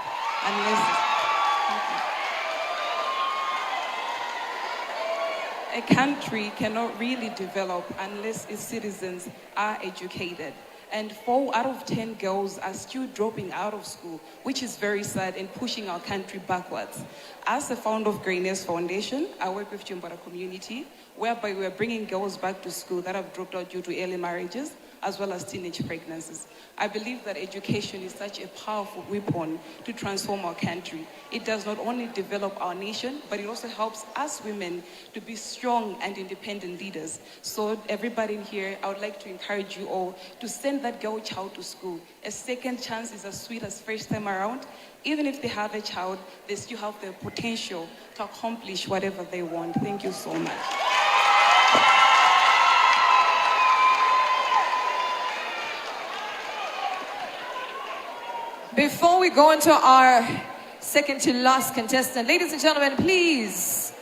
unless its citizens are educated." And 4 out of 10 girls are still dropping out of school, which is very sad and pushing our country backwards. As the founder of Greatness Foundation, I work with Chimbara community, whereby we are bringing girls back to school that have dropped out due to early marriages, as well as teenage pregnancies. I believe that education is such a powerful weapon to transform our country. It does not only develop our nation, but it also helps us women to be strong and independent leaders. So everybody in here, I would like to encourage you all to send that girl child to school. A second chance is as sweet as first time around. Even if they have a child, they still have the potential to accomplish whatever they want. Thank you so much. Before we go into our second to last contestant, ladies and gentlemen, please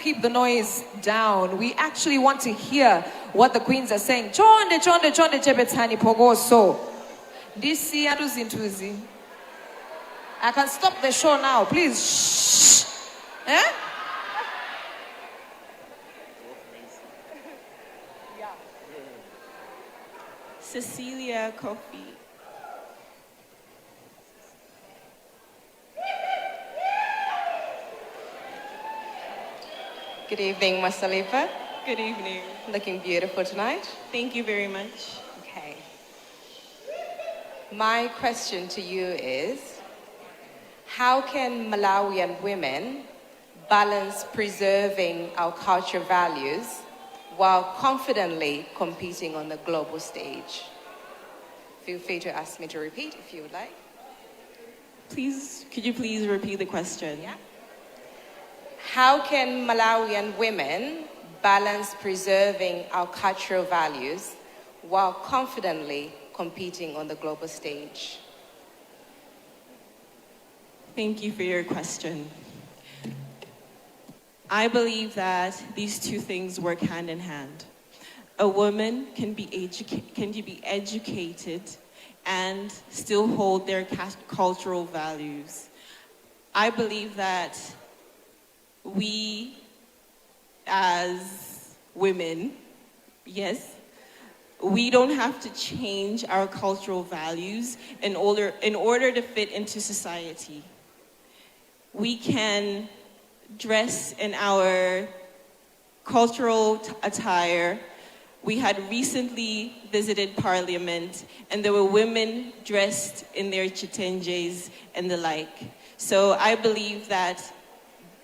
keep the noise down. We actually want to hear what the queens are saying. Chonde, chonde, chonde, chebetani, pogoso. Disi aruzintuzi. I can stop the show now, please. Shh. Eh? Cecilia Kofi. Good evening, Masalifa. Good evening. Looking beautiful tonight. Thank you very much. Okay. My question to you is, how can Malawian women balance preserving our cultural values while confidently competing on the global stage? Feel free to ask me to repeat if you would like. Could you please repeat the question? Yeah. How can Malawian women balance preserving our cultural values while confidently competing on the global stage? Thank you for your question. I believe that these two things work hand in hand. A woman can be educated and still hold their cultural values. I believe that we as women, yes, we don't have to change our cultural values in order to fit into society. We can dress in our cultural attire. We had recently visited Parliament, and there were women dressed in their chitenjes and the like. So I believe that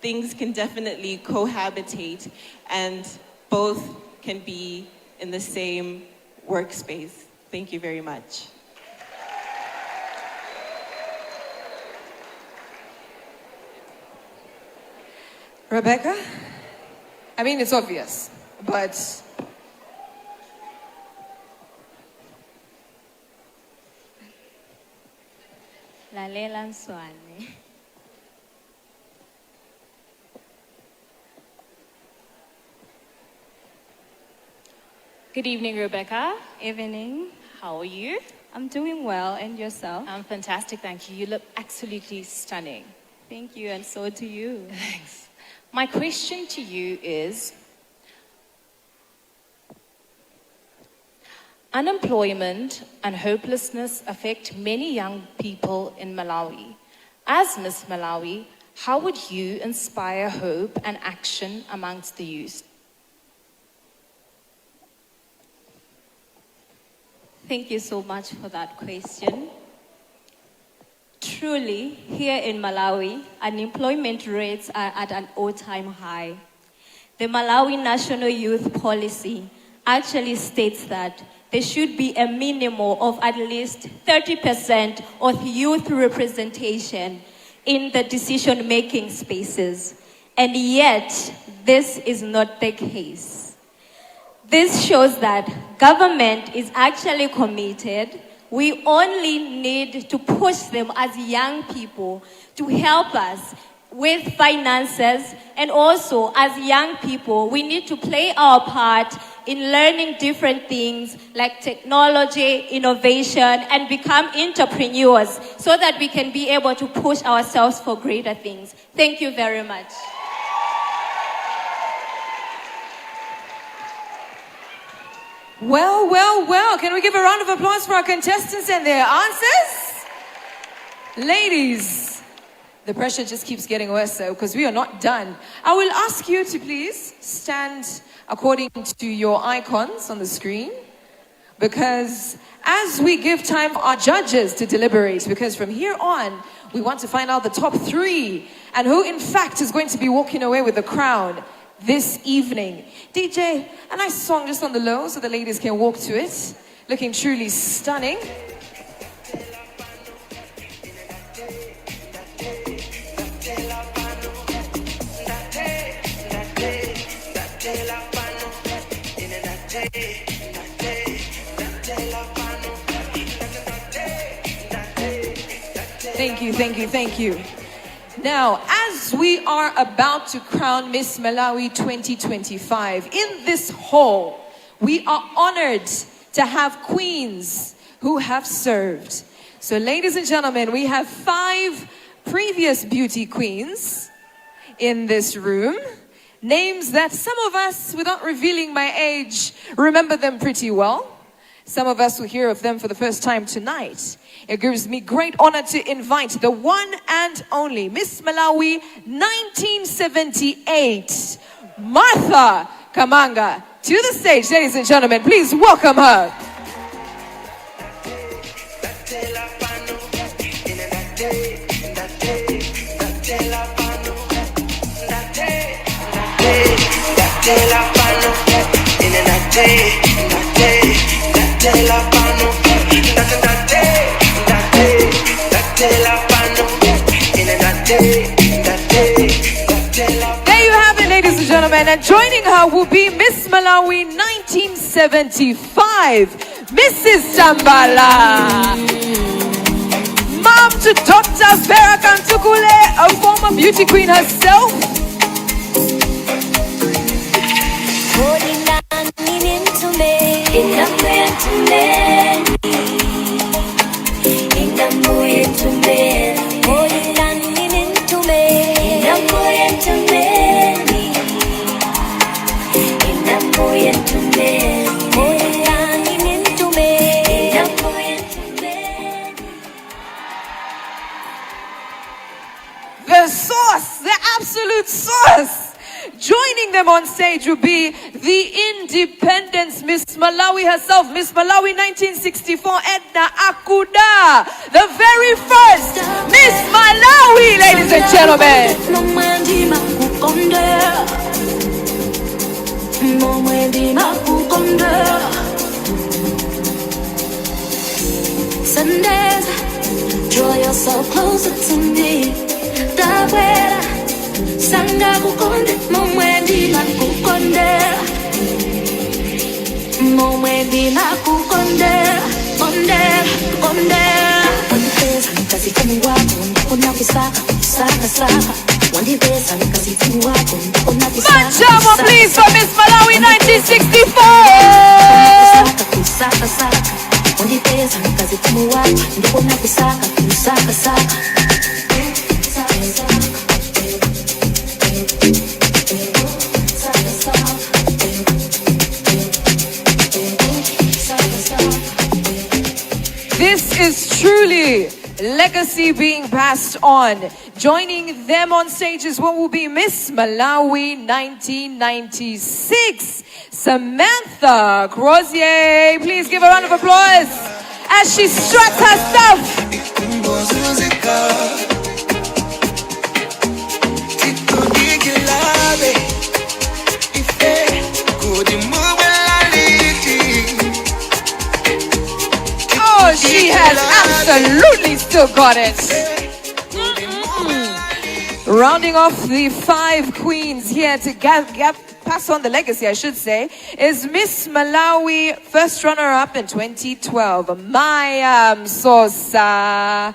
things can definitely cohabitate, and both can be in the same workspace. Thank you very much. Rebecca? I mean, it's obvious, but Lalela Nswane. Good evening, Rebecca. Evening. How are you? I'm doing well, and yourself? I'm fantastic, thank you. You look absolutely stunning. Thank you, and so do you. Thanks. My question to you is, unemployment and hopelessness affect many young people in Malawi. As Miss Malawi, how would you inspire hope and action amongst the youth? Thank you so much for that question. Truly, here in Malawi, unemployment rates are at an all-time high. The Malawi National Youth Policy actually states that there should be a minimum of at least 30% of youth representation in the decision-making spaces. And yet, this is not the case. This shows that government is actually committed. We only need to push them as young people to help us with finances, and also as young people, we need to play our part in learning different things like technology, innovation, and become entrepreneurs so that we can be able to push ourselves for greater things. Thank you very much. well, well, well. Can we give a round of applause for our contestants and their answers? Ladies, the pressure just keeps getting worse because we are not done. I will ask you to please stand according to your icons on the screen, because as we give time for our judges to deliberate, because from here on, we want to find out the top 3 and who in fact is going to be walking away with the crown this evening. DJ, a nice song just on the low so the ladies can walk to it. Looking truly stunning. Thank you, thank you, thank you. Now, as we are about to crown Miss Malawi 2025, in this hall, we are honored to have queens who have served. So, ladies and gentlemen, we have 5 previous beauty queens in this room. Names that some of us, without revealing my age, remember them pretty well. Some of us will hear of them for the first time tonight. It gives me great honor to invite the one and only Miss Malawi 1978, Martha Kamanga, to the stage. Ladies and gentlemen, please welcome her. There you have it, ladies and gentlemen, and joining her will be Miss Malawi 1975, Mrs. Tambala. Mom to Dr. Vera Kantukule, a former beauty queen herself. The source, the absolute source. Joining them on stage will be the Independence Miss Malawi herself, Miss Malawi 1964, Edna Akuda, the very first Miss Malawi, ladies and gentlemen. Sundays, draw yourself closer to me. Sanga kukonde, momwendi na kukonde. Momwendi na kukonde, konde, konde. Wandipesa nikasifumu wako, ndakona kusaka, kusaka, saka. Wandipesa nikasifumu wako, ndakona kusaka. Manchamo, please, for Miss Malawi 1964. Kusaka, saka. Wandipesa nikasifumu wako, ndakona kusaka, kusaka, saka. This is truly legacy being passed on. Joining them on stage is what will be Miss Malawi 1996, Samantha Crozier. Please give a round of applause as she struts her stuff. Oh, she has absolutely still got it. Rounding off the 5 queens here to pass on the legacy, I should say, is Miss Malawi, first runner-up in 2012, Maya Msosa,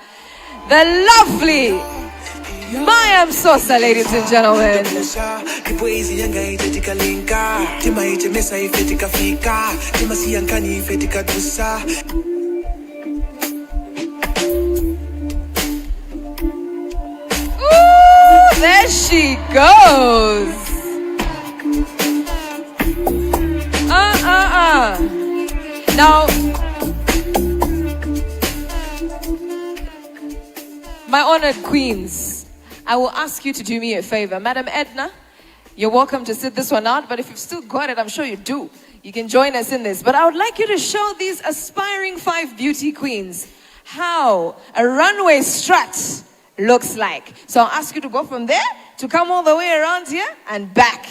the lovely Maya Msosa, ladies and gentlemen. Ooh, there she goes. Now, my honored queens, I will ask you to do me a favor. Madam Edna, you're welcome to sit this one out, but if you've still got it, I'm sure you do. You can join us in this. But I would like you to show these aspiring 5 beauty queens how a runway strut looks like. So I'll ask you to go from there to come all the way around here and back.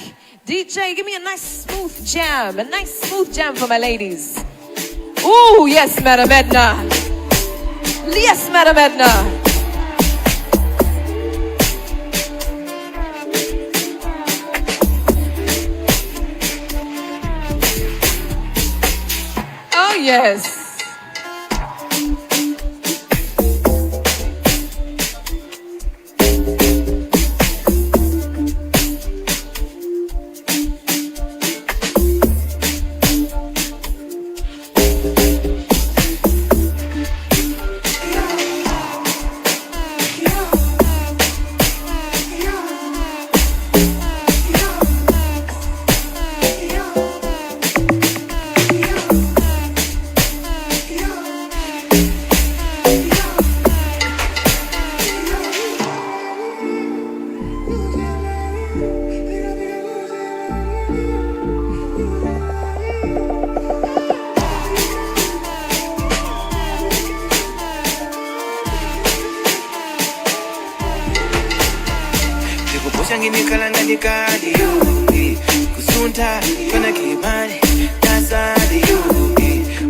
DJ, give me a nice smooth jam for my ladies. Ooh, yes, Madam Edna. Yes, Madam Edna. Oh, yes.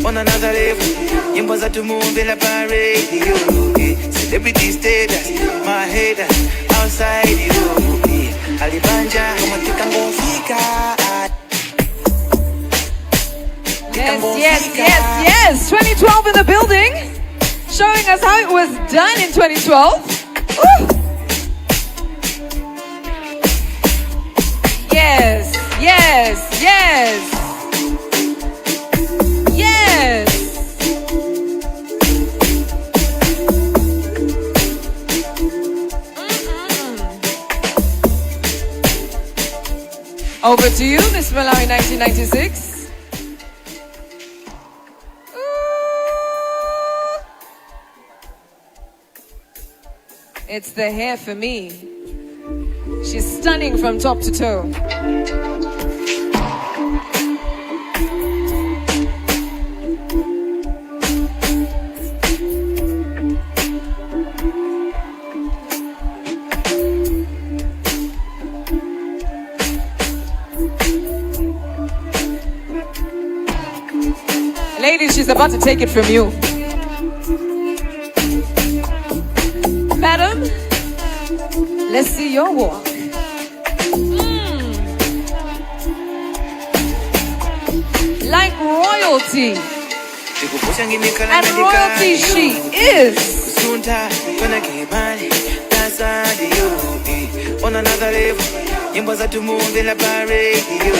On another level, nyimbo to move in the radio. Celebrity status, my haters outside you. Alibanja, yes. telling us how it was done in 2012. Woo! Yes, yes, yes. Yes. Over to you, Miss Malawi 1996. Ooh. It's the hair for me. She's stunning from top to toe. Ladies, she's about to take it from you. Madam, let's see your walk. Like royalty. And royalty she is. On another level, nyimbo za tumumbila pa radio,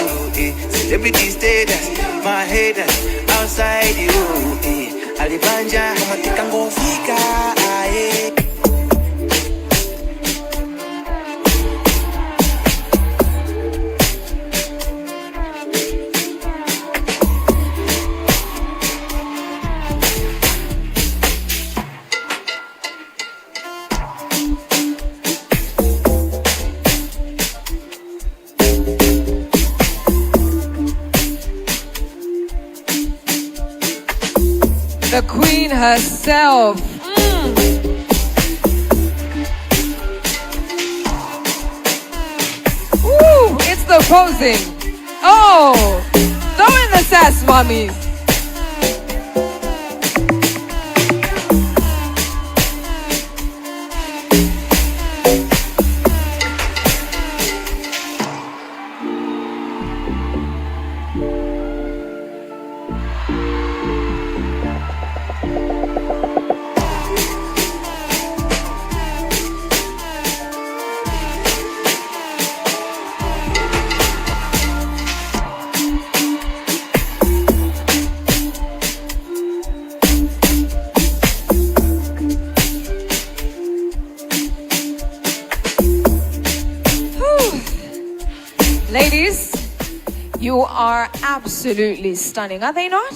celebrity status, my haters outside you, alibanja matika ngofika, the queen herself. Woo, it's the posing. Oh, throw in the sass, mommy. Ladies, you are absolutely stunning, are they not?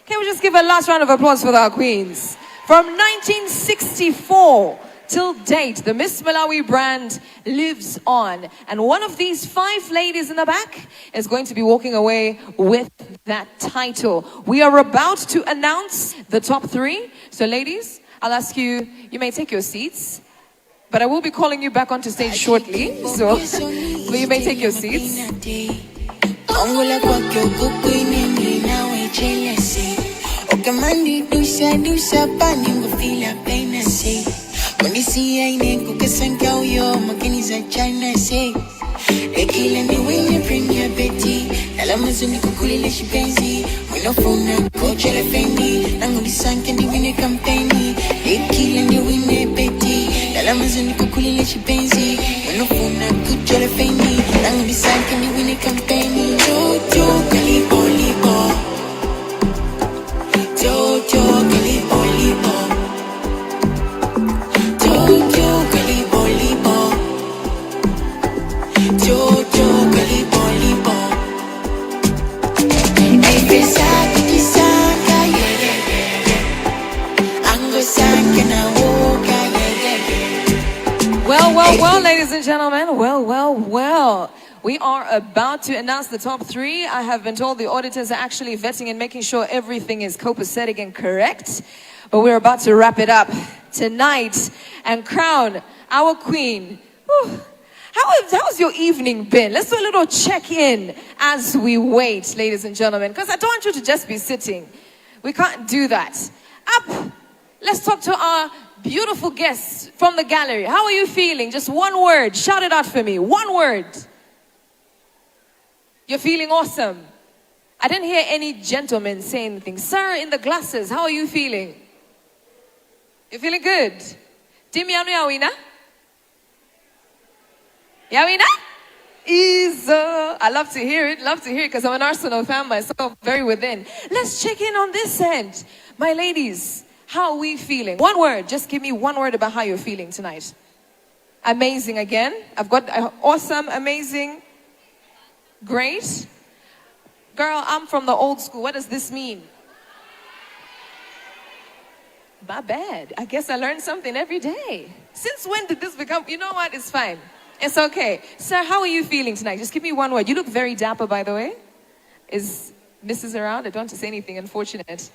Can we just give a last round of applause for our queens? From 1964 till date, the Miss Malawi brand lives on. And one of these 5 ladies in the back is going to be walking away with that title. We are about to announce the top 3. So ladies, I'll ask you, you may take your seats. But I will be calling you back onto stage shortly, so you may take your seats. Amazon kukulile chipenzi unofuna kuchole feni nangu bisaka ni wine kampeni jojo kalibo libo jojo kalibo libo jojo kalibo libo jojo kalibo libo Nefesa kisaka ango saka na woka Well, ladies and gentlemen, well. We are about to announce the top 3. I have been told the auditors are actually vetting and making sure everything is copacetic and correct. But we're about to wrap it up tonight and crown our queen. Whew. How's your evening been? Let's do a little check-in as we wait, ladies and gentlemen, because I don't want you to just be sitting. We can't do that. Up, let's talk to our beautiful guests from the gallery. How are you feeling? Just one word. Shout it out for me. One word. You're feeling awesome. I didn't hear any gentlemen say anything. Sir, in the glasses, how are you feeling? You feeling good? Team yanu yawina? Yawina? I love to hear it, because I'm an Arsenal fan myself, very within. Let's check in on this end. My ladies, how are we feeling? One word, just give me one word about how you're feeling tonight. Amazing again. I've got awesome, amazing, great. Girl, I'm from the old school. What does this mean? My bad. I guess I learned something every day. Since when did this become? You know what? It's fine. It's okay. Sir, how are you feeling tonight? Just give me one word. You look very dapper, by the way. Is Mrs. around? I don't want to say anything unfortunate.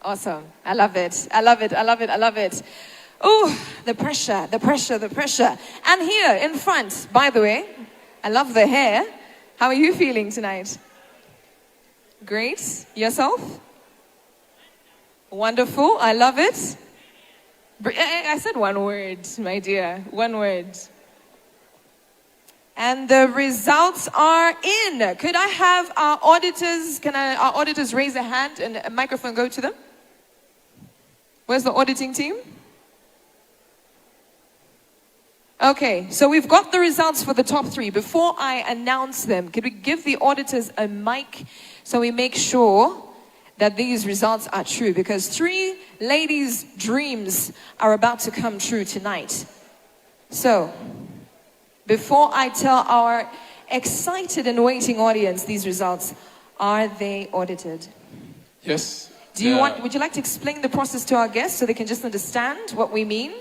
Awesome. I love it. I love it. I love it. I love it. Oh, the pressure, the pressure, the pressure. And here in front, by the way, I love the hair. How are you feeling tonight? Great. Yourself? Wonderful. I love it. I said one word, my dear. One word. And the results are in. Could I have our auditors, our auditors raise a hand and a microphone go to them? Where's the auditing team? Okay, so we've got the results for the top three. Before I announce them, could we give the auditors a mic so we make sure that these results are true? Because 3 ladies' dreams are about to come true tonight. So, before I tell our excited and waiting audience these results, are they audited? Yes. Would you like to explain the process to our guests so they can just understand what we mean?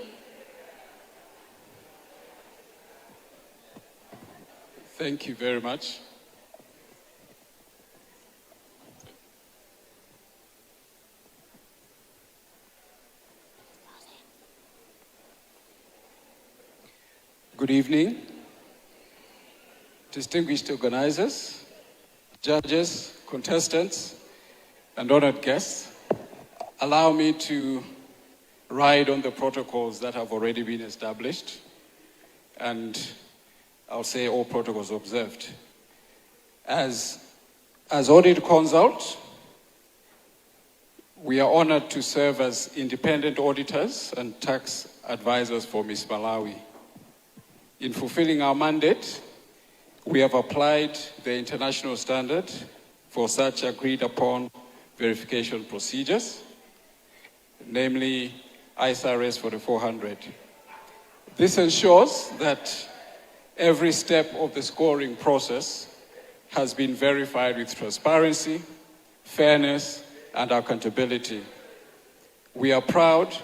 Thank you very much. Good evening, distinguished organizers, judges, contestants, and honored guests. Allow me to ride on the protocols that have already been established, and I'll say all protocols observed. As audit consult, we are honored to serve as independent auditors and tax advisors for Miss Malawi. In fulfilling our mandate, we have applied the international standard for such agreed upon verification procedures, namely ISRS 4400. This ensures that every step of the scoring process has been verified with transparency, fairness, and accountability. We are proud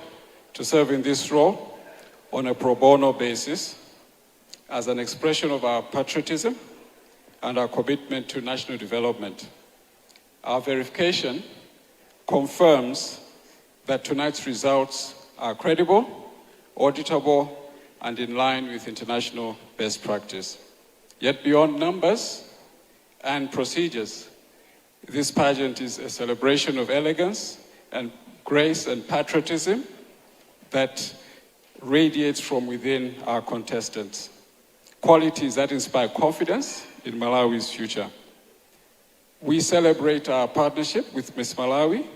to serve in this role on a pro bono basis as an expression of our patriotism and our commitment to national development. Our verification confirms that tonight's results are credible, auditable, and in line with international best practice. Yet beyond numbers and procedures, this pageant is a celebration of elegance and grace and patriotism that radiates from within our contestants. Qualities that inspire confidence in Malawi's future. We celebrate our partnership with Miss Malawi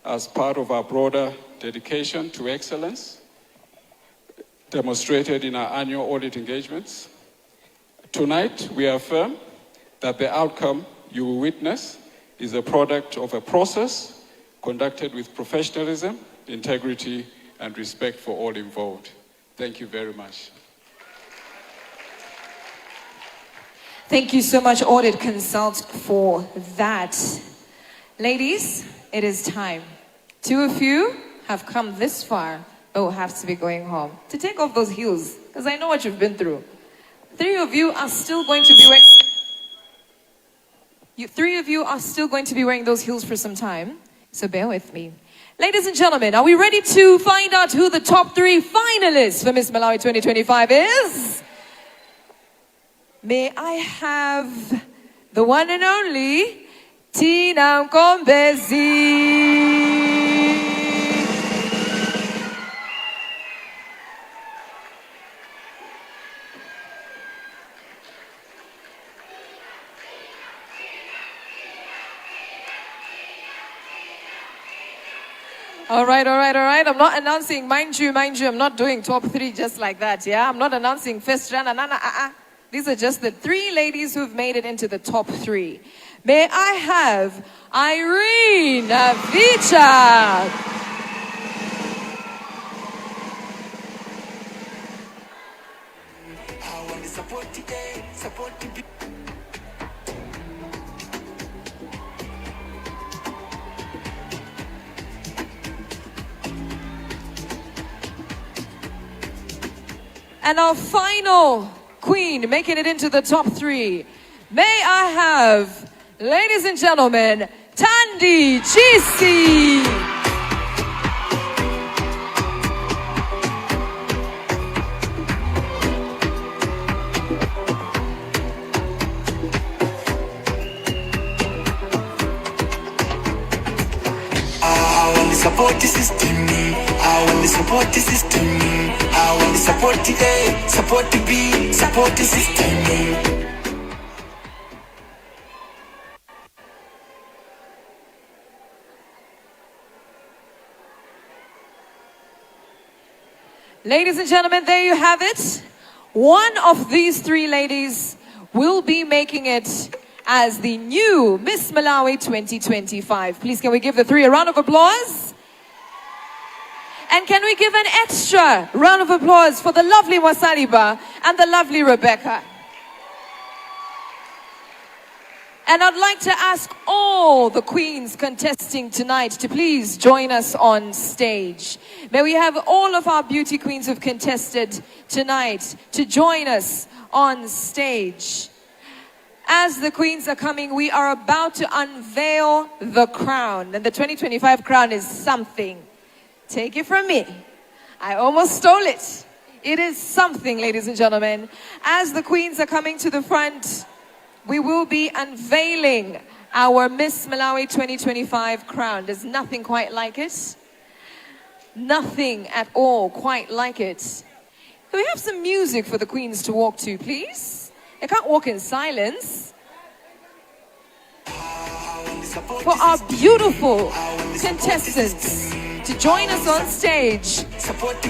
as part of our broader dedication to excellence demonstrated in our annual audit engagements. Tonight, we affirm that the outcome you will witness is a product of a process conducted with professionalism, integrity, and respect for all involved. Thank you very much. Thank you so much, Audit Consult, for that. Ladies, it is time. 2 of you have come this far, but will have to be going home. To take off those heels, because I know what you've been through. 3 of you are still going to be wearing... 3 of you are still going to be wearing those heels for some time, so bear with me. Ladies and gentlemen, are we ready to find out who the top 3 finalists for Miss Malawi 2025 is? May I have the one and only Tina Mkombezi. All right. I'm not announcing, mind you, I'm not doing top 3 just like that, yeah? I'm not announcing first round. These are just the 3 ladies who've made it into the top 3. May I have Irene Navicha. And our final queen making it into the top 3. May I have, ladies and gentlemen, Thandi Chisi. I want to support the system. I want to support the system. I want to support the A, support the B, support the system. Ladies and gentlemen, there you have it. One of these 3 ladies will be making it as the new Miss Malawi 2025. Please, can we give the 3 a round of applause? And can we give an extra round of applause for the lovely Wasaliba and the lovely Rebecca? And I'd like to ask all the queens contesting tonight to please join us on stage. May we have all of our beauty queens who've contested tonight to join us on stage. As the queens are coming, we are about to unveil the crown. And the 2025 crown is something. Take it from me. I almost stole it. It is something, ladies and gentlemen. As the queens are coming to the front, we will be unveiling our Miss Malawi 2025 crown. There's nothing quite like it. Nothing at all quite like it. Can we have some music for the queens to walk to, please? They can't walk in silence. For our beautiful contestants to join us on stage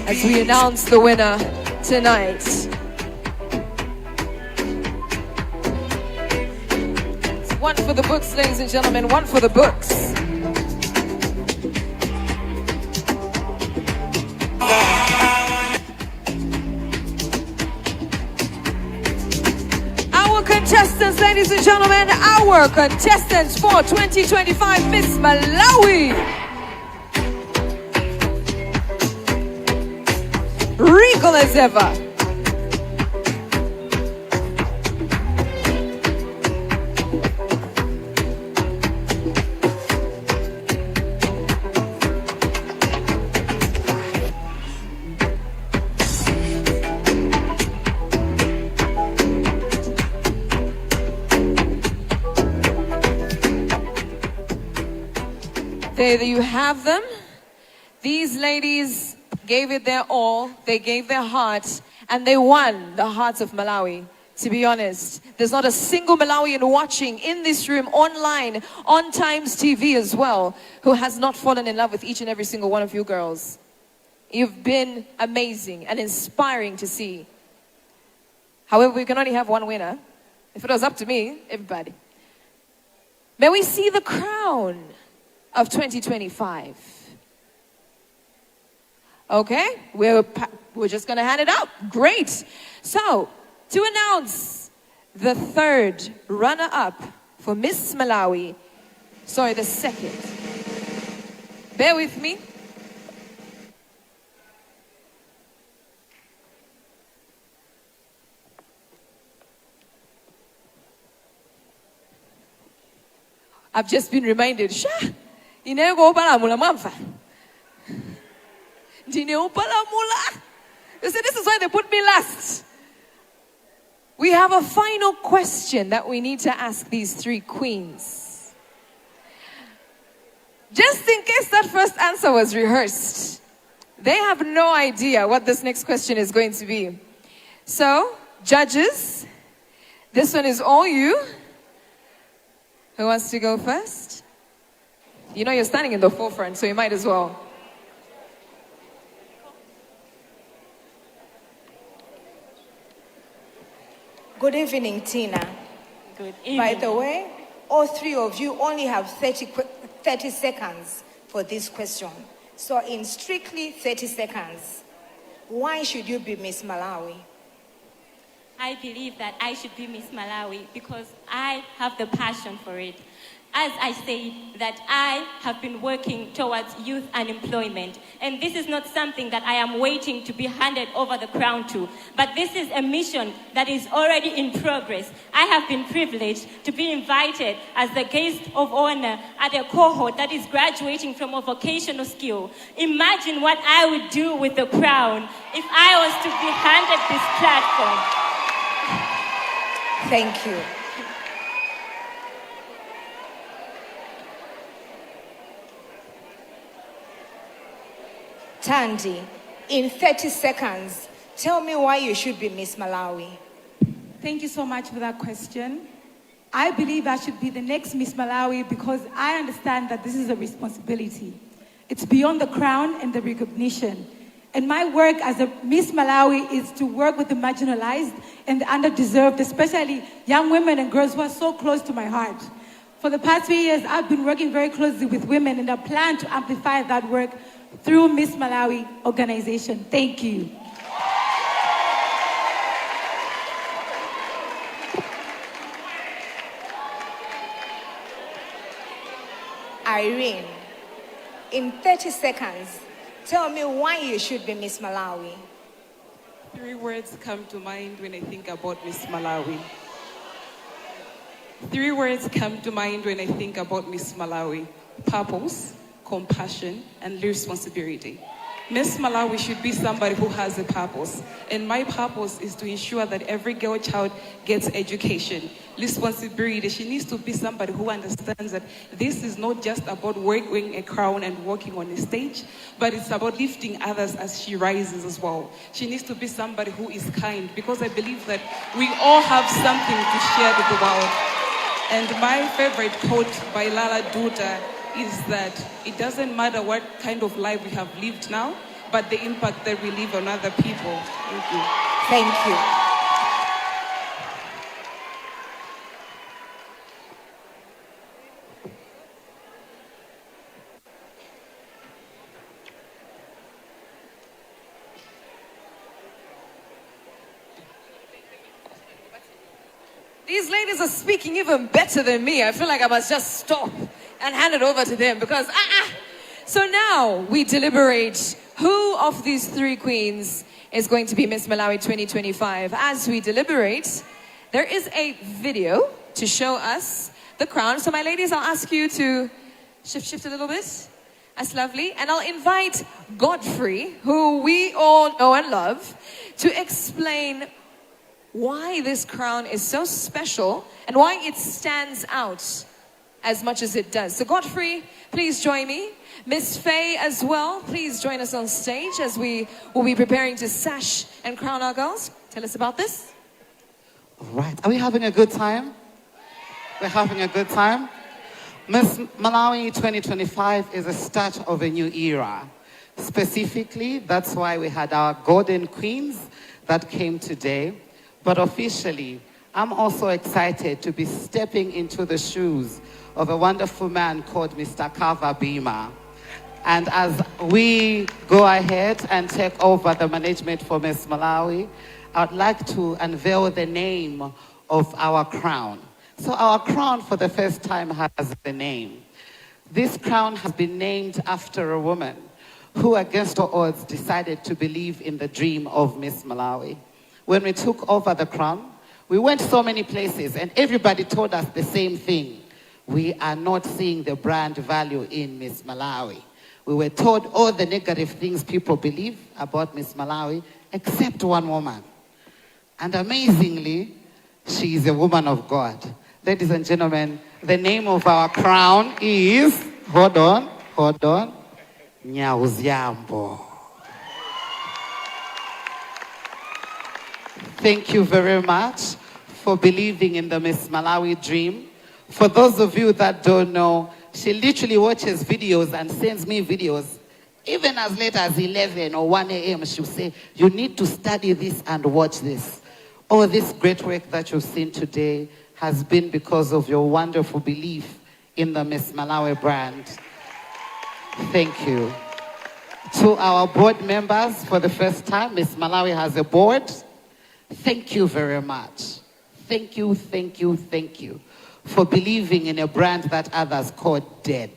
as we announce the winner tonight. One for the books, ladies and gentlemen, one for the books. Our contestants, ladies and gentlemen, our contestants for 2025 Miss Malawi. Regal as ever. There you have them. These ladies gave it their all. They gave their heart, and they won the hearts of Malawi. To be honest, there's not a single Malawian watching in this room, online, on Times TV as well, who has not fallen in love with each and every single one of you girls. You've been amazing and inspiring to see. However, we can only have one winner. If it was up to me, everybody. May we see the crown of 2025. Okay, we're just gonna hand it out. Great. So, to announce the 3rd runner-up for Miss Malawi, sorry, the 2nd. Bear with me. I've just been reminded, you see, this is why they put me last. We have a final question that we need to ask these 3 queens. Just in case that first answer was rehearsed, they have no idea what this next question is going to be. So, judges, this one is all you. Who wants to go first? You know you're standing in the forefront, so you might as well. Good evening, Tina. Good evening. By the way, all three of you only have 30 seconds for this question. So in strictly 30 seconds, why should you be Miss Malawi? I believe that I should be Miss Malawi because I have the passion for it. As I said, that I have been working towards youth unemployment, and this is not something that I am waiting to be handed over the crown to, but this is a mission that is already in progress. I have been privileged to be invited as the guest of honor at a cohort that is graduating from a vocational skill. Imagine what I would do with the crown if I was to be handed this platform. Thank you. Thandi, in 30 seconds, tell me why you should be Miss Malawi. Thank you so much for that question. I believe I should be the next Miss Malawi because I understand that this is a responsibility. It's beyond the crown and the recognition. And my work as a Miss Malawi is to work with the marginalized and the underdeserved, especially young women and girls who are so close to my heart. For the past 3 years, I've been working very closely with women, and I plan to amplify that work through Miss Malawi organization. Thank you. Irene, in 30 seconds, tell me why you should be Miss Malawi. 3 words come to mind when I think about Miss Malawi. 3 words come to mind when I think about Miss Malawi: purpose, compassion, and responsibility. Miss Malawi should be somebody who has a purpose. And my purpose is to ensure that every girl child gets education. Responsibility, she needs to be somebody who understands that this is not just about wearing a crown and walking on a stage, but it's about lifting others as she rises as well. She needs to be somebody who is kind, because I believe that we all have something to share with the world. And my favorite quote by Lala Duta is that it doesn't matter what kind of life we have lived now, but the impact that we leave on other people. Thank you. Thank you. These ladies are speaking even better than me. I feel like I must just stop and hand it over to them because, So now we deliberate who of these 3 queens is going to be Miss Malawi 2025. As we deliberate, there is a video to show us the crown. So my ladies, I'll ask you to shift a little bit. That's lovely. And I'll invite Godfrey, who we all know and love, to explain why this crown is so special and why it stands out as much as it does. So Godfrey, please join me. Miss Faye as well, please join us on stage as we will be preparing to sash and crown our girls. Tell us about this. All right, are we having a good time? We're having a good time. Miss Malawi 2025 is the start of a new era. Specifically, that's why we had our Golden Queens that came today. But officially, I'm also excited to be stepping into the shoes of a wonderful man called Mr. Kava Bima. And as we go ahead and take over the management for Miss Malawi, I'd like to unveil the name of our crown. So our crown for the first time has a name. This crown has been named after a woman who, against all odds, decided to believe in the dream of Miss Malawi. When we took over the crown, we went so many places and everybody told us the same thing. We are not seeing the brand value in Miss Malawi. We were told all the negative things people believe about Miss Malawi, except one woman. And amazingly, she is a woman of God. Ladies and gentlemen, the name of our crown is, hold on, Nyauziambo. Thank you very much for believing in the Miss Malawi dream. For those of you that don't know, she literally watches videos and sends me videos. Even as late as 11 or 1 a.m., she'll say, you need to study this and watch this. All this great work that you've seen today has been because of your wonderful belief in the Miss Malawi brand. Thank you. To our board members, for the first time, Miss Malawi has a board. Thank you very much. Thank you, thank you, thank you for believing in a brand that others called dead.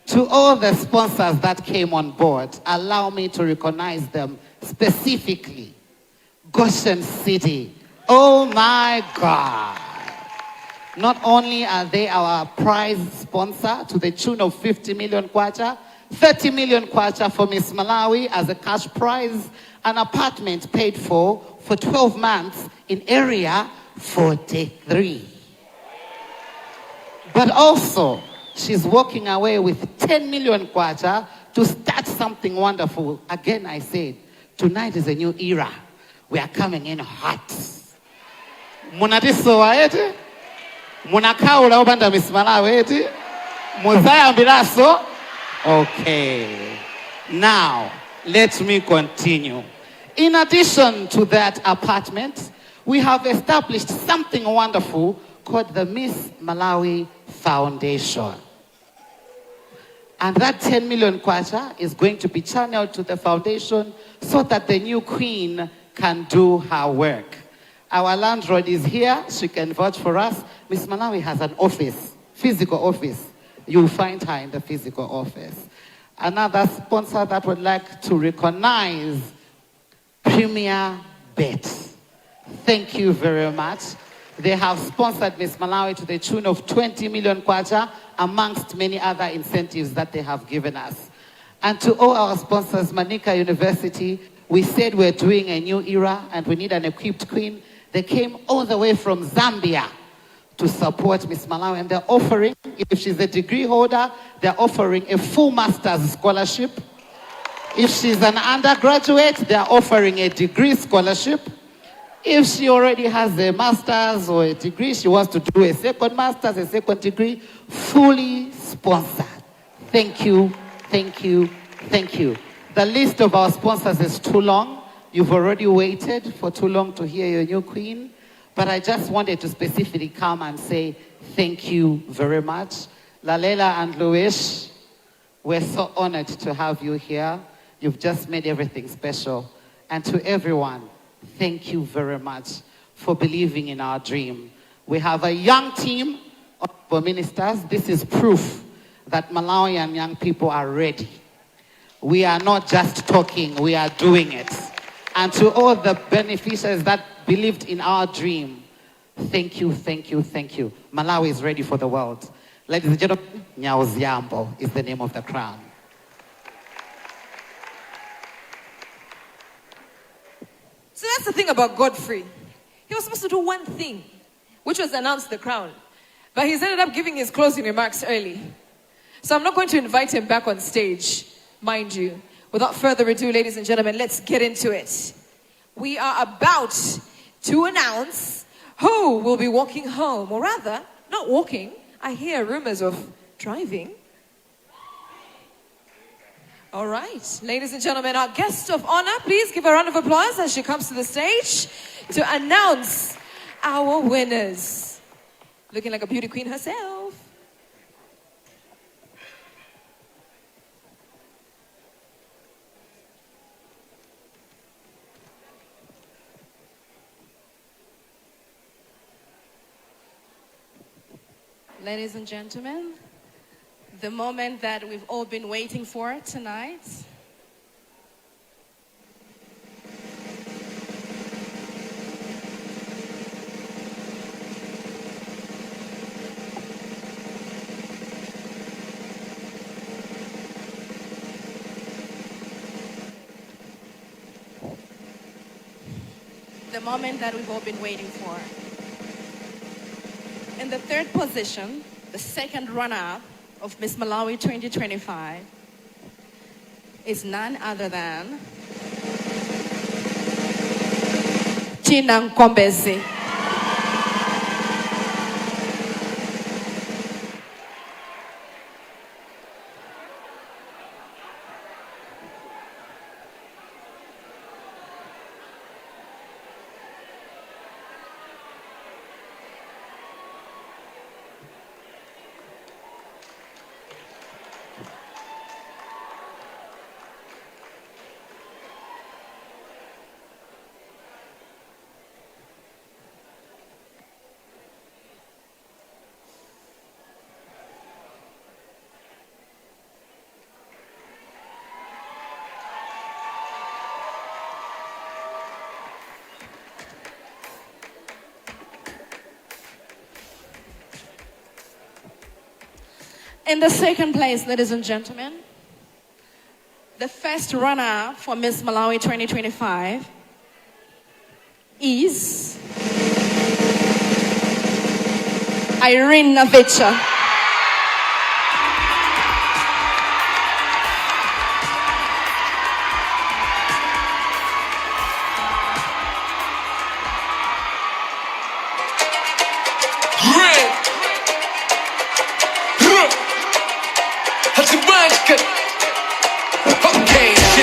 To all the sponsors that came on board, allow me to recognize them specifically. Goshen City. Oh my God. Not only are they our prize sponsor to the tune of 50 million kwacha, 30 million kwacha for Miss Malawi as a cash prize, an apartment paid for 12 months in area 43. But also, she's walking away with 10 million kwacha to start something wonderful. Again, I said, tonight is a new era. We are coming in hot. Munatiso waeti? Munakaula ubanda Miss Malawi eti? Muzaya mbiraso? Okay. Now, let me continue. In addition to that apartment, we have established something wonderful called the Miss Malawi Foundation. And that 10 million kwacha is going to be channeled to the foundation so that the new queen can do her work. Our landlord is here. She can vouch for us. Miss Malawi has an office, physical office. You'll find her in the physical office. Another sponsor that would like to recognize Premier Bet. Thank you very much. They have sponsored Miss Malawi to the tune of 20 million kwacha, amongst many other incentives that they have given us. And to all our sponsors, Manika University, we said we're doing a new era and we need an equipped queen. They came all the way from Zambia to support Miss Malawi, and they're offering, if she's a degree holder, they're offering a full master's scholarship. If she's an undergraduate, they're offering a degree scholarship. If she already has a master's or a degree, she wants to do a second master's, a second degree, fully sponsored. Thank you, thank you, thank you. The list of our sponsors is too long. You've already waited for too long to hear your new queen. But I just wanted to specifically come and say thank you very much. Lalela and Luis, we're so honored to have you here. You've just made everything special. And to everyone, thank you very much for believing in our dream. We have a young team of ministers. This is proof that Malawian young people are ready. We are not just talking, we are doing it. And to all the beneficiaries that believed in our dream, thank you, thank you, thank you. Malawi is ready for the world. Ladies and gentlemen, Nyaoziambo is the name of the crown. So that's the thing about Godfrey. He was supposed to do one thing, which was announce the crown. But he's ended up giving his closing remarks early. So I'm not going to invite him back on stage, mind you. Without further ado, ladies and gentlemen, let's get into it. We are about to announce who will be walking home, or rather, not walking. I hear rumors of driving. All right, ladies and gentlemen, our guest of honor, please give a round of applause as she comes to the stage to announce our winners. Looking like a beauty queen herself. Ladies and gentlemen, the moment that we've all been waiting for tonight. The moment that we've all been waiting for. In the third position, the second runner-up of Miss Malawi 2025 is none other than Tina Nkombezi. In the second place, ladies and gentlemen, the first runner for Miss Malawi 2025 is Irene Navicha.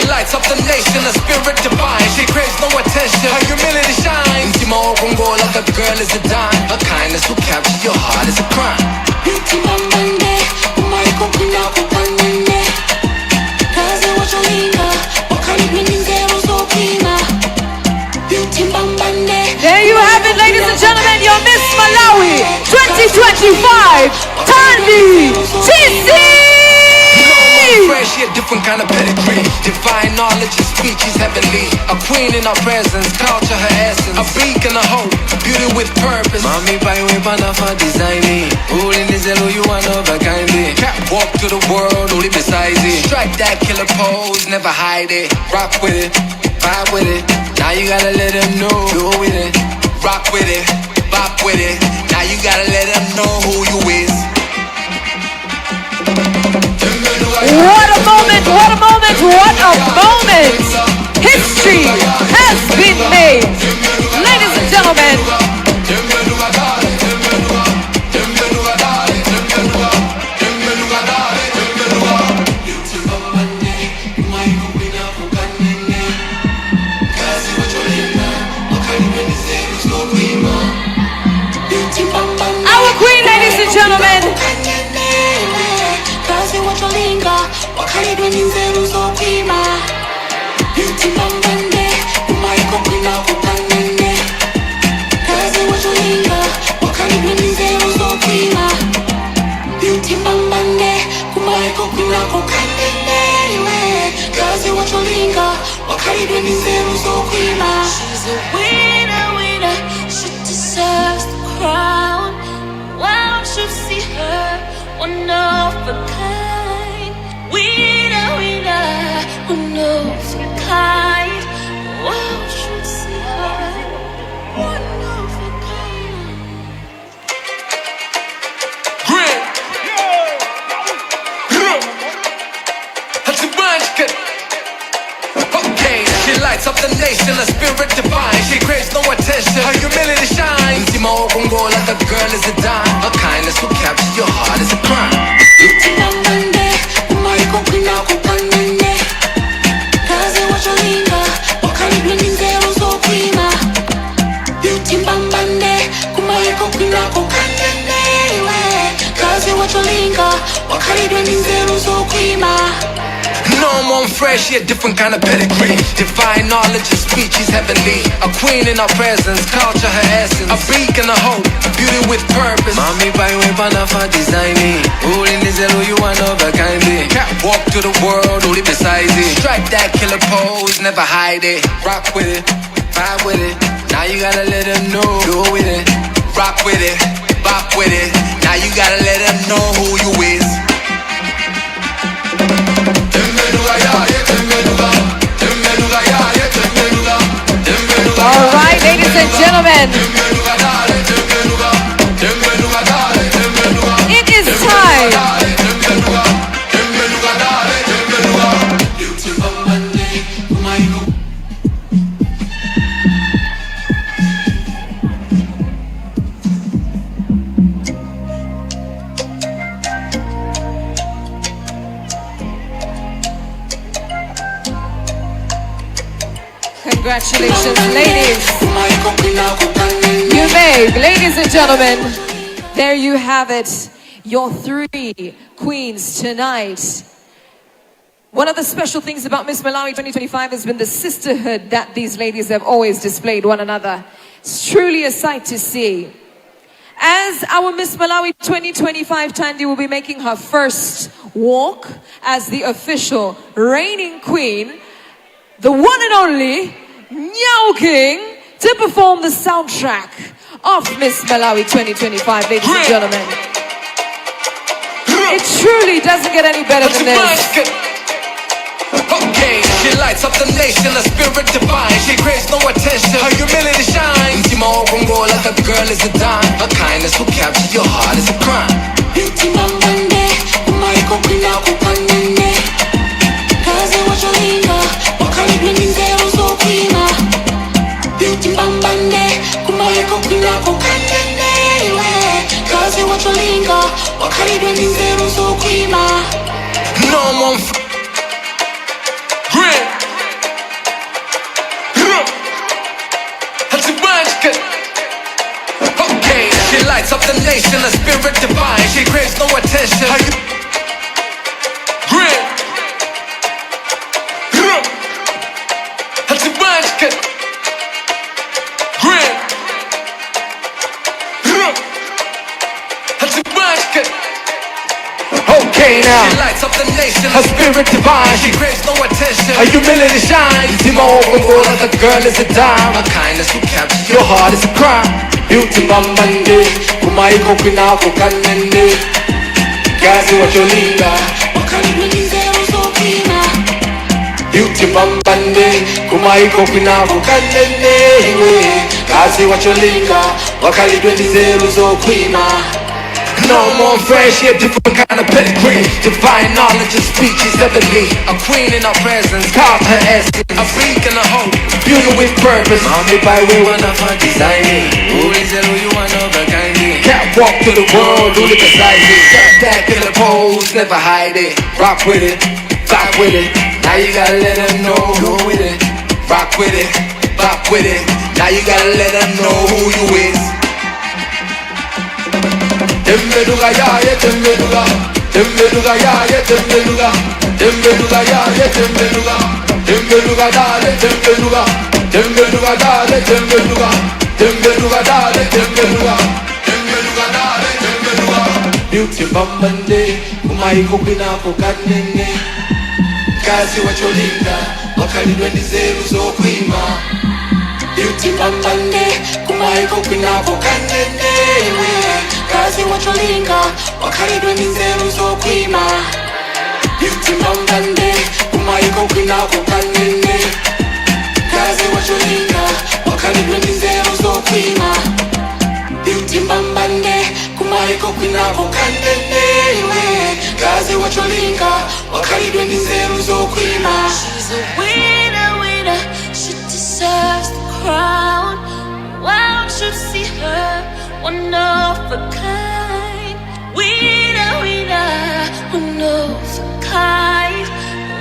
Lights up the nation, a spirit divine. She craves no attention, her humility shines. Intimo Gongola, the girl is a dime. Her kindness will capture your heart is a crime. Intimo Mande, Umaiko Kuna Kupanene. Kaze Wacholinga, Wakani Minzero Zopima. Intimo Mande. There you have it, ladies and gentlemen, your Miss Malawi 2025, Thandi Chisi. Fresh, she a different kind of pedigree. Divine knowledge and speech is heavenly. A queen in our presence, culture her essence. A beacon of hope, beauty with purpose. Mami by way for designing. All in this hello you are never kindly. Walk to the world, only beside it. Strike that killer pose, never hide it. Rock with it, vibe with it. Now you gotta let them know, go with it. Rock with it, vibe with it. Now you gotta let them know who you is. What a moment, what a moment, what a moment! History has been made. Ladies and gentlemen, our queen, ladies and gentlemen. She's a winner, winner. She deserves the crown. Why don't you see her? One of a kind. Winner, winner. One of a kind. Why don't you see her? One of a kind. Great. That's a bunch good. Okay, she lights up the nation, a spirit divine. She craves no attention, her humility shines. Intimo Gongola, the girl is a dime. Her kindness will capture your heart is a crime. Intimo Mande, Umaiko Kuna Kupanene. Kaze Wacholinga, Wakani Blinzero Zopima. Intimo Mande, Umaiko Kuna Kupanene. Kaze Wacholinga, Wakani Blinzero Zopima. No more fresh, she a different kind of pedigree. Divine knowledge and speech is heavenly. A queen in our presence, culture her essence. A beacon of hope, beauty with purpose. Mami by way for designing. All in this hello you are never kindly. Walk to the world, only beside it. Strike that killer pose, never hide it. Rock with it, vibe with it. Now you gotta let them know, go with it. Rock with it, bop with it. Now you gotta let them know who you is. All right, ladies and gentlemen, it is time. Congratulations, ladies. You may, ladies and gentlemen, there you have it. Your three queens tonight. One of the special things about Miss Malawi 2025 has been the sisterhood that these ladies have always displayed one another. It's truly a sight to see. As our Miss Malawi 2025, Thandi will be making her first walk as the official reigning queen, the one and only Nyao King, to perform the soundtrack of Miss Malawi 2025, ladies and gentlemen. It truly doesn't get any better than this. Okay, she lights up the nation, a spirit divine. She craves no attention, her humility shines. Intimo Bongo, like a girl is a dime. Her kindness will capture your heart is a crime. Intimambande, umaiko kwina kukanene. Kaze wacholinga, wakalibwe ninzero zokwima. Intimambande, umaiko kwina kukanene. Kaze wacholinga, wakalibwe ninzero zokwima. No more okay, she lights up the nation, a spirit divine. She craves no attention. Grin. Okay now, she lights up the nation, her spirit divine. She craves no attention, her humility shines. Intimo Bongo, like a girl is a dime. Her kindness will capture your heart is a crime. Beauty Mambande, kumaiko kwina kukanende. Kazi wacholinga, wakalibwe ninzero zokwima. Beauty Mambande, kumaiko kwina kukanende. Kazi wacholinga, wakalibwe ninzero zokwima. No more fresh, yeah, different kind of pedigree. Divine knowledge and speech is heavenly. A queen in her presence, caught her essence. A beacon of hope, beauty with purpose. Mommy by way, one of her designing. Who is it, who you want over kindly? Can't walk to the world, do it beside it. Step back in the pose, never hide it. Rock with it, vibe with it. Now you gotta let them know, go with it. Rock with it, vibe with it. Now you gotta let them know who you is. Tembeduga ya ye tembeduga, tembeduga ya ye tembeduga, tembeduga ya ye tembeduga, tembeduga dale tembeduga, tembeduga dale tembeduga, tembeduga dale tembeduga, tembeduga dale tembeduga. Beauty Mambande, umaiko kwina kukanene. Kazi wacholinga, wakalibwe ninzero zokwima. Beauty Mambande, kumaiko kwina kukanene. Kazi wacholinga, wakalibwe ninzero zokwima. Beauty Mambande, kumaiko kwina kukanene. Kazi wacholinga, wakalibwe ninzero zokwima. Beauty Mambande, kumaiko kwina kukanene. Kazi wacholinga, wakalibwe ninzero zokwima. She's a winner, winner, she deserves the crown. Why don't you see her? One of a kind, winner, winner, one of a kind.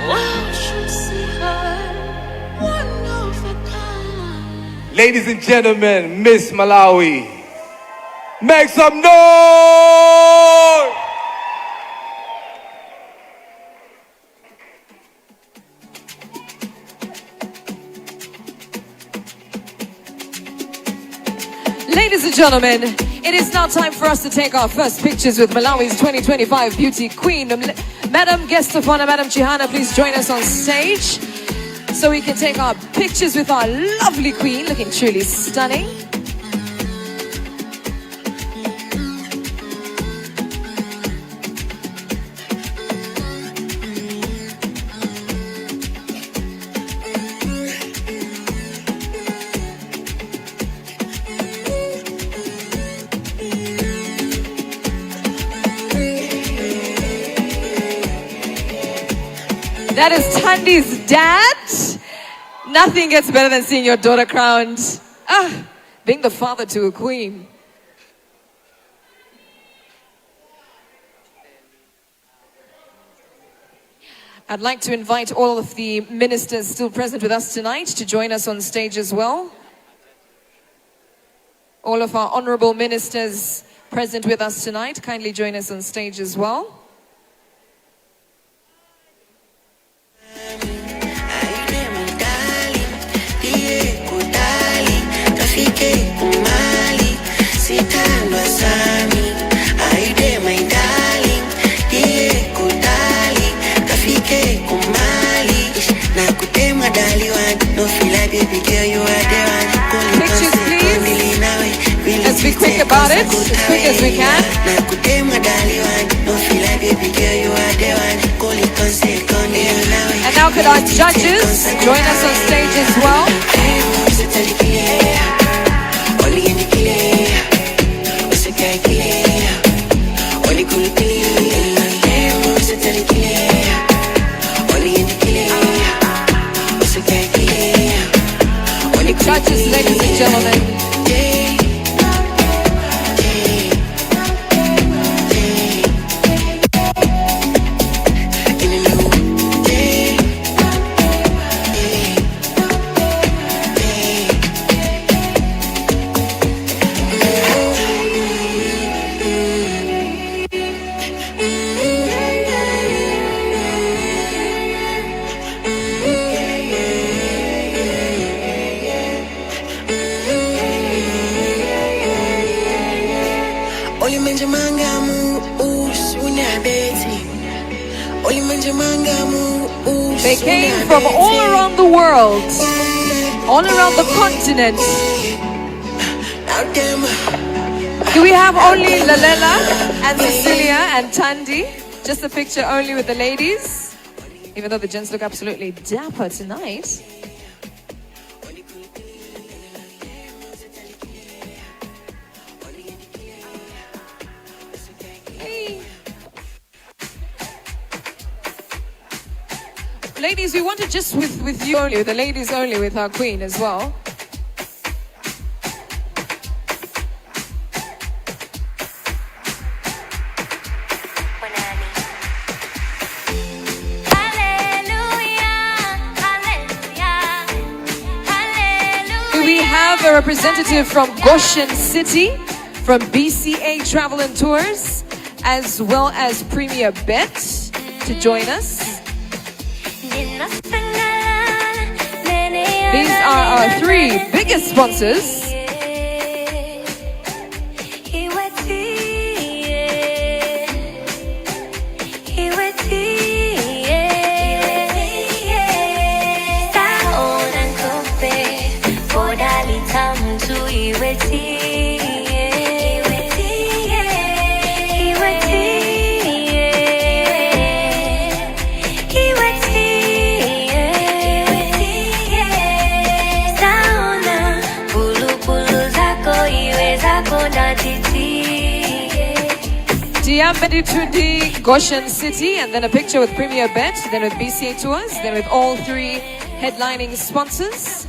Why should you see her? One of a kind. Ladies and gentlemen, Miss Malawi, make some noise! Ladies and gentlemen, it is now time for us to take our first pictures with Malawi's 2025 Beauty Queen. Madam Guest of Honor, Madam Chihana, please join us on stage so we can take our pictures with our lovely queen, looking truly stunning. That is Thandi's dad. Nothing gets better than seeing your daughter crowned. Being the father to a queen. I'd like to invite all of the ministers still present with us tonight to join us on stage as well. All of our honorable ministers present with us tonight, kindly join us on stage as well. Pictures, please. Let's be quick about it, as quick as we can. And now could our judges join us on stage as well? Judges, ladies and gentlemen. They came from all around the world, all around the continent. Do we have only Lalela and Cecilia and Thandi? Just a picture only with the ladies? Even though the gents look absolutely dapper tonight. Ladies, we want it just with you only, with the ladies only, with our queen as well. We have a representative from Goshen City, from BCA Travel and Tours, as well as Premier Bet to join us. These are our three biggest sponsors. Diambedi Goshen City, and then a picture with Premier Bet, then with BCA Tours, then with all three headlining sponsors.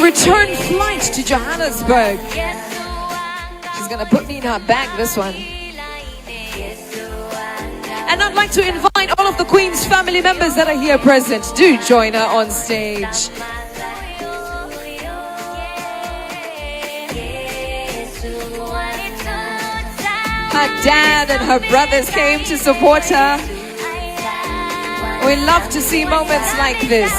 Return flight to Johannesburg. She's gonna put me in her bag, this one. And I'd like to invite all of the Queen's family members that are here present. Do join her on stage. Her dad and her brothers came to support her. We love to see moments like this.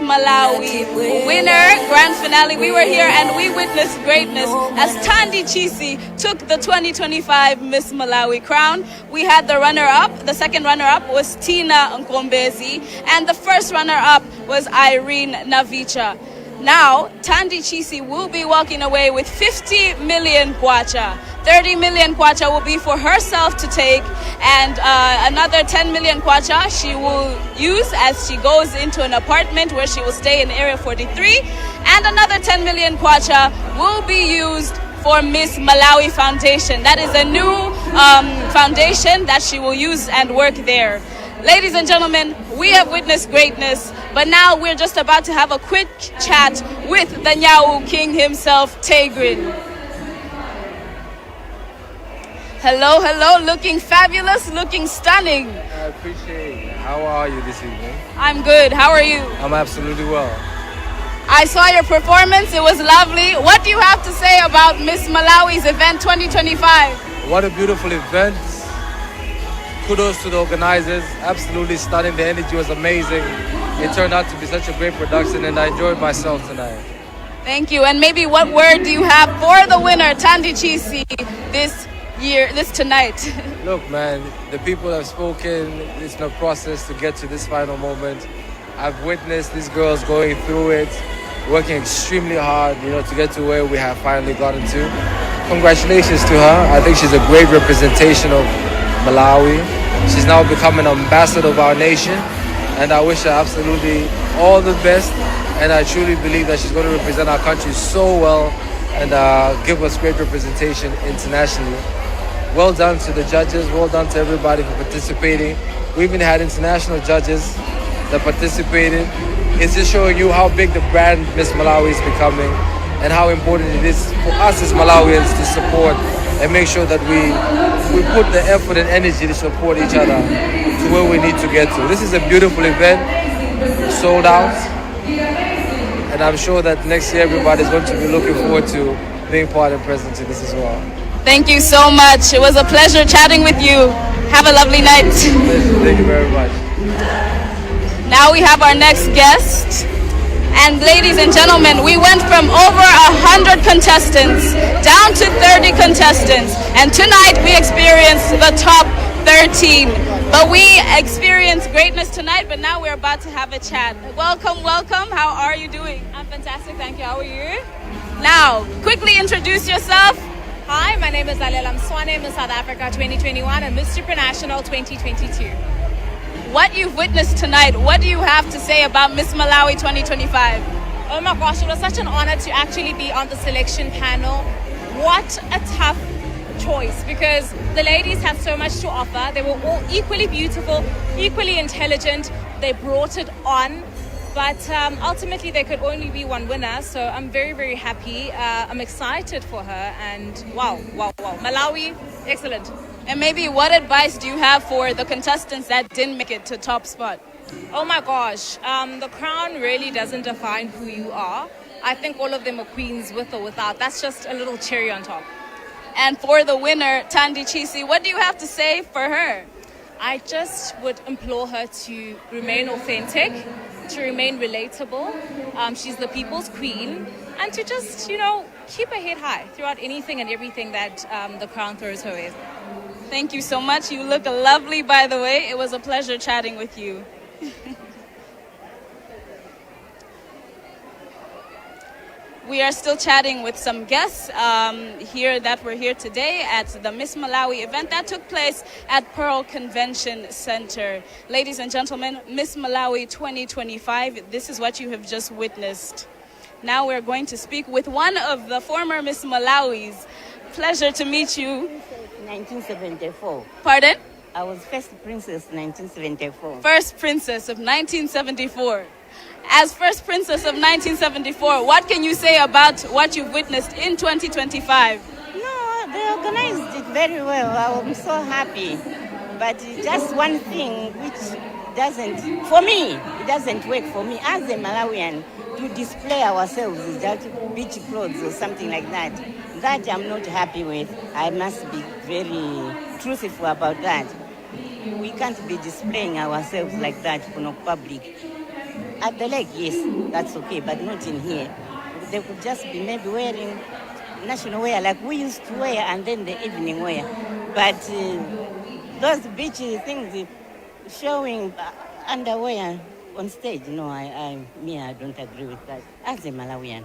Malawi winner, grand finale. We were here and we witnessed greatness as Thandi Chisi took the 2025 Miss Malawi crown. We had the runner-up. The second runner-up was Tina Nkombezi, and the first runner-up was Irene Navicha. Now, Thandi Chisi will be walking away with 50 million kwacha. 30 million kwacha will be for herself to take, and another 10 million kwacha she will use as she goes into an apartment where she will stay in Area 43, and another 10 million kwacha will be used for Miss Malawi Foundation. That is a new foundation that she will use and work there. Ladies and gentlemen, we have witnessed greatness, but now we're just about to have a quick chat with the Nyau King himself, Tigrin. Hello, hello, looking fabulous, looking stunning. I appreciate it. How are you this evening? I'm good, how are you? I'm absolutely well. I saw your performance, it was lovely. What do you have to say about Miss Malawi's event 2025? What a beautiful event. Kudos to the organizers, absolutely stunning. The energy was amazing. It turned out to be such a great production and I enjoyed myself tonight. Thank you, and maybe what word do you have for the winner, Thandi Chisi, this tonight? Look, man, the people have spoken. It's a process to get to this final moment. I've witnessed these girls going through it, working extremely hard, to get to where we have finally gotten to. Congratulations to her. I think she's a great representation of Malawi. She's now become an ambassador of our nation, and I wish her absolutely all the best. And I truly believe that she's going to represent our country so well and give us great representation internationally. Well done to the judges, well done to everybody for participating. We even had international judges that participated. It's just showing you how big the brand Miss Malawi is becoming and how important it is for us as Malawians to support and make sure that we put the effort and energy to support each other to where we need to get to. This is a beautiful event, sold out, and I'm sure that next year everybody's going to be looking forward to being part and present to this as well. Thank you so much. It was a pleasure chatting with you. Have a lovely night. Thank you very much. Now we have our next guest. And ladies and gentlemen, we went from over 100 contestants down to 30 contestants. And tonight we experienced the top 13. But we experienced greatness tonight, but now we're about to have a chat. Welcome, welcome. How are you doing? I'm fantastic, thank you. How are you? Now, quickly introduce yourself. Hi, my name is Alela Mswane, Miss South Africa 2021 and Miss Supranational 2022. What you've witnessed tonight, what do you have to say about Miss Malawi 2025? Oh my gosh, it was such an honor to actually be on the selection panel. What a tough choice, because the ladies had so much to offer. They were all equally beautiful, equally intelligent. They brought it on. But ultimately, there could only be one winner, so I'm very, very happy. I'm excited for her, and wow. Malawi, excellent. And maybe what advice do you have for the contestants that didn't make it to top spot? Oh my gosh, the crown really doesn't define who you are. I think all of them are queens with or without. That's just a little cherry on top. And for the winner, Thandi Chisi, what do you have to say for her? I just would implore her to remain authentic, to remain relatable. She's the people's queen, and to just, keep her head high throughout anything and everything that the crown throws her way. Thank you so much. You look lovely, by the way. It was a pleasure chatting with you. We are still chatting with some guests here that were here today at the Miss Malawi event that took place at Pearl Convention Center. Ladies and gentlemen, Miss Malawi 2025, this is what you have just witnessed. Now we're going to speak with one of the former Miss Malawis. Pleasure to meet you. 1974. Pardon? I was first princess 1974. First princess of 1974. As first princess of 1974, what can you say about what you've witnessed in 2025? No, they organized it very well. I'm so happy. But just one thing which doesn't, for me, it doesn't work for me as a Malawian to display ourselves with that beach clothes or something like that. That I'm not happy with. I must be very truthful about that. We can't be displaying ourselves like that for no public. At the leg, yes, that's okay, but not in here. They could just be maybe wearing national wear like we used to wear and then the evening wear. But those beach things showing underwear on stage, no, I don't agree with that. As a Malawian,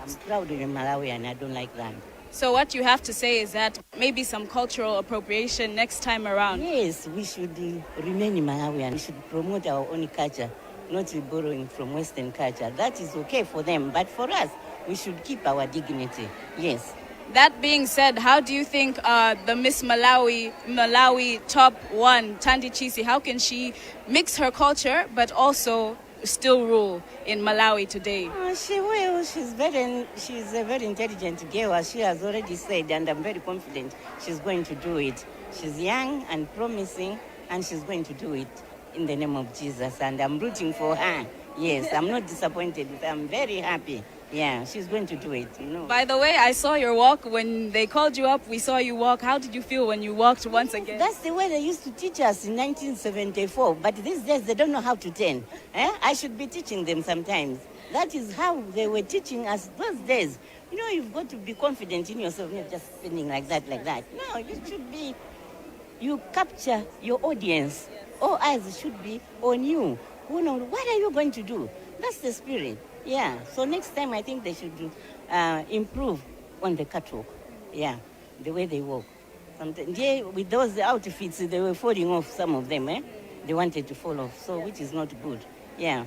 I'm proud of a Malawian, I don't like that. So what you have to say is that maybe some cultural appropriation next time around. Yes, we should remain Malawian. We should promote our own culture, not be borrowing from Western culture. That is okay for them, but for us, we should keep our dignity. Yes. That being said, how do you think the Miss Malawi top one, Thandi Chisi, how can she mix her culture but also still rule in Malawi today? She will. She's a very intelligent girl, as she has already said, and I'm very confident she's going to do it. She's young and promising, and she's going to do it in the name of Jesus. And I'm rooting for her. Yes, I'm not disappointed. I'm very happy. Yeah, she's going to do it. By the way, I saw your walk when they called you up. We saw you walk. How did you feel when you walked once again? That's the way they used to teach us in 1974. But these days, they don't know how to turn. I should be teaching them sometimes. That is how they were teaching us those days. You've got to be confident in yourself, not just spinning like that. No, you should be, you capture your audience. All eyes should be on you. What are you going to do? That's the spirit. Yeah, so next time I think they should improve on the catwalk. Yeah, the way they walk. Sometimes, with those outfits, they were falling off, some of them, They wanted to fall off, so which is not good. Yeah.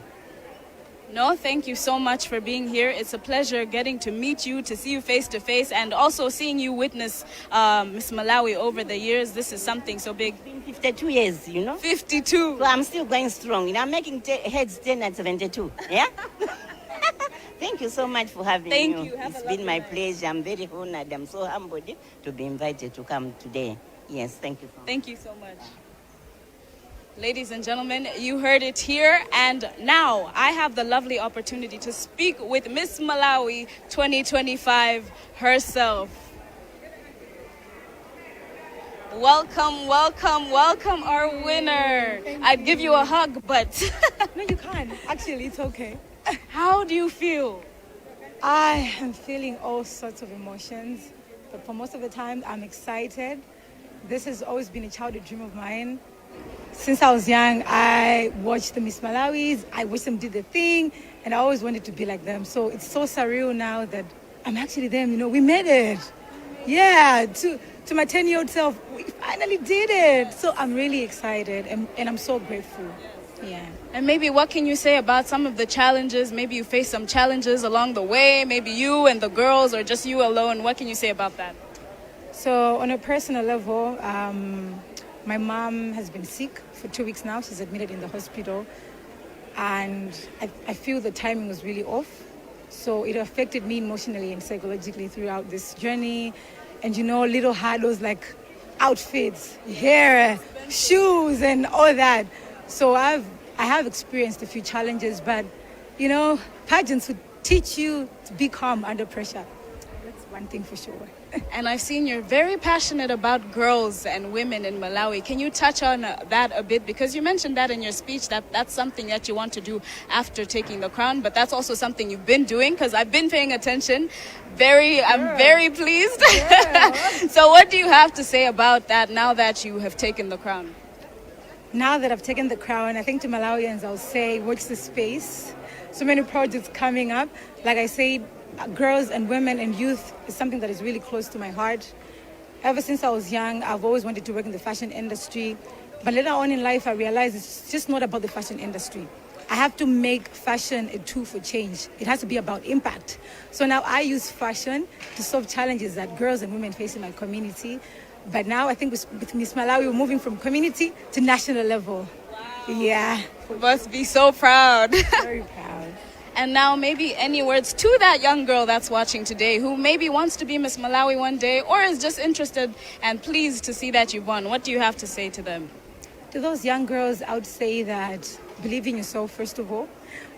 No, thank you so much for being here. It's a pleasure getting to meet you, to see you face to face, and also seeing you witness Miss Malawi over the years. This is something so big. It's been 52 years, 52. So I'm still going strong. I'm making heads 10 at 72. Yeah? Thank you so much for having me. Thank you. It's been my pleasure. I'm very honored. I'm so humbled to be invited to come today. Yes, thank you so much. Thank you so much. Ladies and gentlemen, you heard it here, and now I have the lovely opportunity to speak with Miss Malawi 2025 herself. Welcome, welcome, welcome our winner. I'd give you a hug, but... No, you can't. Actually, it's okay. How do you feel? I am feeling all sorts of emotions, but for most of the time, I'm excited. This has always been a childhood dream of mine. Since I was young, I watched the Miss Malawis, I watched them do the thing, and I always wanted to be like them. So it's so surreal now that I'm actually them, we made it. Yeah, to my 10-year-old self, we finally did it. So I'm really excited, and I'm so grateful. Yeah. And maybe what can you say about some of the challenges? Maybe you faced some challenges along the way, maybe you and the girls, or just you alone. What can you say about that? So on a personal level, my mom has been sick for 2 weeks now. She's admitted in the hospital. And I feel the timing was really off. So it affected me emotionally and psychologically throughout this journey. And little hurdles like outfits, hair, shoes, and all that. So I have experienced a few challenges, but pageants would teach you to be calm under pressure. That's one thing for sure. And I've seen you're very passionate about girls and women in Malawi. Can you touch on that a bit? Because you mentioned that in your speech, that's something that you want to do after taking the crown, but that's also something you've been doing, because I've been paying attention. I'm very pleased. So what do you have to say about that now that you have taken the crown? Now that I've taken the crown, I think to Malawians, I'll say, watch the space. So many projects coming up. Like I said, girls and women and youth is something that is really close to my heart. Ever since I was young, I've always wanted to work in the fashion industry. But later on in life, I realized it's just not about the fashion industry. I have to make fashion a tool for change. It has to be about impact. So now I use fashion to solve challenges that girls and women face in my community. But now I think with Miss Malawi, we're moving from community to national level. Wow. Yeah. You must be so proud. Very proud. And now maybe any words to that young girl that's watching today who maybe wants to be Miss Malawi one day or is just interested and pleased to see that you've won. What do you have to say to them? To those young girls, I would say that believe in yourself, first of all.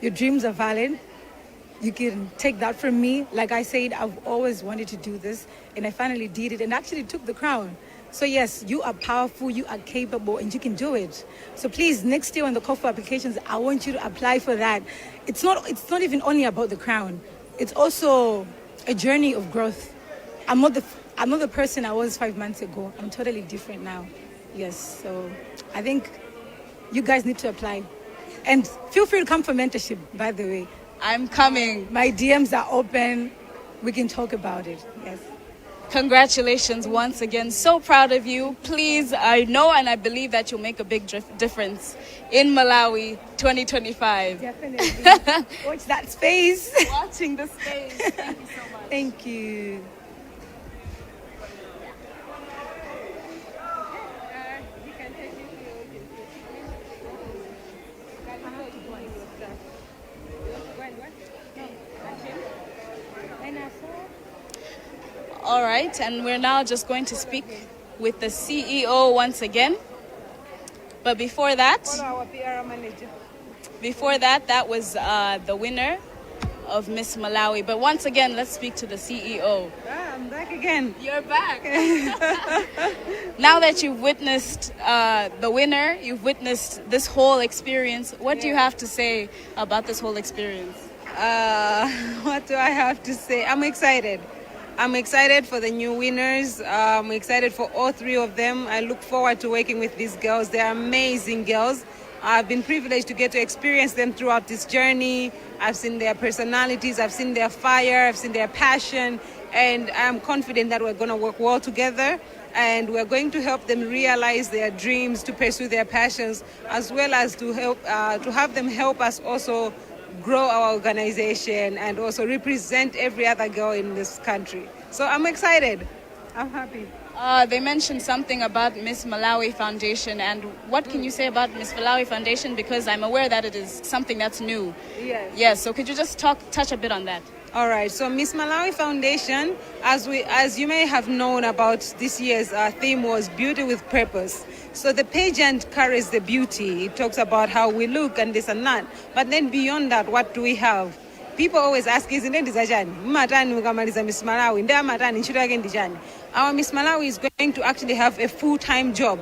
Your dreams are valid. You can take that from me. Like I said, I've always wanted to do this, and I finally did it and actually took the crown. So yes, you are powerful, you are capable, and you can do it. So please, next year on the call for applications, I want you to apply for that. It's not even only about the crown. It's also a journey of growth. I'm not the person I was 5 months ago. I'm totally different now. Yes, so I think you guys need to apply. And feel free to come for mentorship, by the way. I'm coming. My DMs are open. We can talk about it. Yes. Congratulations once again. So proud of you. Please, I know and I believe that you'll make a big difference in Malawi 2025. Definitely. Watch that space. Watching the space. Thank you so much. Thank you. All right, and we're now just going to speak with the CEO once again. But before that, that was the winner of Miss Malawi. But once again, let's speak to the CEO. I'm back again. You're back. Now that you've witnessed the winner, you've witnessed this whole experience, what do you have to say about this whole experience? What do I have to say? I'm excited. I'm excited for the new winners. I'm excited for all three of them. I look forward to working with these girls. They're amazing girls. I've been privileged to get to experience them throughout this journey. I've seen their personalities, I've seen their fire, I've seen their passion, and I'm confident that we're going to work well together, and we're going to help them realize their dreams, to pursue their passions, as well as to help to have them help us also grow our organization and also represent every other girl in this country. So I'm excited. I'm happy. They mentioned something about Miss Malawi Foundation, and what can you say about Miss Malawi Foundation? Because I'm aware that it is something that's new. Yes. Yes, so could you just touch a bit on that? All right, so Miss Malawi Foundation, as you may have known about this year's theme was Beauty with Purpose. So the pageant carries the beauty. It talks about how we look and this and that. But then beyond that, what do we have? People always ask, isn't it Matani ukamaliza Miss Malawi? Nda matani nchito yake ndijani? Our Miss Malawi is going to actually have a full-time job.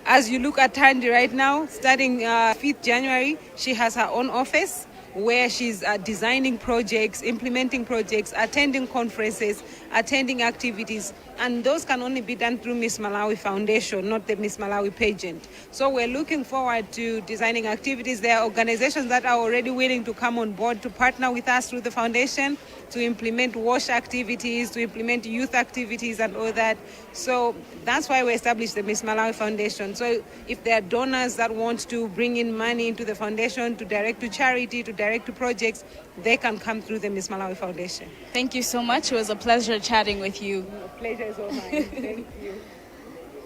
As you look at Thandi right now, starting 5th January, she has her own office where she's designing projects, implementing projects, attending conferences, attending activities, and those can only be done through Miss Malawi Foundation, not the Miss Malawi pageant. So we're looking forward to designing activities. There are organizations that are already willing to come on board to partner with us through the foundation, to implement WASH activities, to implement youth activities and all that. So that's why we established the Miss Malawi Foundation. So if there are donors that want to bring in money into the foundation to direct to charity, to direct to projects, they can come through the Miss Malawi Foundation. Thank you so much. It was a pleasure chatting with you. Pleasure is all mine. Thank you.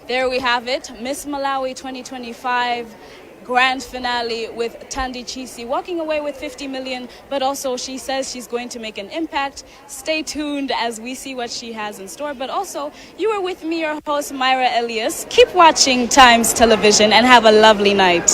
There we have it, Miss Malawi 2025 grand finale with Thandi Chisi walking away with 50 million, but also she says she's going to make an impact. Stay tuned as we see what she has in store. But also, you were with me, your host, Myra Elias. Keep watching Times Television and have a lovely night.